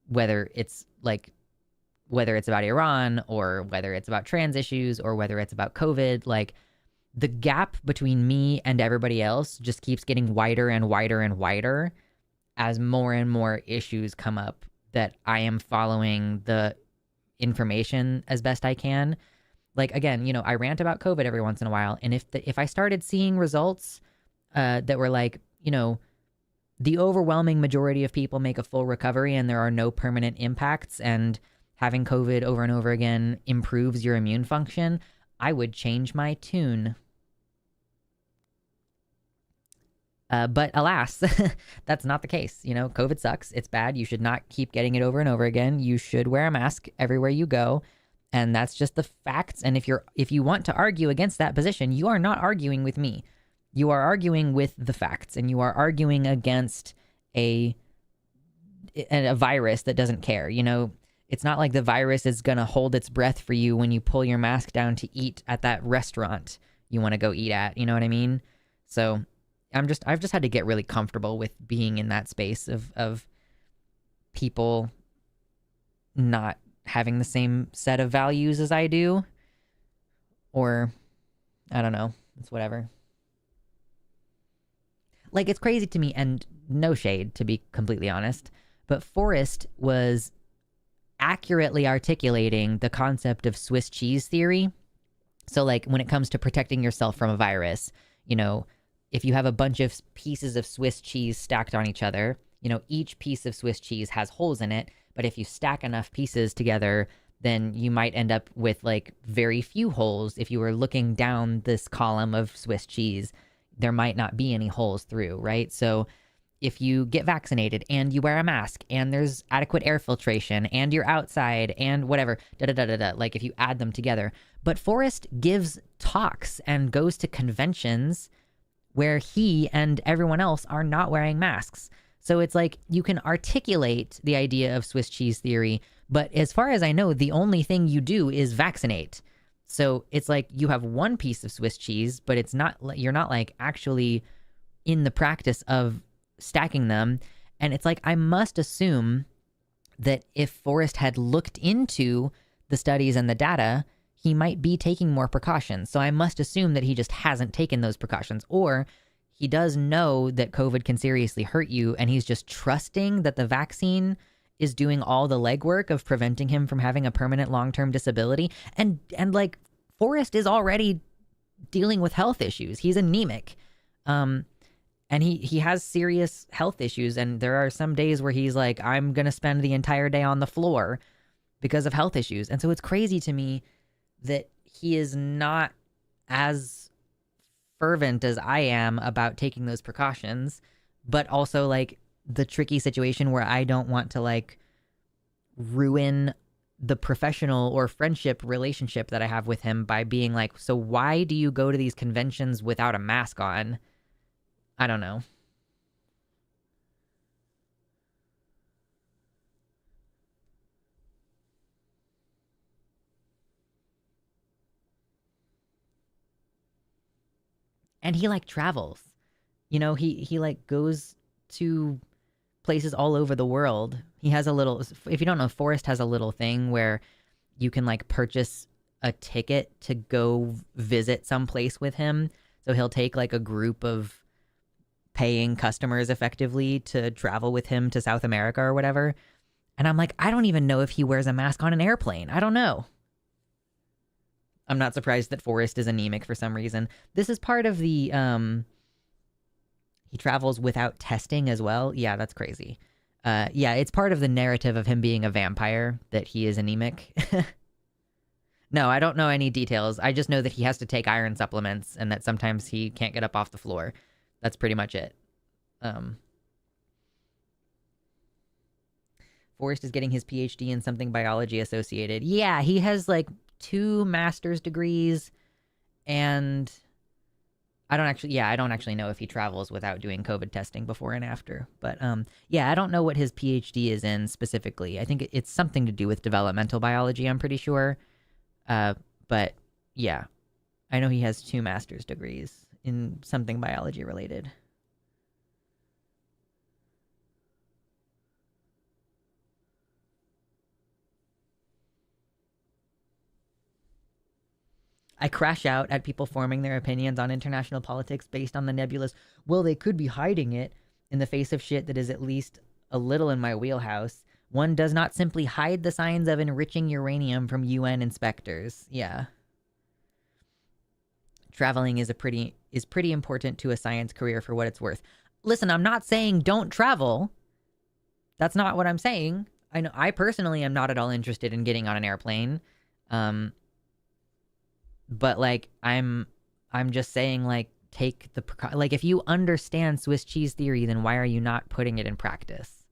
whether it's about Iran, or whether it's about trans issues, or whether it's about COVID. Like, the gap between me and everybody else just keeps getting wider and wider and wider as more and more issues come up that I am following the information as best I can. Like, again, I rant about COVID every once in a while. And if I started seeing results that were like, the overwhelming majority of people make a full recovery and there are no permanent impacts, and having COVID over and over again improves your immune function, I would change my tune. But alas, that's not the case. COVID sucks. It's bad. You should not keep getting it over and over again. You should wear a mask everywhere you go. And that's just the facts. And if you want to argue against that position, you are not arguing with me. You are arguing with the facts, and you are arguing against a virus that doesn't care. It's not like the virus is going to hold its breath for you when you pull your mask down to eat at that restaurant you want to go eat at. You know what I mean? So I've just had to get really comfortable with being in that space of people not having the same set of values as I do. Or, I don't know. It's whatever. Like, it's crazy to me, and no shade, to be completely honest, but Forrest was accurately articulating the concept of Swiss cheese theory. So, like, when it comes to protecting yourself from a virus, if you have a bunch of pieces of Swiss cheese stacked on each other, each piece of Swiss cheese has holes in it, but if you stack enough pieces together, then you might end up with, like, very few holes. If you were looking down this column of Swiss cheese, there might not be any holes through, right? So if you get vaccinated and you wear a mask and there's adequate air filtration and you're outside and whatever, da da da da da, like if you add them together. But Forrest gives talks and goes to conventions where he and everyone else are not wearing masks. So it's like you can articulate the idea of Swiss cheese theory, but as far as I know, the only thing you do is vaccinate. So it's like you have one piece of Swiss cheese, but it's not, you're not like actually in the practice of stacking them. And it's like, I must assume that if Forrest had looked into the studies and the data, he might be taking more precautions. So I must assume that he just hasn't taken those precautions, or he does know that COVID can seriously hurt you, and he's just trusting that the vaccine is doing all the legwork of preventing him from having a permanent long-term disability. And like Forrest is already dealing with health issues. He's anemic. And he has serious health issues. And there are some days where he's like, I'm going to spend the entire day on the floor because of health issues. And so it's crazy to me that he is not as fervent as I am about taking those precautions, but also like the tricky situation where I don't want to like ruin the professional or friendship relationship that I have with him by being like, so why do you go to these conventions without a mask on? I don't know. And he like travels, you know, he like goes to places all over the world. He has a little, if you don't know, Forrest has a little thing where you can like purchase a ticket to go visit someplace with him. So he'll take like a group of paying customers effectively to travel with him to South America or whatever. And I'm like, I don't even know if he wears a mask on an airplane. I don't know. I'm not surprised that Forrest is anemic for some reason. This is part of the, he travels without testing as well. Yeah, that's crazy. Yeah, it's part of the narrative of him being a vampire that he is anemic. No, I don't know any details. I just know that he has to take iron supplements and that sometimes he can't get up off the floor. That's pretty much it. Forrest is getting his PhD in something biology associated. Yeah, he has like 2 master's degrees, and I don't actually know if he travels without doing COVID testing before and after. But yeah, I don't know what his PhD is in specifically. I think it's something to do with developmental biology, I'm pretty sure. But yeah, I know he has 2 master's degrees in something biology related. I crash out at people forming their opinions on international politics based on the nebulous, well, they could be hiding it, in the face of shit that is at least a little in my wheelhouse. One does not simply hide the signs of enriching uranium from UN inspectors. Yeah. Traveling is pretty important to a science career for what it's worth. Listen, I'm not saying don't travel. That's not what I'm saying. I know I personally am not at all interested in getting on an airplane. But like I'm just saying, like, take the like, if you understand Swiss cheese theory, then why are you not putting it in practice?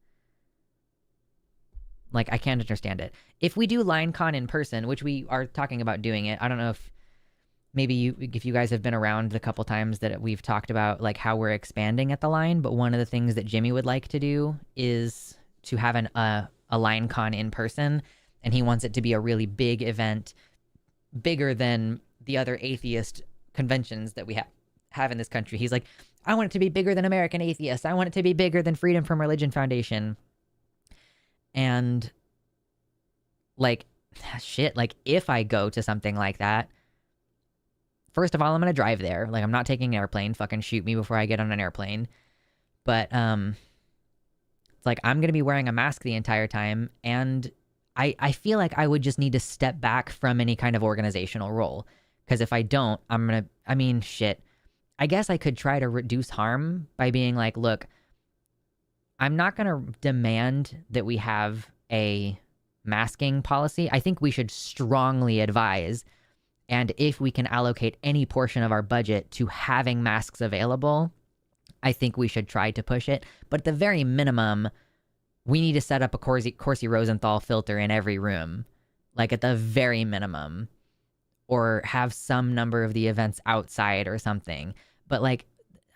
Like, I can't understand it. If we do LineCon in person, which we are talking about doing it, I don't know if maybe if you guys have been around the couple times that we've talked about like how we're expanding at the line, but one of the things that Jimmy would like to do is to have a LineCon in person, and he wants it to be a really big event, bigger than the other atheist conventions that we have in this country. He's like, I want it to be bigger than American Atheists. I want it to be bigger than Freedom from Religion Foundation. And like, shit, like if I go to something like that, first of all, I'm going to drive there. Like, I'm not taking an airplane. Fucking shoot me before I get on an airplane. But it's like, I'm going to be wearing a mask the entire time. And I feel like I would just need to step back from any kind of organizational role. Because if I don't, shit. I guess I could try to reduce harm by being like, look, I'm not going to demand that we have a masking policy. I think we should strongly advise, and if we can allocate any portion of our budget to having masks available, I think we should try to push it. But at the very minimum, we need to set up a Corsi Rosenthal filter in every room, like at the very minimum, or have some number of the events outside or something. But like,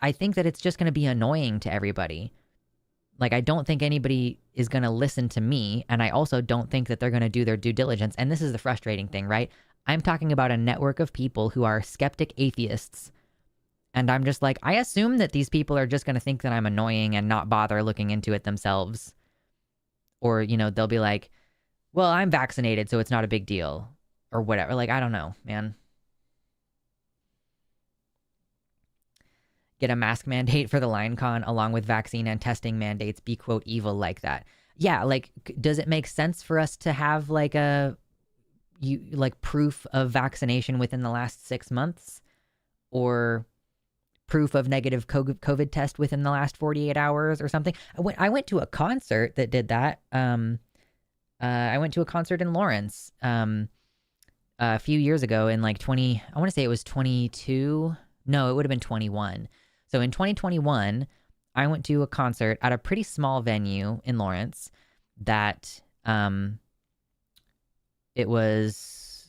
I think that it's just going to be annoying to everybody. Like, I don't think anybody is going to listen to me. And I also don't think that they're going to do their due diligence. And this is the frustrating thing, right? I'm talking about a network of people who are skeptic atheists. And I'm just like, I assume that these people are just going to think that I'm annoying and not bother looking into it themselves. Or, you know, they'll be like, well, I'm vaccinated, so it's not a big deal. Or whatever. Like, I don't know, man. Get a mask mandate for the LineCon along with vaccine and testing mandates. Be, quote, evil like that. Yeah, like, does it make sense for us to have like proof of vaccination within the last 6 months? Or proof of negative COVID test within the last 48 hours or something? I went to a concert that did that. I went to a concert in Lawrence a few years ago in like I want to say it was 22. No, it would have been 21. So in 2021, I went to a concert at a pretty small venue in Lawrence that it was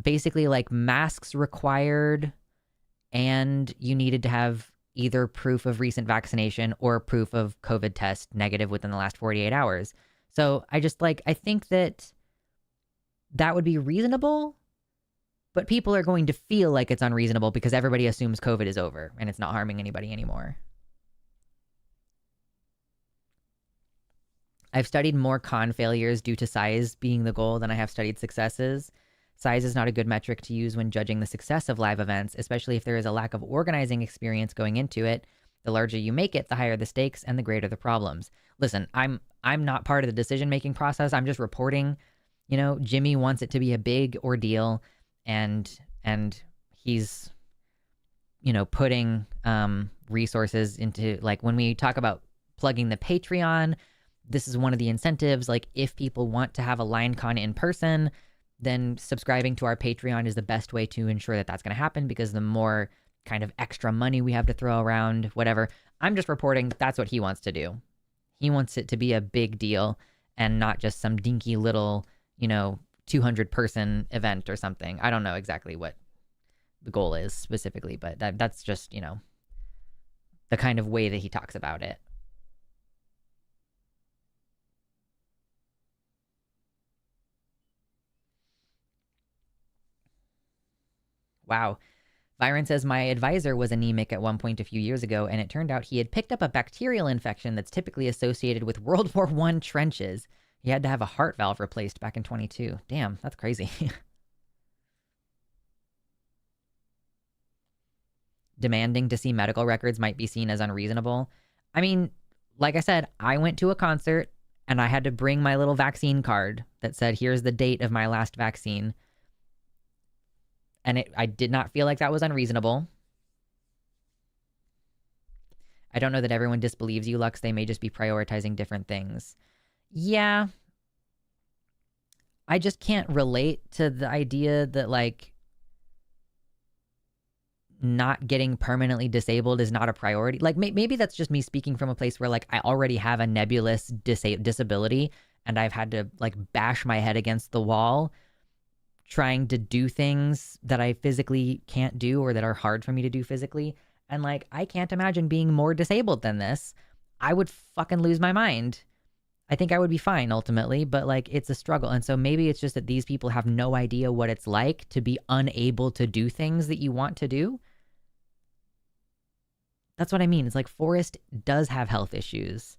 basically like masks required, and you needed to have either proof of recent vaccination or proof of COVID test negative within the last 48 hours. So I think that would be reasonable, but people are going to feel like it's unreasonable because everybody assumes COVID is over and it's not harming anybody anymore. I've studied more con failures due to size being the goal than I have studied successes. Size is not a good metric to use when judging the success of live events, especially if there is a lack of organizing experience going into it. The larger you make it, the higher the stakes and the greater the problems. Listen, I'm not part of the decision-making process. I'm just reporting. You know, Jimmy wants it to be a big ordeal, and he's, you know, putting resources into, like, when we talk about plugging the Patreon, this is one of the incentives. Like, if people want to have a LineCon in person, then subscribing to our Patreon is the best way to ensure that that's going to happen, because the more kind of extra money we have to throw around, whatever. I'm just reporting that's what he wants to do. He wants it to be a big deal and not just some dinky little, you know, 200 person event or something. I don't know exactly what the goal is specifically, but that's just, you know, the kind of way that he talks about it. Wow. Byron says, my advisor was anemic at one point a few years ago, and it turned out he had picked up a bacterial infection that's typically associated with World War I trenches. He had to have a heart valve replaced back in 22. Damn, that's crazy. Demanding to see medical records might be seen as unreasonable. I mean, like I said, I went to a concert and I had to bring my little vaccine card that said, here's the date of my last vaccine. And I did not feel like that was unreasonable. I don't know that everyone disbelieves you, Lux. They may just be prioritizing different things. Yeah. I just can't relate to the idea that, like, not getting permanently disabled is not a priority. Like, maybe that's just me speaking from a place where, like, I already have a nebulous disability and I've had to, like, bash my head against the wall trying to do things that I physically can't do or that are hard for me to do physically. And, like, I can't imagine being more disabled than this. I would fucking lose my mind. I think I would be fine ultimately, but, like, it's a struggle. And so maybe it's just that these people have no idea what it's like to be unable to do things that you want to do. That's what I mean. It's like Forrest does have health issues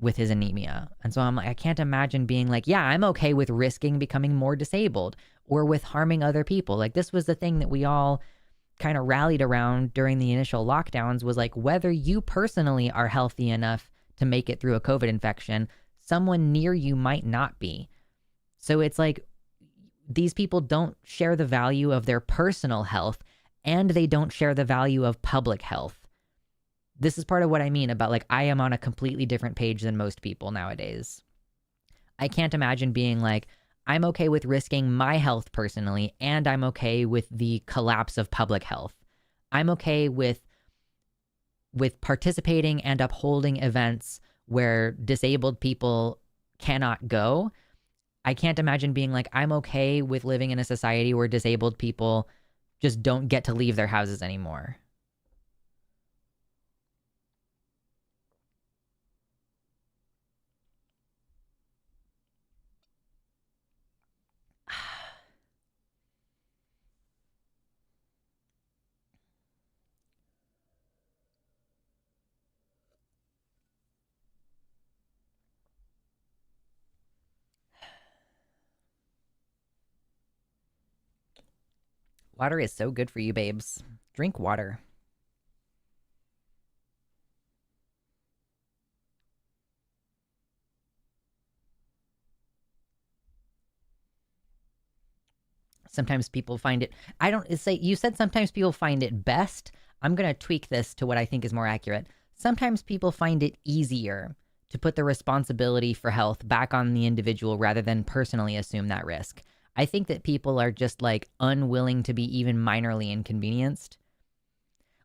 with his anemia. And so I'm like, I can't imagine being like, yeah, I'm okay with risking becoming more disabled or with harming other people. Like, this was the thing that we all kind of rallied around during the initial lockdowns, was like, whether you personally are healthy enough to make it through a COVID infection, someone near you might not be. So it's like, these people don't share the value of their personal health, and they don't share the value of public health. This is part of what I mean about, like, I am on a completely different page than most people nowadays. I can't imagine being like, I'm okay with risking my health personally, and I'm okay with the collapse of public health. I'm okay with with participating and upholding events where disabled people cannot go, I can't imagine being like, I'm okay with living in a society where disabled people just don't get to leave their houses anymore. Water is so good for you, babes. Drink water. Sometimes people find it, I don't say, you said sometimes people find it best. I'm going to tweak this to what I think is more accurate. Sometimes people find it easier to put the responsibility for health back on the individual rather than personally assume that risk. I think that people are just like unwilling to be even minorly inconvenienced.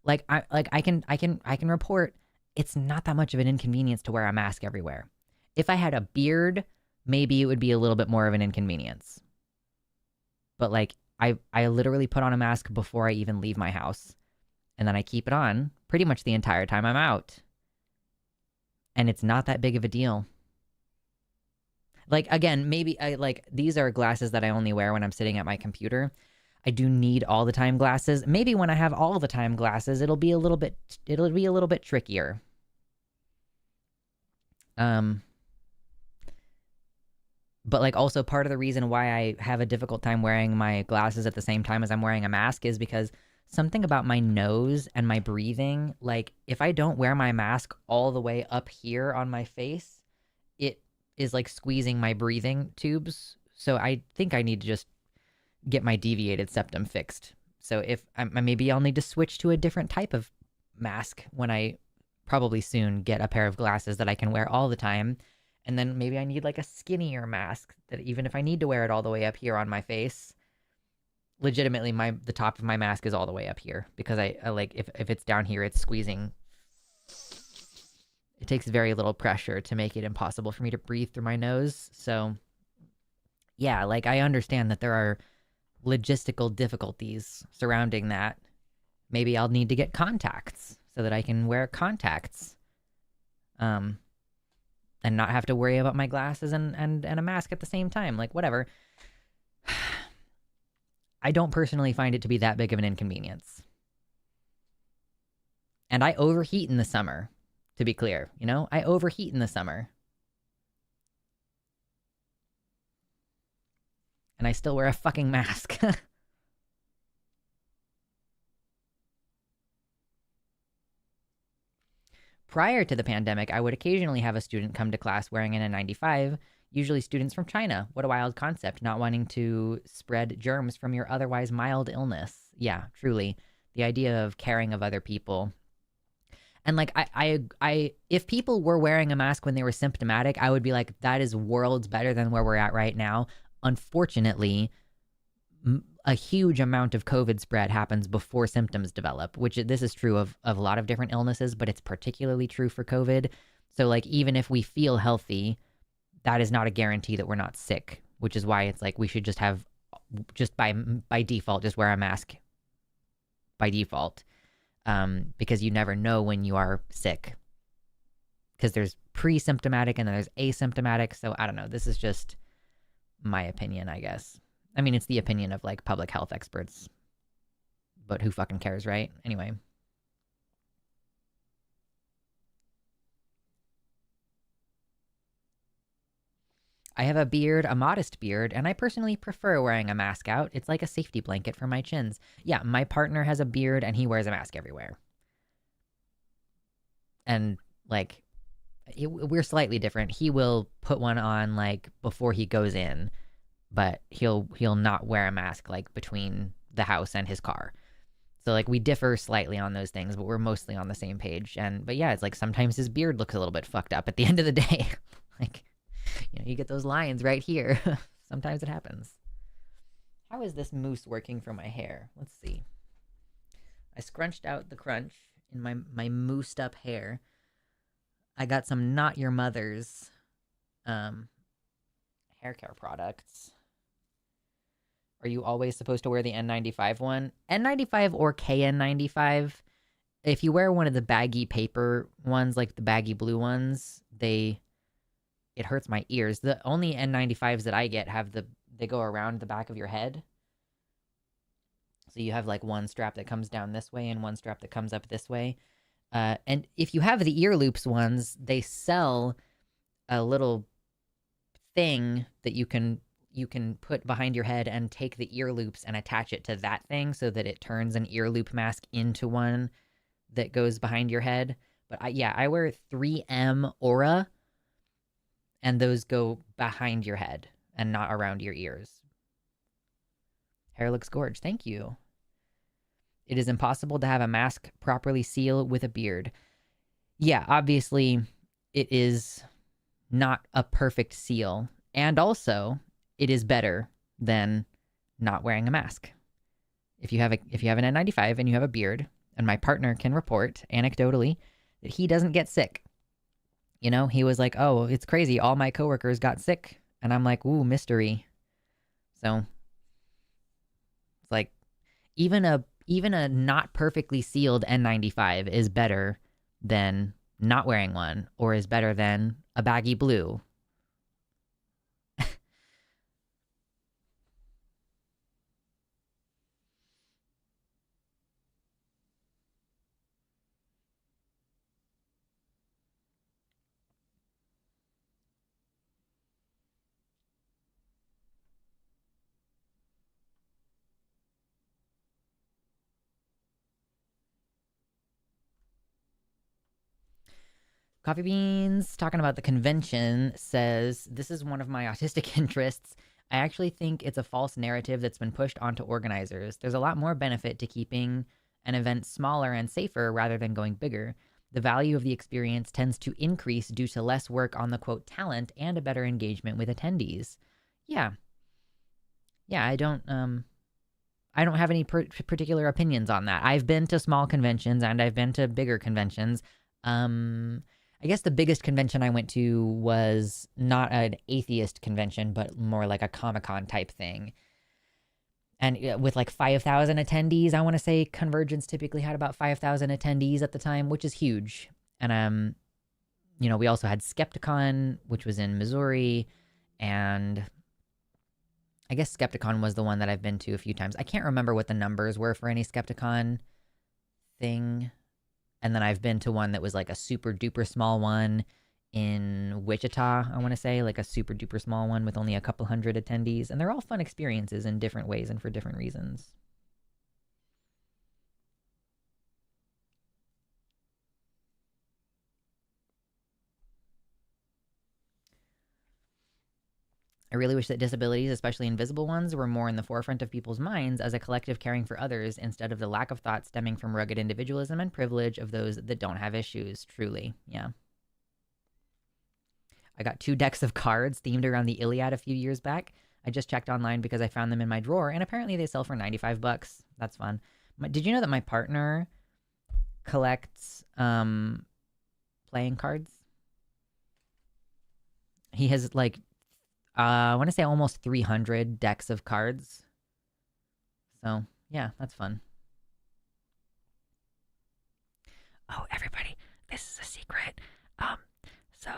Like I can report it's not that much of an inconvenience to wear a mask everywhere. If I had a beard, maybe it would be a little bit more of an inconvenience. But like I literally put on a mask before I even leave my house, and then I keep it on pretty much the entire time I'm out. And it's not that big of a deal. Like again, maybe I like these are glasses that I only wear when I'm sitting at my computer. I do need all the time glasses. Maybe when I have all the time glasses, it'll be a little bit trickier. But like also part of the reason why I have a difficult time wearing my glasses at the same time as I'm wearing a mask is because something about my nose and my breathing, like if I don't wear my mask all the way up here on my face, it is like squeezing my breathing tubes. So I think I need to just get my deviated septum fixed. So if maybe I'll need to switch to a different type of mask when I probably soon get a pair of glasses that I can wear all the time. And then maybe I need like a skinnier mask that even if I need to wear it all the way up here on my face, legitimately the top of my mask is all the way up here because I like if it's down here, it's squeezing. It takes very little pressure to make it impossible for me to breathe through my nose. So yeah, like I understand that there are logistical difficulties surrounding that. Maybe I'll need to get contacts so that I can wear contacts. And not have to worry about my glasses and a mask at the same time. Like, whatever. I don't personally find it to be that big of an inconvenience. And I overheat in the summer, to be clear. You know, I overheat in the summer. And I still wear a fucking mask. Prior to the pandemic, I would occasionally have a student come to class wearing an N95, usually students from China. What a wild concept, not wanting to spread germs from your otherwise mild illness. Yeah, truly. The idea of caring of other people. And like I if people were wearing a mask when they were symptomatic, I would be like, that is worlds better than where we're at right now. Unfortunately, a huge amount of COVID spread happens before symptoms develop, which this is true of a lot of different illnesses, but it's particularly true for COVID. So like, even if we feel healthy, that is not a guarantee that we're not sick, which is why it's like, we should just have, just by default, just wear a mask by default. Because you never know when you are sick, because there's pre-symptomatic and then there's asymptomatic. So I don't know. This is just my opinion, I guess. I mean, it's the opinion of like public health experts, but who fucking cares, right? Anyway. I have a beard, a modest beard, and I personally prefer wearing a mask out. It's like a safety blanket for my chins. Yeah, my partner has a beard and he wears a mask everywhere. And like, we're slightly different. He will put one on like before he goes in, but he'll not wear a mask like between the house and his car. So like we differ slightly on those things, but we're mostly on the same page. But yeah, it's like sometimes his beard looks a little bit fucked up at the end of the day. Like, you know, you get those lines right here. Sometimes it happens. How is this mousse working for my hair? Let's see. I scrunched out the crunch in my moosed up hair. I got some Not Your Mother's um hair care products. Are you always supposed to wear the N95 one? N95 or KN95. If you wear one of the baggy paper ones, like the baggy blue ones, it hurts my ears. The only N95s that I get they go around the back of your head. So you have like one strap that comes down this way and one strap that comes up this way. And if you have the ear loops ones, they sell a little thing that you can put behind your head and take the ear loops and attach it to that thing so that it turns an ear loop mask into one that goes behind your head. But I wear 3M Aura, and those go behind your head and not around your ears. Hair looks gorge. Thank you. It is impossible to have a mask properly seal with a beard. Yeah, obviously, it is not a perfect seal. And also, it is better than not wearing a mask. If you have an N95 and you have a beard, and my partner can report anecdotally that he doesn't get sick. You know, he was like, "Oh, it's crazy. All my coworkers got sick." And I'm like, "Ooh, mystery." So it's like even a not perfectly sealed N95 is better than not wearing one, or is better than a baggy blue. Coffee Beans, talking about the convention, says, "This is one of my autistic interests. I actually think it's a false narrative that's been pushed onto organizers. There's a lot more benefit to keeping an event smaller and safer rather than going bigger. The value of the experience tends to increase due to less work on the quote talent and a better engagement with attendees." Yeah. Yeah, I don't have any particular opinions on that. I've been to small conventions and I've been to bigger conventions. I guess the biggest convention I went to was not an atheist convention, but more like a Comic-Con type thing. And with like 5,000 attendees, I want to say Convergence typically had about 5,000 attendees at the time, which is huge. And we also had Skepticon, which was in Missouri, and I guess Skepticon was the one that I've been to a few times. I can't remember what the numbers were for any Skepticon thing. And then I've been to one that was like a super duper small one in Wichita, I want to say, like a super duper small one with only a couple hundred attendees. And they're all fun experiences in different ways and for different reasons. I really wish that disabilities, especially invisible ones, were more in the forefront of people's minds as a collective caring for others instead of the lack of thought stemming from rugged individualism and privilege of those that don't have issues. Truly. Yeah. I got 2 decks of cards themed around the Iliad a few years back. I just checked online because I found them in my drawer, and apparently they sell for $95. That's fun. Did you know that my partner collects playing cards? He has like I want to say almost 300 decks of cards. So, yeah, that's fun. Oh, everybody, this is a secret. So,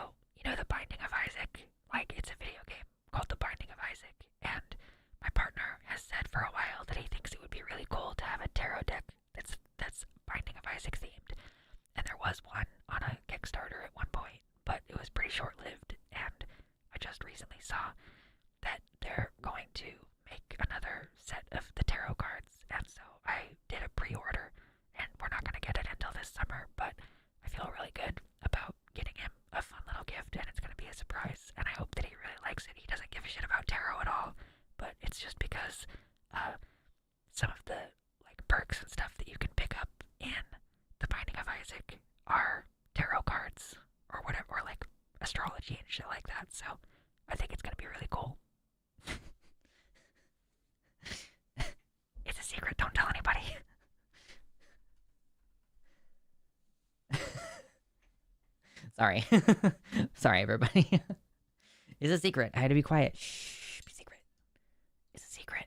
The Binding of Isaac, like, it's a video game called The Binding of Isaac, and my partner has said for a while that he thinks it would be really cool to have a tarot deck that's Binding of Isaac themed. And there was one on a Kickstarter at one point, but it was pretty short-lived, and I just recently saw that they're going to make another set of the tarot cards, and so I did a pre-order, and we're not going to get it until this summer, but I feel really good about getting him a fun little gift, and it's going to be a surprise, and I hope that he really likes it. He doesn't give a shit about tarot at all, but it's just because some of the perks and stuff that you can pick up in The Binding of Isaac are tarot cards or whatever, or like astrology and shit like that. So I think it's gonna be really cool. It's a secret. Don't tell anybody. Sorry. Sorry, everybody. It's a secret. I had to be quiet. Shh, be secret. It's a secret.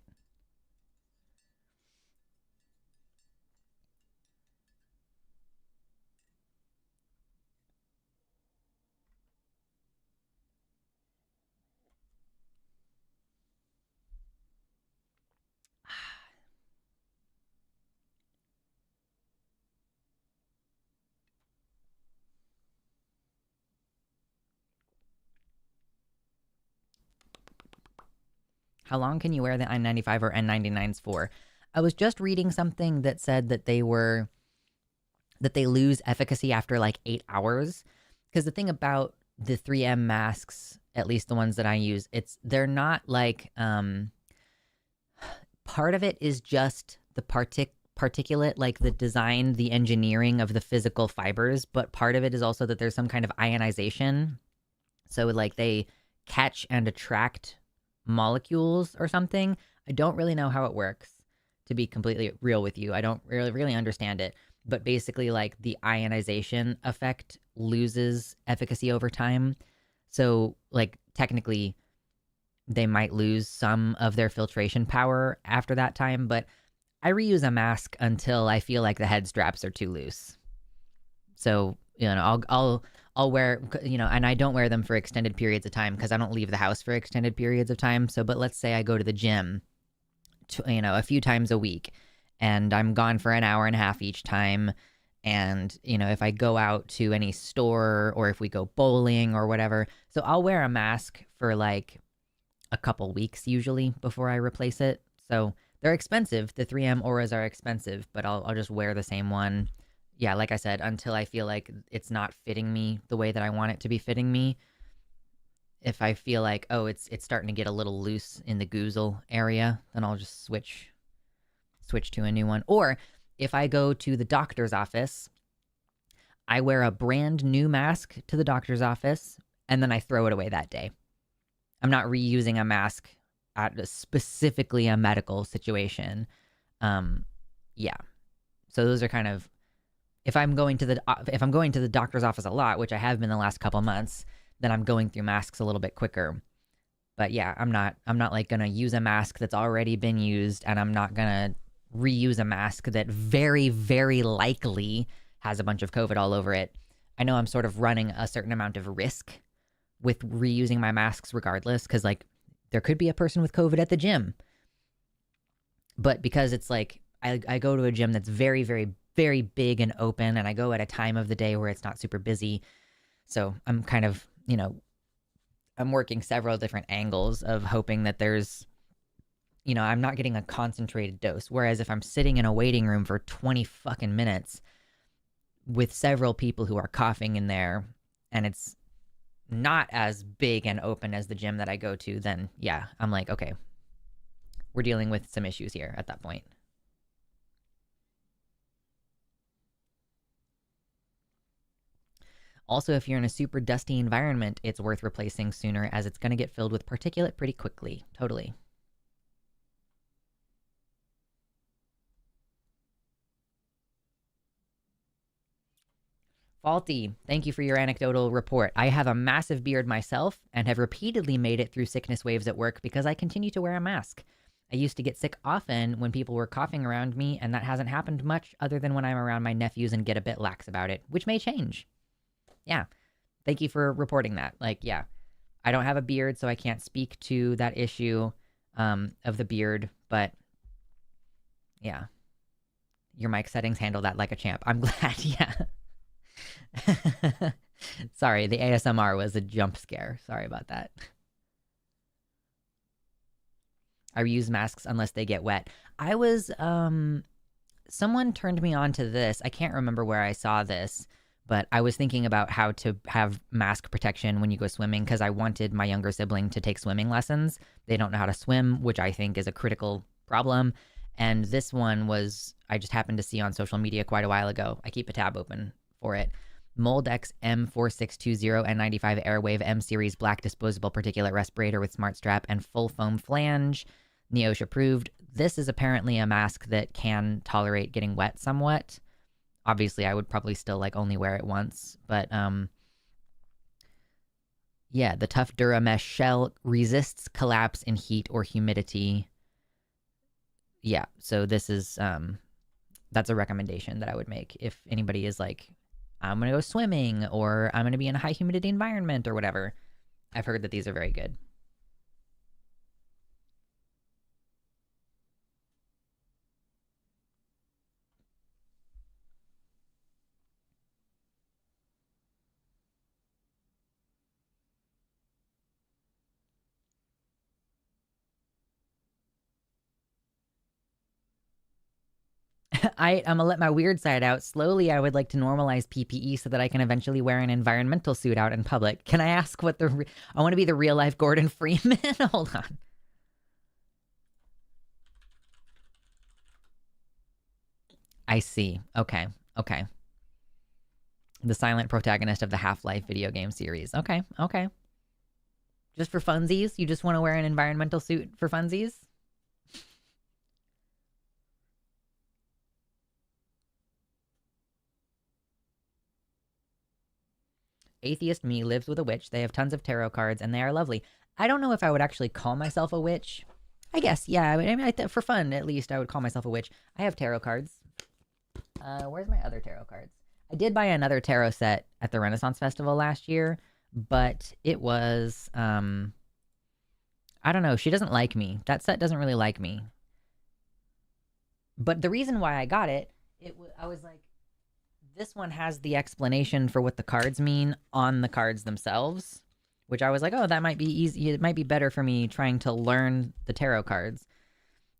How long can you wear the N95 or N99s for? I was just reading something that said that they lose efficacy after like 8 hours. Because the thing about the 3M masks, at least the ones that I use, they're not like part of it is just the particulate, like the design, the engineering of the physical fibers, but part of it is also that there's some kind of ionization. So like they catch and attract molecules or something. I don't really know how it works, to be completely real with you. I don't really understand it. But basically, like the ionization effect loses efficacy over time. So, like, technically, they might lose some of their filtration power after that time. But I reuse a mask until I feel like the head straps are too loose. So, I'll wear, and I don't wear them for extended periods of time because I don't leave the house for extended periods of time. So, but let's say I go to the gym, a few times a week, and I'm gone for an hour and a half each time. And, if I go out to any store or if we go bowling or whatever, so I'll wear a mask for like a couple weeks usually before I replace it. So they're expensive. The 3M Auras are expensive, but I'll just wear the same one. Yeah, like I said, until I feel like it's not fitting me the way that I want it to be fitting me. If I feel like, oh, it's starting to get a little loose in the goozle area, then I'll just switch to a new one. Or if I go to the doctor's office, I wear a brand new mask to the doctor's office, and then I throw it away that day. I'm not reusing a mask at specifically a medical situation. Yeah. So those are kind of, if I'm going to the doctor's office a lot, which I have been the last couple months, then I'm going through masks a little bit quicker. But yeah, I'm not like gonna use a mask that's already been used, and I'm not gonna reuse a mask that very, very likely has a bunch of COVID all over it. I know I'm sort of running a certain amount of risk with reusing my masks regardless, because like there could be a person with COVID at the gym. But because it's like I go to a gym that's very, very, very big and open, and I go at a time of the day where it's not super busy. So I'm kind of, I'm working several different angles of hoping that there's, I'm not getting a concentrated dose. Whereas if I'm sitting in a waiting room for 20 fucking minutes with several people who are coughing in there, and it's not as big and open as the gym that I go to, then yeah, I'm like, okay, we're dealing with some issues here at that point. Also, if you're in a super dusty environment, it's worth replacing sooner as it's going to get filled with particulate pretty quickly. Totally. Faulty, thank you for your anecdotal report. I have a massive beard myself and have repeatedly made it through sickness waves at work because I continue to wear a mask. I used to get sick often when people were coughing around me, and that hasn't happened much other than when I'm around my nephews and get a bit lax about it, which may change. Yeah. Thank you for reporting that. Like, yeah, I don't have a beard, so I can't speak to that issue of the beard, but yeah, your mic settings handle that like a champ. I'm glad, yeah. Sorry, the ASMR was a jump scare. Sorry about that. I reuse masks unless they get wet. I was, someone turned me on to this. I can't remember where I saw this, but I was thinking about how to have mask protection when you go swimming because I wanted my younger sibling to take swimming lessons. They don't know how to swim, which I think is a critical problem. And this one was, I just happened to see on social media quite a while ago. I keep a tab open for it. Moldex M4620 N95 Airwave M Series Black Disposable Particulate Respirator with Smart Strap and Full Foam Flange. NEOSH approved. This is apparently a mask that can tolerate getting wet somewhat. Obviously, I would probably still like only wear it once, but Yeah, the tough Duramesh shell resists collapse in heat or humidity. Yeah, so this is that's a recommendation that I would make if anybody is like, I'm gonna go swimming or I'm gonna be in a high humidity environment or whatever. I've heard that these are very good. I'm gonna let my weird side out. Slowly, I would like to normalize PPE so that I can eventually wear an environmental suit out in public. Can I ask what I want to be the real life Gordon Freeman? Hold on. I see. Okay. Okay. The silent protagonist of the Half-Life video game series. Okay. Okay. Just for funsies? You just want to wear an environmental suit for funsies? Atheist me lives with a witch. They have tons of tarot cards and they are lovely. I don't know if I would actually call myself a witch. I guess, yeah. I mean, for fun, at least, I would call myself a witch. I have tarot cards. Where's my other tarot cards? I did buy another tarot set at the Renaissance Festival last year, but it was, I don't know. She doesn't like me. That set doesn't really like me. But the reason why I got it, I was like, this one has the explanation for what the cards mean on the cards themselves, which I was like, oh, that might be easy. It might be better for me trying to learn the tarot cards.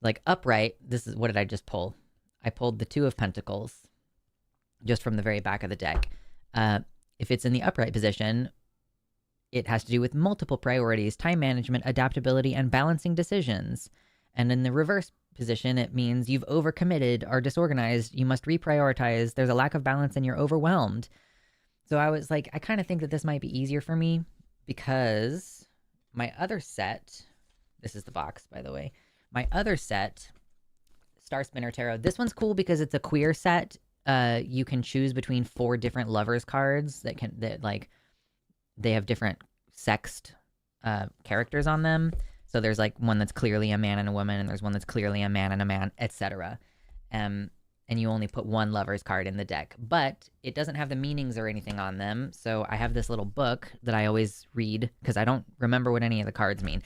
Like upright, this is, what did I just pull? I pulled the Two of Pentacles just from the very back of the deck. If it's in the upright position, it has to do with multiple priorities, time management, adaptability, and balancing decisions. And in the reverse position, it means you've overcommitted, are disorganized, you must reprioritize, there's a lack of balance, and you're overwhelmed. So I was like, I kind of think that this might be easier for me because my other set, this is the box, by the way, my other set, Star Spinner Tarot, this one's cool because it's a queer set. You can choose between 4 different lovers cards that like they have different sexed characters on them. So there's like one that's clearly a man and a woman, and there's one that's clearly a man and a man, etc. And you only put 1 lover's card in the deck, but it doesn't have the meanings or anything on them. So I have this little book that I always read because I don't remember what any of the cards mean.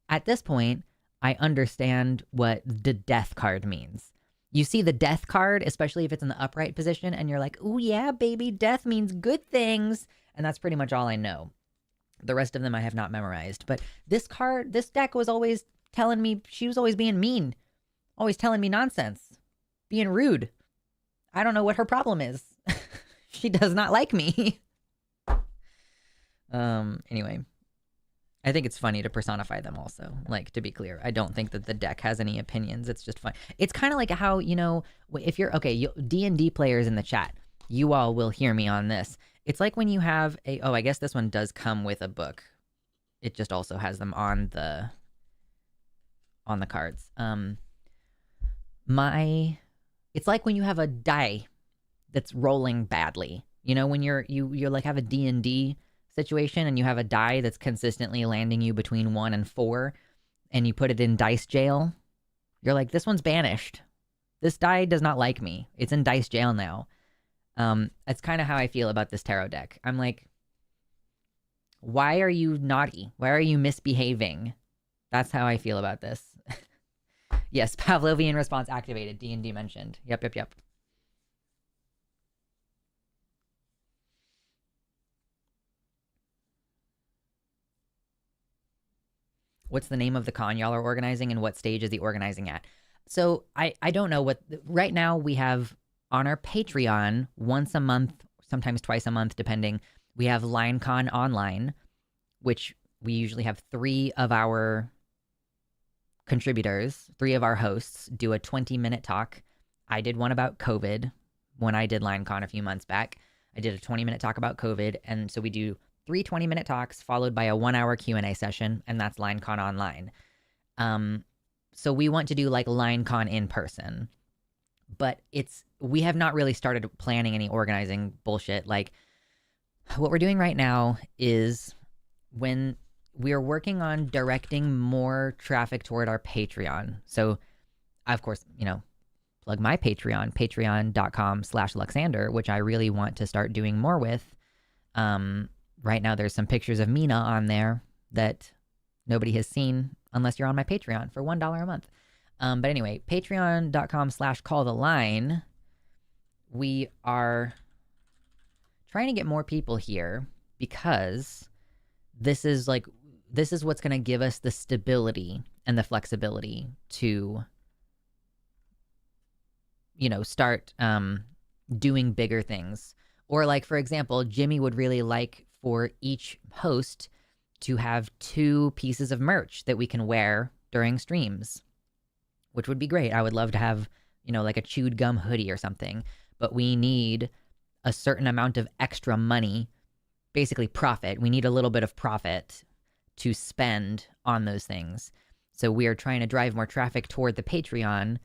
At this point, I understand what the death card means. You see the death card, especially if it's in the upright position, and you're like, oh yeah, baby, death means good things. And that's pretty much all I know. The rest of them I have not memorized. But this deck was always telling me, she was always being mean, always telling me nonsense, being rude. I don't know what her problem is. She does not like me. Anyway, I think it's funny to personify them also. Like, to be clear, I don't think that the deck has any opinions. It's just fun. It's kind of like how, if you're, okay, D&D players in the chat, you all will hear me on this. It's like when you have I guess this one does come with a book. It just also has them on the cards. It's like when you have a die that's rolling badly. When you're like have a D&D situation and you have a die that's consistently landing you between 1 and 4 and you put it in dice jail. You're like, this one's banished. This die does not like me. It's in dice jail now. That's kind of how I feel about this tarot deck. I'm like, why are you naughty? Why are you misbehaving? That's how I feel about this. Yes, Pavlovian response activated. D&D mentioned. Yep. What's the name of the con y'all are organizing and what stage is the organizing at? So I don't know what, right now we have on our Patreon once a month, sometimes twice a month, depending. We have LineCon Online, which we usually have 3 of our contributors, 3 of our hosts do a 20-minute talk. I did one about COVID when I did LineCon a few months back. I did a 20-minute talk about COVID, and so we do 3 20-minute talks followed by a 1-hour Q&A session, and that's LineCon Online. So we want to do like LineCon in person, but we have not really started planning any organizing bullshit. Like, what we're doing right now is when we are working on directing more traffic toward our Patreon. So, of course, plug my Patreon, patreon.com/Luxander, which I really want to start doing more with. Right now, there's some pictures of Mina on there that nobody has seen unless you're on my Patreon for $1 a month. But anyway, patreon.com/calltheline. We are trying to get more people here because this is what's going to give us the stability and the flexibility to, start doing bigger things. Or like, for example, Jimmy would really like for each host to have 2 pieces of merch that we can wear during streams, which would be great. I would love to have, like a chewed gum hoodie or something, but we need a certain amount of extra money, basically profit. We need a little bit of profit to spend on those things. So we are trying to drive more traffic toward the Patreon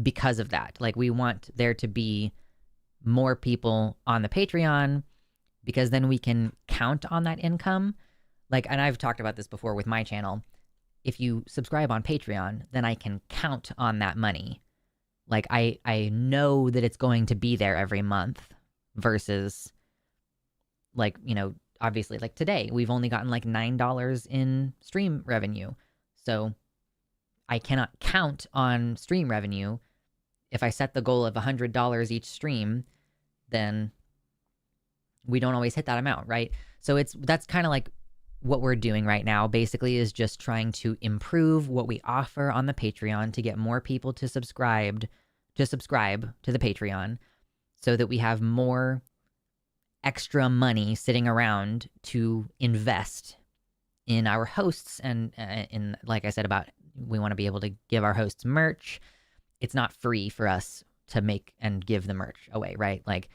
because of that. Like, we want there to be more people on the Patreon because then we can count on that income. Like, and I've talked about this before with my channel. If you subscribe on Patreon, then I can count on that money. Like, I know that it's going to be there every month versus, like, obviously, like today, we've only gotten like $9 in stream revenue. So I cannot count on stream revenue. If I set the goal of $100 each stream, then we don't always hit that amount, right? So that's kind of like what we're doing right now, basically, is just trying to improve what we offer on the Patreon to get more people to subscribe to the Patreon so that we have more extra money sitting around to invest in our hosts and in, like I said, about we want to be able to give our hosts merch. It's not free for us to make and give the merch away, right? Like,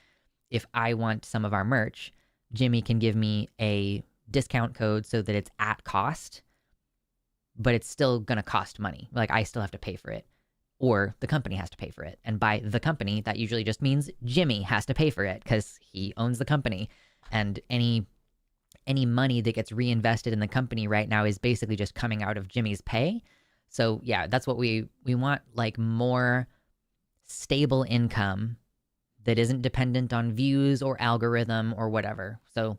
if I want some of our merch, Jimmy can give me a discount code so that it's at cost, but it's still going to cost money. Like, I still have to pay for it, or the company has to pay for it. And by the company, that usually just means Jimmy has to pay for it because he owns the company. And any money that gets reinvested in the company right now is basically just coming out of Jimmy's pay. So yeah, that's what we want, like more stable income that isn't dependent on views or algorithm or whatever. So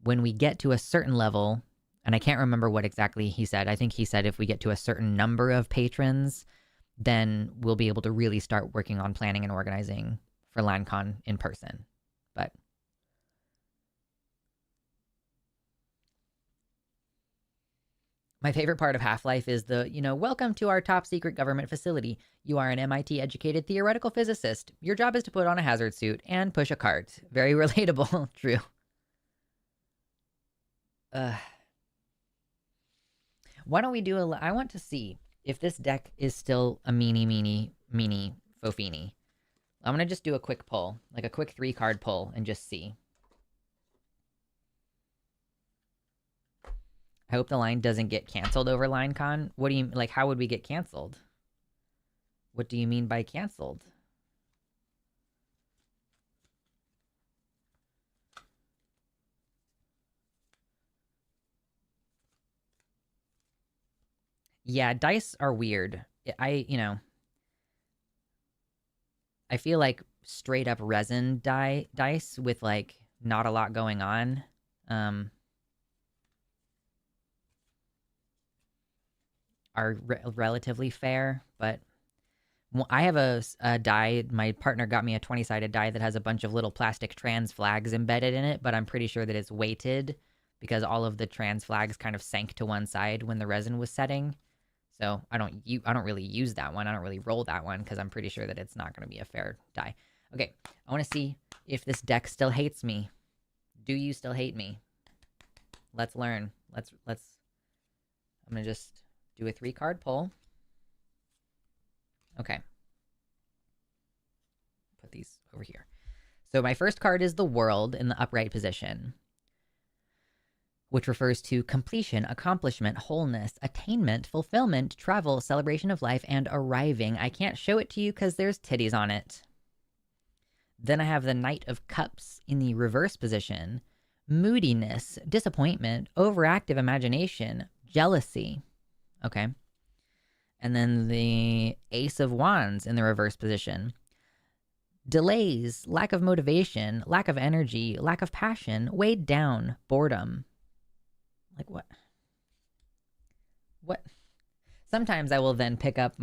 when we get to a certain level, and I can't remember what exactly he said. I think he said if we get to a certain number of patrons, then we'll be able to really start working on planning and organizing for LineCon in person. But my favorite part of Half-Life is the, welcome to our top secret government facility. You are an MIT-educated theoretical physicist. Your job is to put on a hazard suit and push a cart. Very relatable. True. Why don't we do I want to see if this deck is still a meanie Fofini. I'm going to just do a quick pull, like a quick 3-card pull, and just see. I hope the line doesn't get canceled over LineCon. What do you, like, how would we get canceled? What do you mean by canceled? Yeah, dice are weird. I feel like straight up resin dice with like not a lot going on. Are relatively fair, but I have a die. My partner got me a 20-sided die that has a bunch of little plastic trans flags embedded in it, but I'm pretty sure that it's weighted because all of the trans flags kind of sank to one side when the resin was setting. So I don't really use that one. I don't really roll that one because I'm pretty sure that it's not going to be a fair die. Okay, I want to see if this deck still hates me. Do you still hate me? Let's learn. Let's. I'm gonna just do a 3-card pull. Okay. Put these over here. So my first card is the World in the upright position, which refers to completion, accomplishment, wholeness, attainment, fulfillment, travel, celebration of life, and arriving. I can't show it to you because there's titties on it. Then I have the Knight of Cups in the reverse position, moodiness, disappointment, overactive imagination, jealousy. Okay. And then the Ace of Wands in the reverse position. Delays, lack of motivation, lack of energy, lack of passion, weighed down, boredom. Like what? What? Sometimes I will then pick up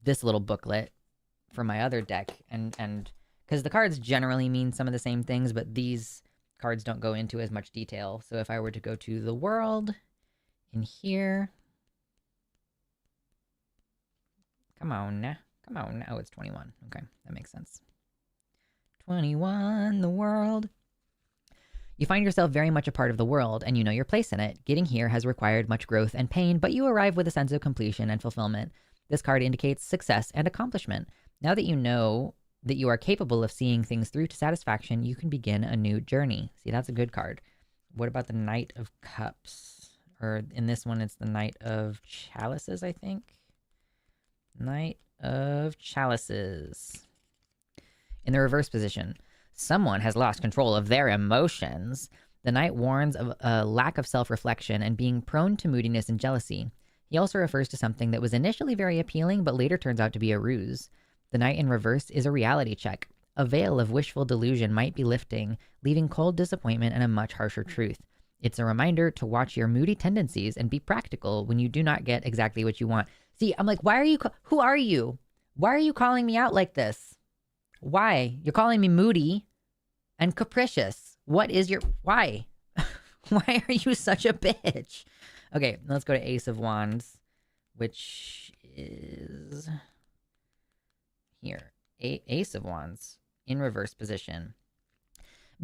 this little booklet from my other deck and because the cards generally mean some of the same things, but these cards don't go into as much detail. So if I were to go to the world in here, come on. Oh, it's 21. Okay, that makes sense. 21, the world. You find yourself very much a part of the world, and you know your place in it. Getting here has required much growth and pain, but you arrive with a sense of completion and fulfillment. This card indicates success and accomplishment. Now that you know that you are capable of seeing things through to satisfaction, you can begin a new journey. See, that's a good card. What about the Knight of Cups? Or in this one, it's the Knight of Chalices, I think. Knight of Chalices. In the reverse position, someone has lost control of their emotions. The Knight warns of a lack of self-reflection and being prone to moodiness and jealousy. He also refers to something that was initially very appealing but later turns out to be a ruse. The Knight in reverse is a reality check. A veil of wishful delusion might be lifting, leaving cold disappointment and a much harsher truth. It's a reminder to watch your moody tendencies and be practical when you do not get exactly what you want. See, I'm like, who are you? Why are you calling me out like this? Why? You're calling me moody and capricious. Why? Why are you such a bitch? Okay, let's go to Ace of Wands, which is here. Ace of Wands in reverse position.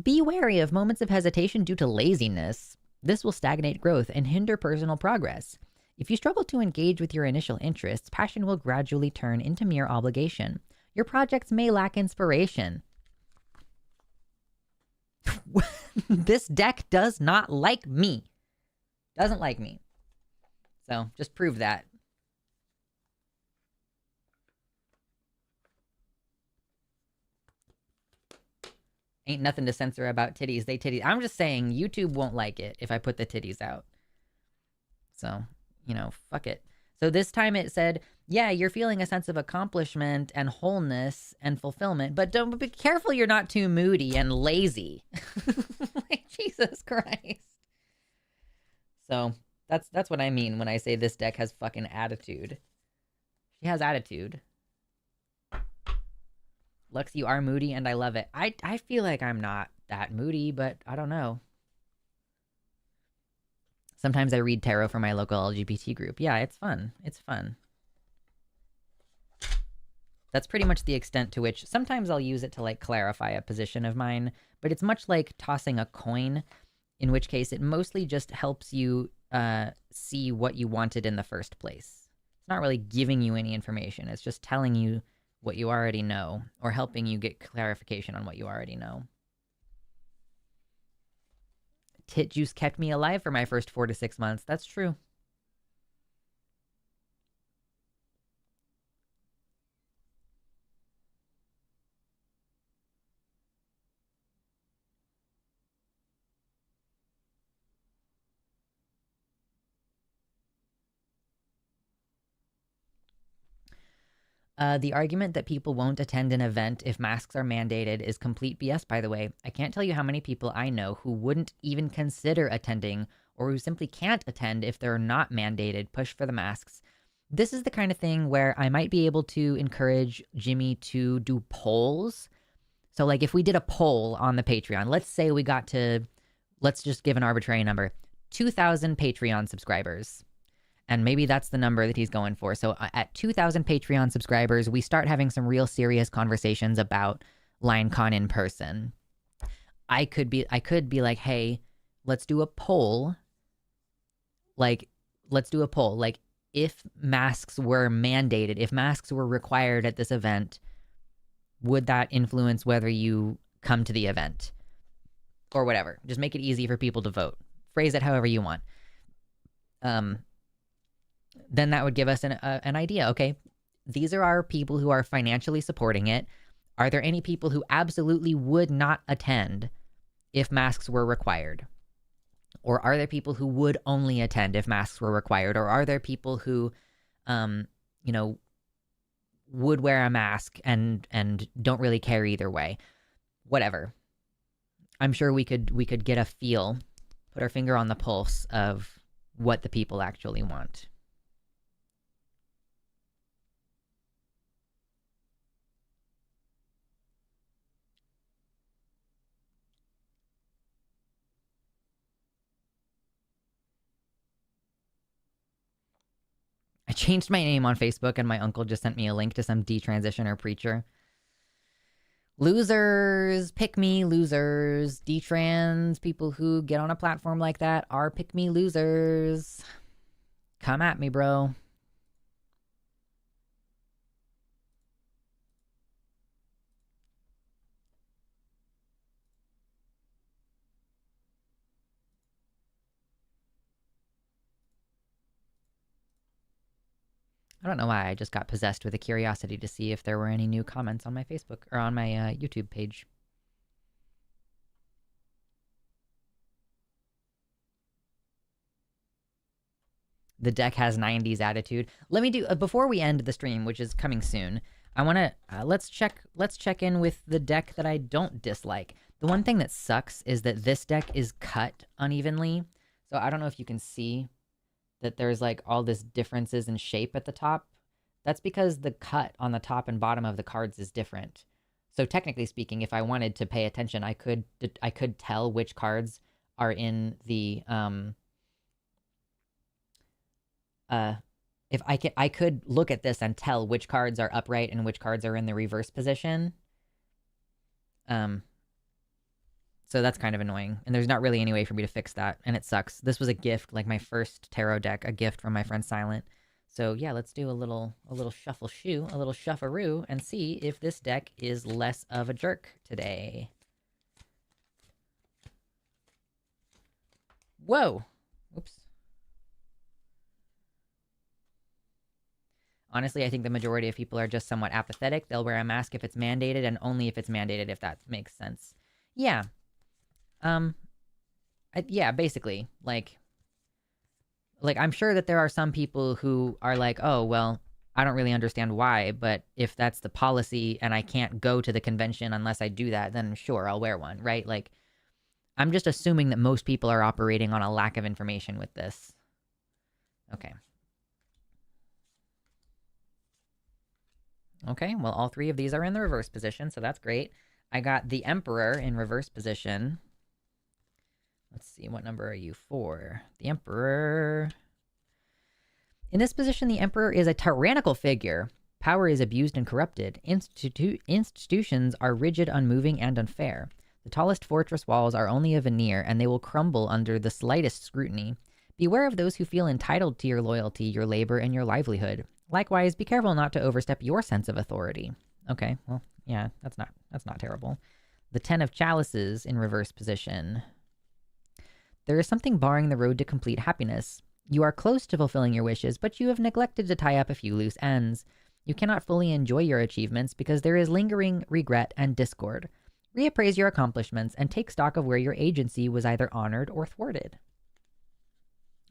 Be wary of moments of hesitation due to laziness. This will stagnate growth and hinder personal progress. If you struggle to engage with your initial interests, passion will gradually turn into mere obligation. Your projects may lack inspiration. This deck does not like me. Doesn't like me. So just prove that. Ain't nothing to censor about titties. They titties. I'm just saying YouTube won't like it if I put the titties out. So, fuck it. So this time it said, yeah, you're feeling a sense of accomplishment and wholeness and fulfillment, but be careful you're not too moody and lazy. Like, Jesus Christ. So that's what I mean when I say this deck has fucking attitude. She has attitude. Lux, you are moody and I love it. I feel like I'm not that moody, but I don't know. Sometimes I read tarot for my local LGBT group. Yeah, it's fun. It's fun. That's pretty much the extent to which sometimes I'll use it to like clarify a position of mine, but it's much like tossing a coin, in which case it mostly just helps you see what you wanted in the first place. It's not really giving you any information. It's just telling you what you already know or helping you get clarification on what you already know. Tit juice kept me alive for my first 4 to 6 months. That's true. The argument that people won't attend an event if masks are mandated is complete BS, by the way. I can't tell you how many people I know who wouldn't even consider attending or who simply can't attend if they're not mandated, push for the masks. This is the kind of thing where I might be able to encourage Jimmy to do polls. So like if we did a poll on the Patreon, let's say we got to, let's just give an arbitrary number, 2,000 Patreon subscribers. And maybe that's the number that he's going for. So at 2,000 Patreon subscribers, we start having some real serious conversations about LionCon in person. I could be like, hey, let's do a poll. Like, let's do a poll. Like, if masks were mandated, if masks were required at this event, would that influence whether you come to the event? Or whatever. Just make it easy for people to vote. Phrase it however you want. Then that would give us an idea. Okay, these are our people who are financially supporting it. Are there any people who absolutely would not attend? if masks were required? Or are there people who would only attend if masks were required? Or are there people who, you know, would wear a mask and don't really care either way? Whatever. I'm sure we could get a feel, put our finger on the pulse of what the people actually want. I changed my name on Facebook and my uncle just sent me a link to some detransitioner preacher. Losers, pick me losers. Detrans people who get on a platform like that are pick me losers. Come at me, bro. I don't know why I just got possessed with a curiosity to see if there were any new comments on my Facebook or on my YouTube page. The deck has 90s attitude. Let me do before we end the stream, which is coming soon. I want to let's check in with the deck that I don't dislike. The one thing that sucks is that this deck is cut unevenly. So I don't know if you can see that there's like all this differences in shape at the top. That's because the cut on the top and bottom of the cards is different. So technically speaking, if I wanted to pay attention, I could tell which cards are in the if I could look at this and tell which cards are upright and which cards are in the reverse position. So that's kind of annoying, and there's not really any way for me to fix that, and it sucks. This was a gift, like my first tarot deck, a gift from my friend Silent. So yeah, let's do a little shuffle shoe, a little shuffaroo, and see if this deck is less of a jerk today. Whoa! Oops. Honestly, I think the majority of people are just somewhat apathetic. They'll wear a mask if it's mandated, and only if it's mandated, if that makes sense. Yeah. Yeah, basically, like I'm sure that there are some people who are like, oh, well, I don't really understand why, but if that's the policy and I can't go to the convention unless I do that, then sure, I'll wear one, right? Like, I'm just assuming that most people are operating on a lack of information with this. Okay. Okay, well, all three of these are in the reverse position, so that's great. I got the Emperor in reverse position. Let's see, what number are you for? The Emperor. In this position, the Emperor is a tyrannical figure. Power is abused and corrupted. Institutions are rigid, unmoving, and unfair. The tallest fortress walls are only a veneer, and they will crumble under the slightest scrutiny. Beware of those who feel entitled to your loyalty, your labor, and your livelihood. Likewise, be careful not to overstep your sense of authority. Okay, well, yeah, that's not terrible. The Ten of Chalices in reverse position. There is something barring the road to complete happiness. You are close to fulfilling your wishes, but you have neglected to tie up a few loose ends. You cannot fully enjoy your achievements because there is lingering regret and discord. Reappraise your accomplishments and take stock of where your agency was either honored or thwarted.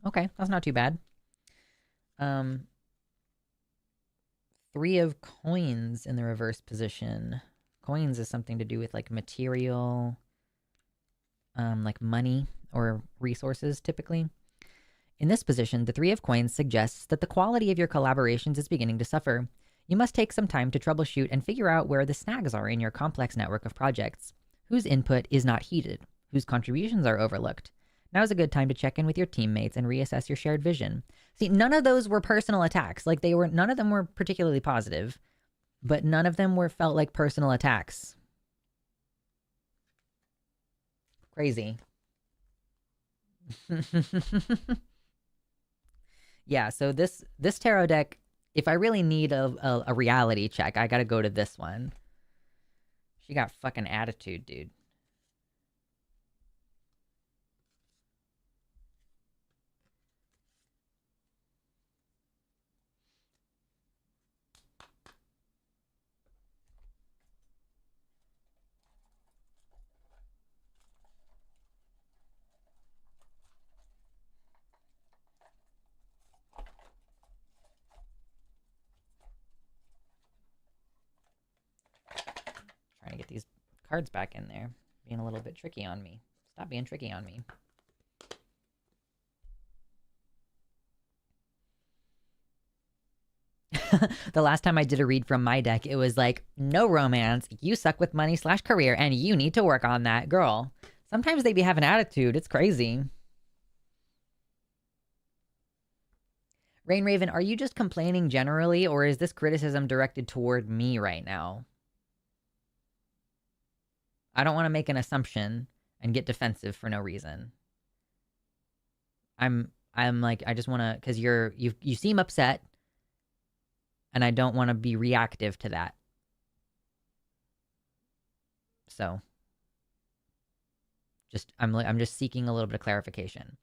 Okay, that's not too bad. Three of Coins in the reverse position. Coins is something to do with like material, like money or resources typically. In this position, the Three of Coins suggests that the quality of your collaborations is beginning to suffer. You must take some time to troubleshoot and figure out where the snags are in your complex network of projects. Whose input is not heeded? Whose contributions are overlooked? Now is a good time to check in with your teammates and reassess your shared vision. See, none of those were personal attacks. Like none of them were particularly positive, but none of them felt like personal attacks. Crazy. Yeah, so this tarot deck, if I really need a reality check, I gotta go to this one. She got fucking attitude, dude. cards back in there. Being a little bit tricky on me. Stop being tricky on me. The last time I did a read from my deck, it was like, no romance, you suck with money/career, and you need to work on that. Girl, sometimes they be having attitude. It's crazy. Rain Raven, are you just complaining generally, or is this criticism directed toward me right now? I don't want to make an assumption and get defensive for no reason. I'm like, I just want to, because you seem upset, and I don't want to be reactive to that. So, I'm just seeking a little bit of clarification.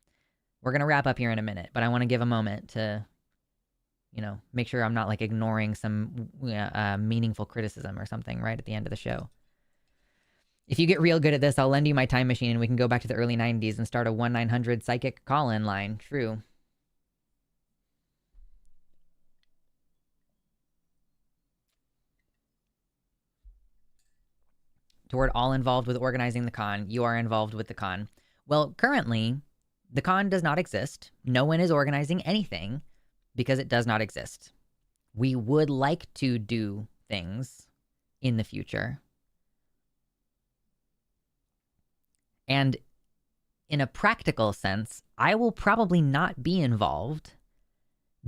We're gonna wrap up here in a minute, but I want to give a moment to, make sure I'm not like ignoring some meaningful criticism or something right at the end of the show. If you get real good at this, I'll lend you my time machine and we can go back to the early 90s and start a 1-900 psychic call-in line. True. Toward all involved with organizing the con, you are involved with the con. Well, currently, the con does not exist. No one is organizing anything because it does not exist. We would like to do things in the future. And in a practical sense, I will probably not be involved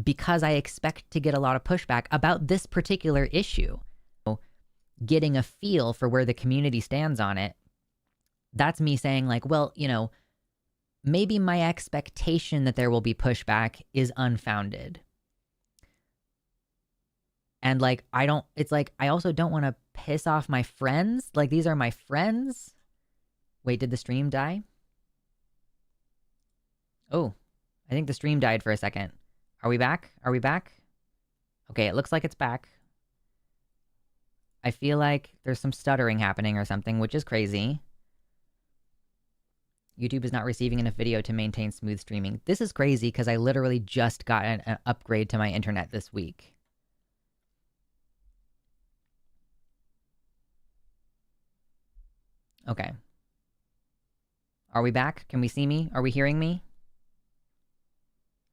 because I expect to get a lot of pushback about this particular issue. Getting a feel for where the community stands on it, that's me saying like, well, maybe my expectation that there will be pushback is unfounded. And like, I also don't want to piss off my friends. Like, these are my friends. Wait, did the stream die? Oh, I think the stream died for a second. Are we back? Are we back? Okay, it looks like it's back. I feel like there's some stuttering happening or something, which is crazy. YouTube is not receiving enough video to maintain smooth streaming. This is crazy because I literally just got an upgrade to my internet this week. Okay. Are we back? Can we see me? Are we hearing me?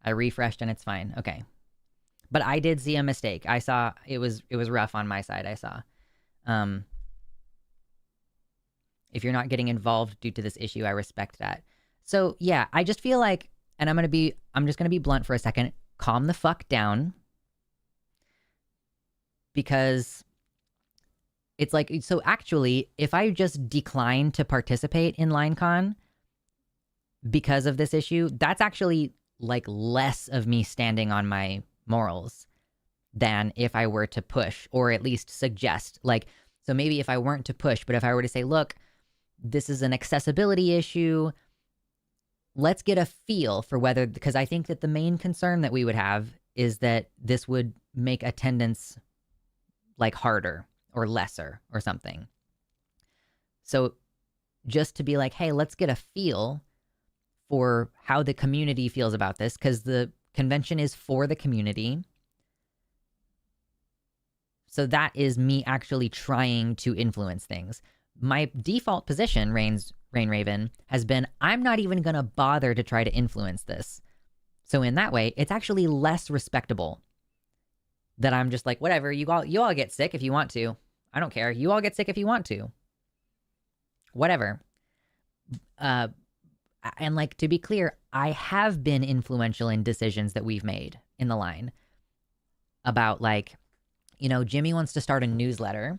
I refreshed and it's fine. Okay. But I did see a mistake. I saw it was rough on my side, I saw. If you're not getting involved due to this issue, I respect that. So yeah, I just feel like, and I'm just gonna be blunt for a second, calm the fuck down. Because it's like, so actually, if I just decline to participate in LineCon because of this issue, that's actually like less of me standing on my morals than if I were to push or at least suggest. Like, so maybe if I weren't to push, but if I were to say, look, this is an accessibility issue, let's get a feel for whether, because I think that the main concern that we would have is that this would make attendance like harder or lesser or something. So just to be like, hey, let's get a feel for how the community feels about this, because the convention is for the community. So that is me actually trying to influence things. My default position, Rain Raven, has been I'm not even going to bother to try to influence this. So in that way, it's actually less respectable that I'm just like, whatever, you all get sick if you want to. I don't care. You all get sick if you want to. Whatever. And like, to be clear, I have been influential in decisions that we've made in the line about like, Jimmy wants to start a newsletter,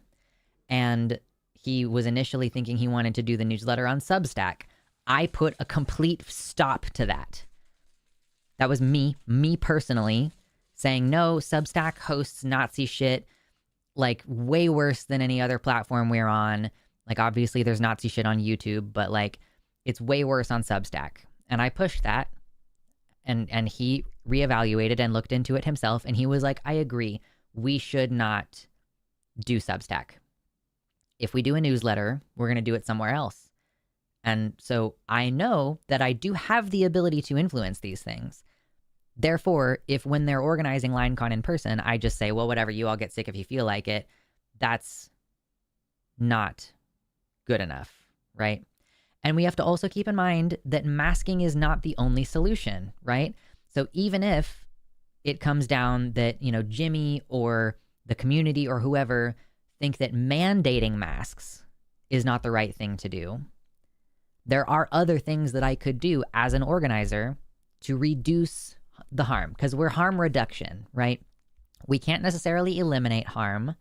and he was initially thinking he wanted to do the newsletter on Substack. I put a complete stop to that. That was me personally saying, no, Substack hosts Nazi shit, like way worse than any other platform we're on. Like, obviously there's Nazi shit on YouTube, but like, it's way worse on Substack. And I pushed that, and he reevaluated and looked into it himself, and he was like, I agree. We should not do Substack. If we do a newsletter, we're going to do it somewhere else. And so I know that I do have the ability to influence these things. Therefore, if when they're organizing LineCon in person, I just say, well, whatever, you all get sick if you feel like it, that's not good enough, right? And we have to also keep in mind that masking is not the only solution, right? So even if it comes down that, Jimmy or the community or whoever think that mandating masks is not the right thing to do, there are other things that I could do as an organizer to reduce the harm, because we're harm reduction, right? We can't necessarily eliminate harm.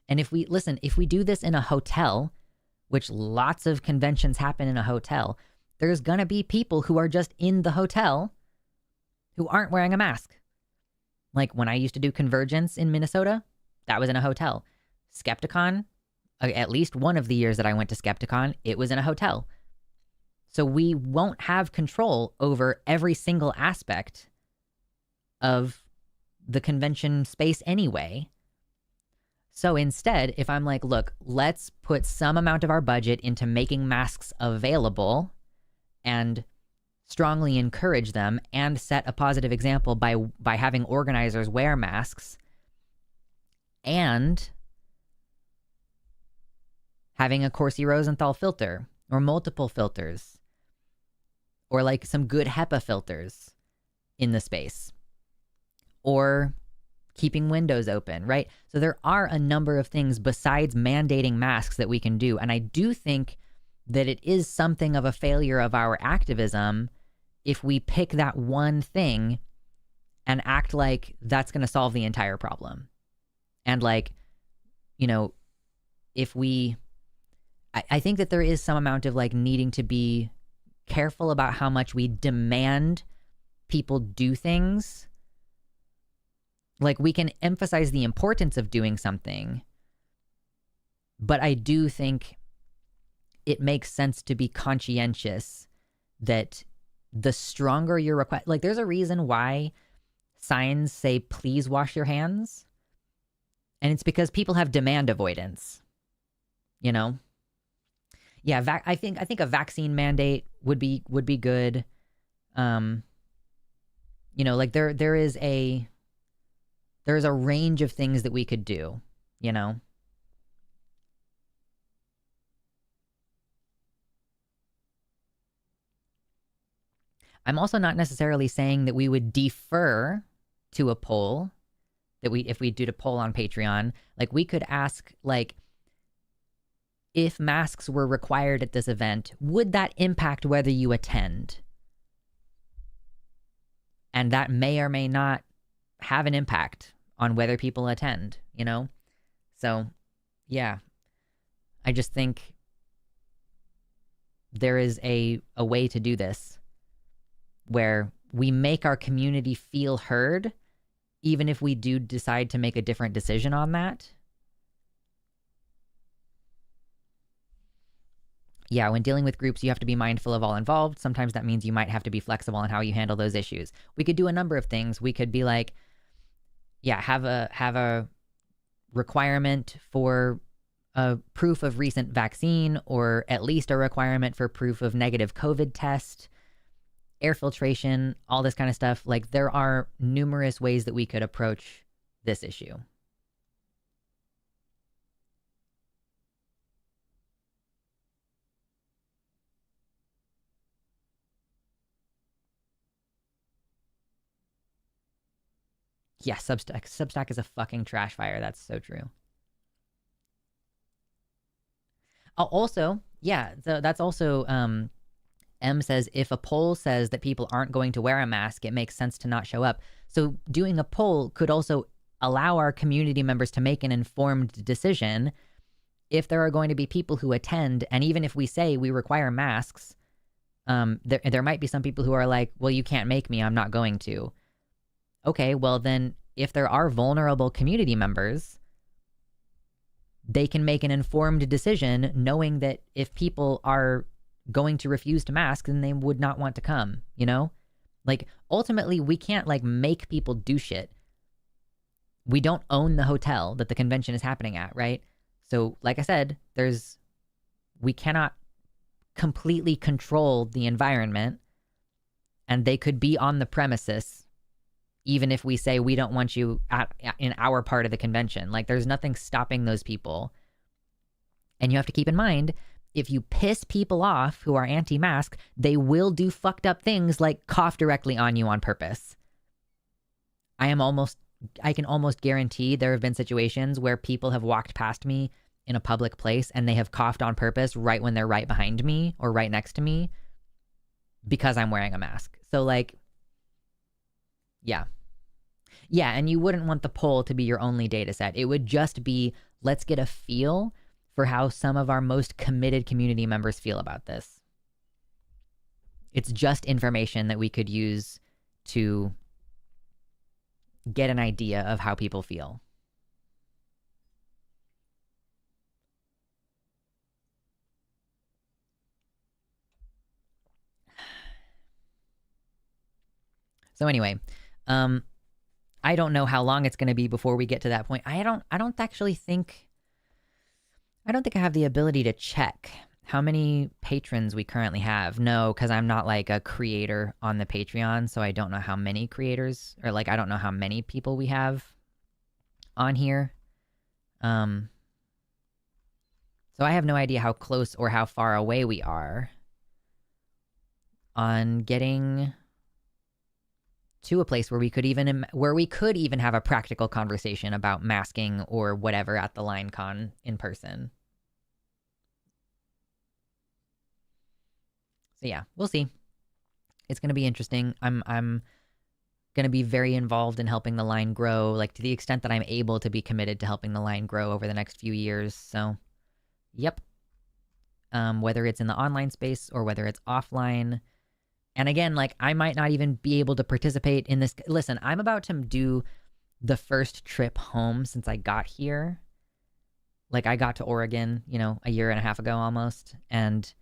And if we do this in a hotel, which lots of conventions happen in a hotel, there's going to be people who are just in the hotel who aren't wearing a mask. Like when I used to do Convergence in Minnesota, that was in a hotel. Skepticon, at least one of the years that I went to Skepticon, it was in a hotel. So we won't have control over every single aspect of the convention space anyway. So instead, if I'm like, look, let's put some amount of our budget into making masks available and strongly encourage them and set a positive example by having organizers wear masks and having a Corsi Rosenthal filter or multiple filters or like some good HEPA filters in the space or keeping windows open, right? So there are a number of things besides mandating masks that we can do. And I do think that it is something of a failure of our activism if we pick that one thing and act like that's going to solve the entire problem. And like, if I think that there is some amount of like needing to be careful about how much we demand people do things. Like we can emphasize the importance of doing something, but I do think it makes sense to be conscientious that the stronger your request, like there's a reason why signs say, please wash your hands. And it's because people have demand avoidance, Yeah, I think a vaccine mandate would be good. Like there is a range of things that we could do, I'm also not necessarily saying that we would defer to a poll if we did a poll on Patreon. Like we could ask, like, if masks were required at this event, would that impact whether you attend? And that may or may not have an impact on whether people attend, So, yeah. I just think there is a way to do this where we make our community feel heard, even if we do decide to make a different decision on that. Yeah, when dealing with groups, you have to be mindful of all involved. Sometimes that means you might have to be flexible on how you handle those issues. We could do a number of things. We could be like, have a requirement for a proof of recent vaccine, or at least a requirement for proof of negative COVID test, air filtration, all this kind of stuff. Like there are numerous ways that we could approach this issue. Yeah, Substack is a fucking trash fire. That's so true. Oh, also, that's also, M says, if a poll says that people aren't going to wear a mask, it makes sense to not show up. So doing a poll could also allow our community members to make an informed decision if there are going to be people who attend. And even if we say we require masks, there might be some people who are like, well, you can't make me, I'm not going to. Okay, well then, if there are vulnerable community members, they can make an informed decision knowing that if people are going to refuse to mask, then they would not want to come, Like, ultimately, we can't, like, make people do shit. We don't own the hotel that the convention is happening at, right? So, like I said, we cannot completely control the environment, and they could be on the premises even if we say we don't want you in our part of the convention. Like, there's nothing stopping those people. And you have to keep in mind, if you piss people off who are anti-mask, they will do fucked up things like cough directly on you on purpose. I can almost guarantee there have been situations where people have walked past me in a public place and they have coughed on purpose right when they're right behind me or right next to me because I'm wearing a mask. So like, yeah. Yeah, and you wouldn't want the poll to be your only data set. It would just be, let's get a feel for how some of our most committed community members feel about this. It's just information that we could use to get an idea of how people feel. So anyway, I don't know how long it's going to be before we get to that point. I don't think I have the ability to check how many patrons we currently have. No, because I'm not like a creator on the Patreon, so I don't know how many creators, or like I don't know how many people we have on here. So I have no idea how close or how far away we are on getting to a place where we could even have a practical conversation about masking or whatever at the LineCon in person. So yeah, we'll see. It's going to be interesting. I'm going to be very involved in helping the line grow, like to the extent that I'm able to be committed to helping the line grow over the next few years. So, yep. Whether it's in the online space or whether it's offline. And again, like I might not even be able to participate in this. Listen, I'm about to do the first trip home since I got here. Like I got to Oregon, a year and a half ago almost. And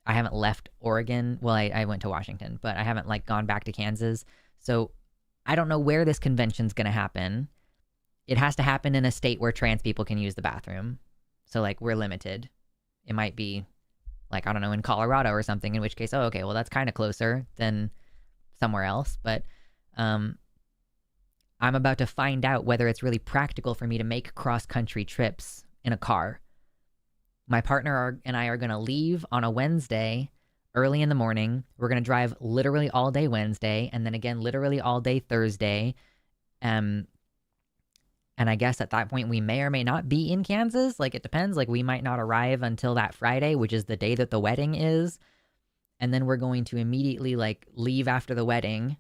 I haven't left Oregon. Well, I went to Washington, but I haven't like gone back to Kansas. So I don't know where this convention's going to happen. It has to happen in a state where trans people can use the bathroom. So like we're limited. It might be like, I don't know, in Colorado or something, in which case, oh, okay, well, that's kind of closer than somewhere else. But I'm about to find out whether it's really practical for me to make cross-country trips in a car. My partner and I are going to leave on a Wednesday early in the morning. We're going to drive literally all day Wednesday and then again literally all day Thursday. And I guess at that point we may or may not be in Kansas. Like it depends. Like we might not arrive until that Friday, which is the day that the wedding is. And then we're going to immediately like leave after the wedding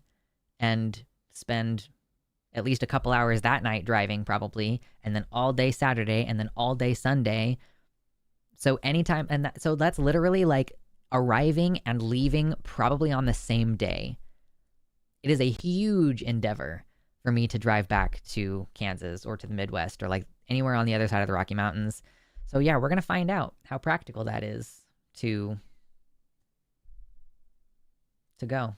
and spend at least a couple hours that night driving probably. And then all day Saturday and then all day Sunday. So anytime, so that's literally like arriving and leaving probably on the same day. It is a huge endeavor for me to drive back to Kansas or to the Midwest or like anywhere on the other side of the Rocky Mountains. So yeah, we're going to find out how practical that is to go.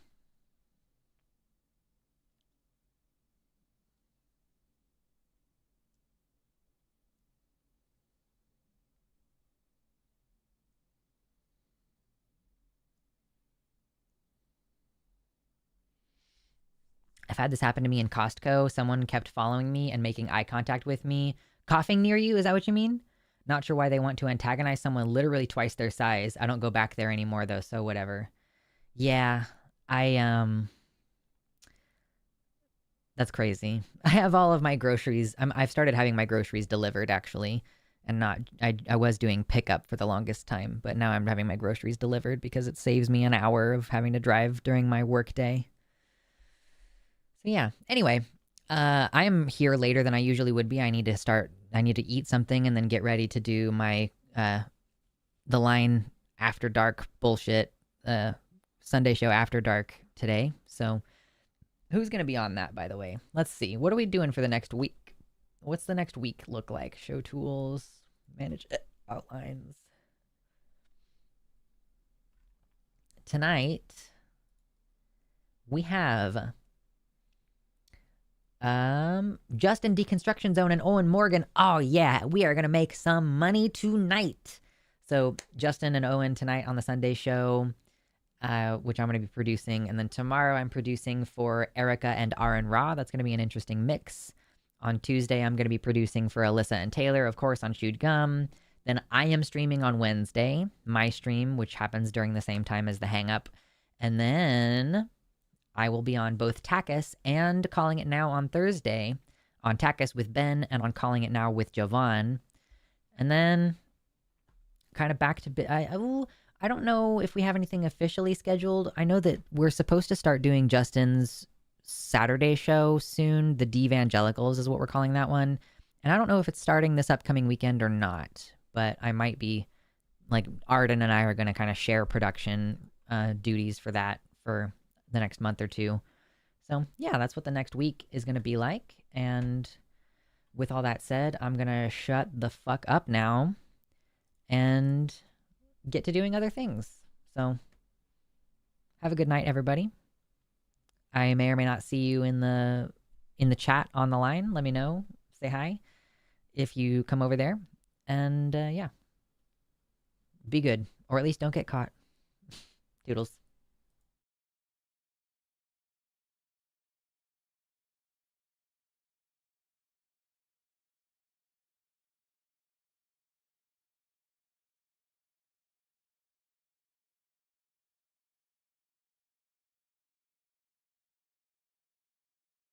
I've had this happen to me in Costco. Someone kept following me and making eye contact with me. Coughing near you, is that what you mean? Not sure why they want to antagonize someone literally twice their size. I don't go back there anymore though, so whatever. Yeah, that's crazy. I have all of my groceries. I've started having my groceries delivered actually, and I was doing pickup for the longest time, but now I'm having my groceries delivered because it saves me an hour of having to drive during my work day. So yeah, anyway, I'm here later than I usually would be. I need to eat something and then get ready to do my, the line after dark bullshit, Sunday show after dark today. So who's going to be on that, by the way? Let's see. What are we doing for the next week? What's the next week look like? Show tools, manage outlines. Tonight, we have Justin Deconstruction Zone and Owen Morgan. Oh yeah, we are gonna make some money tonight. So Justin and Owen tonight on the Sunday show, which I'm gonna be producing, and then tomorrow I'm producing for Erica and Aaron Ra. That's gonna be an interesting mix. On Tuesday, I'm gonna be producing for Alyssa and Taylor, of course, on Chewed Gum. Then I am streaming on Wednesday, my stream, which happens during the same time as the Hang Up. And then I will be on both Takis and Calling It Now on Thursday, on Takis with Ben and on Calling It Now with Jovan. And then kind of back to... I don't know if we have anything officially scheduled. I know that we're supposed to start doing Justin's Saturday show soon. The Devangelicals is what we're calling that one. And I don't know if it's starting this upcoming weekend or not, but I might be, like, Arden and I are going to kind of share production duties for that for the next month or two. So yeah, that's what the next week is going to be like. And with all that said, I'm going to shut the fuck up now and get to doing other things. So have a good night, everybody. I may or may not see you in the chat on the line. Let me know. Say hi if you come over there. And yeah, be good, or at least don't get caught. Doodles.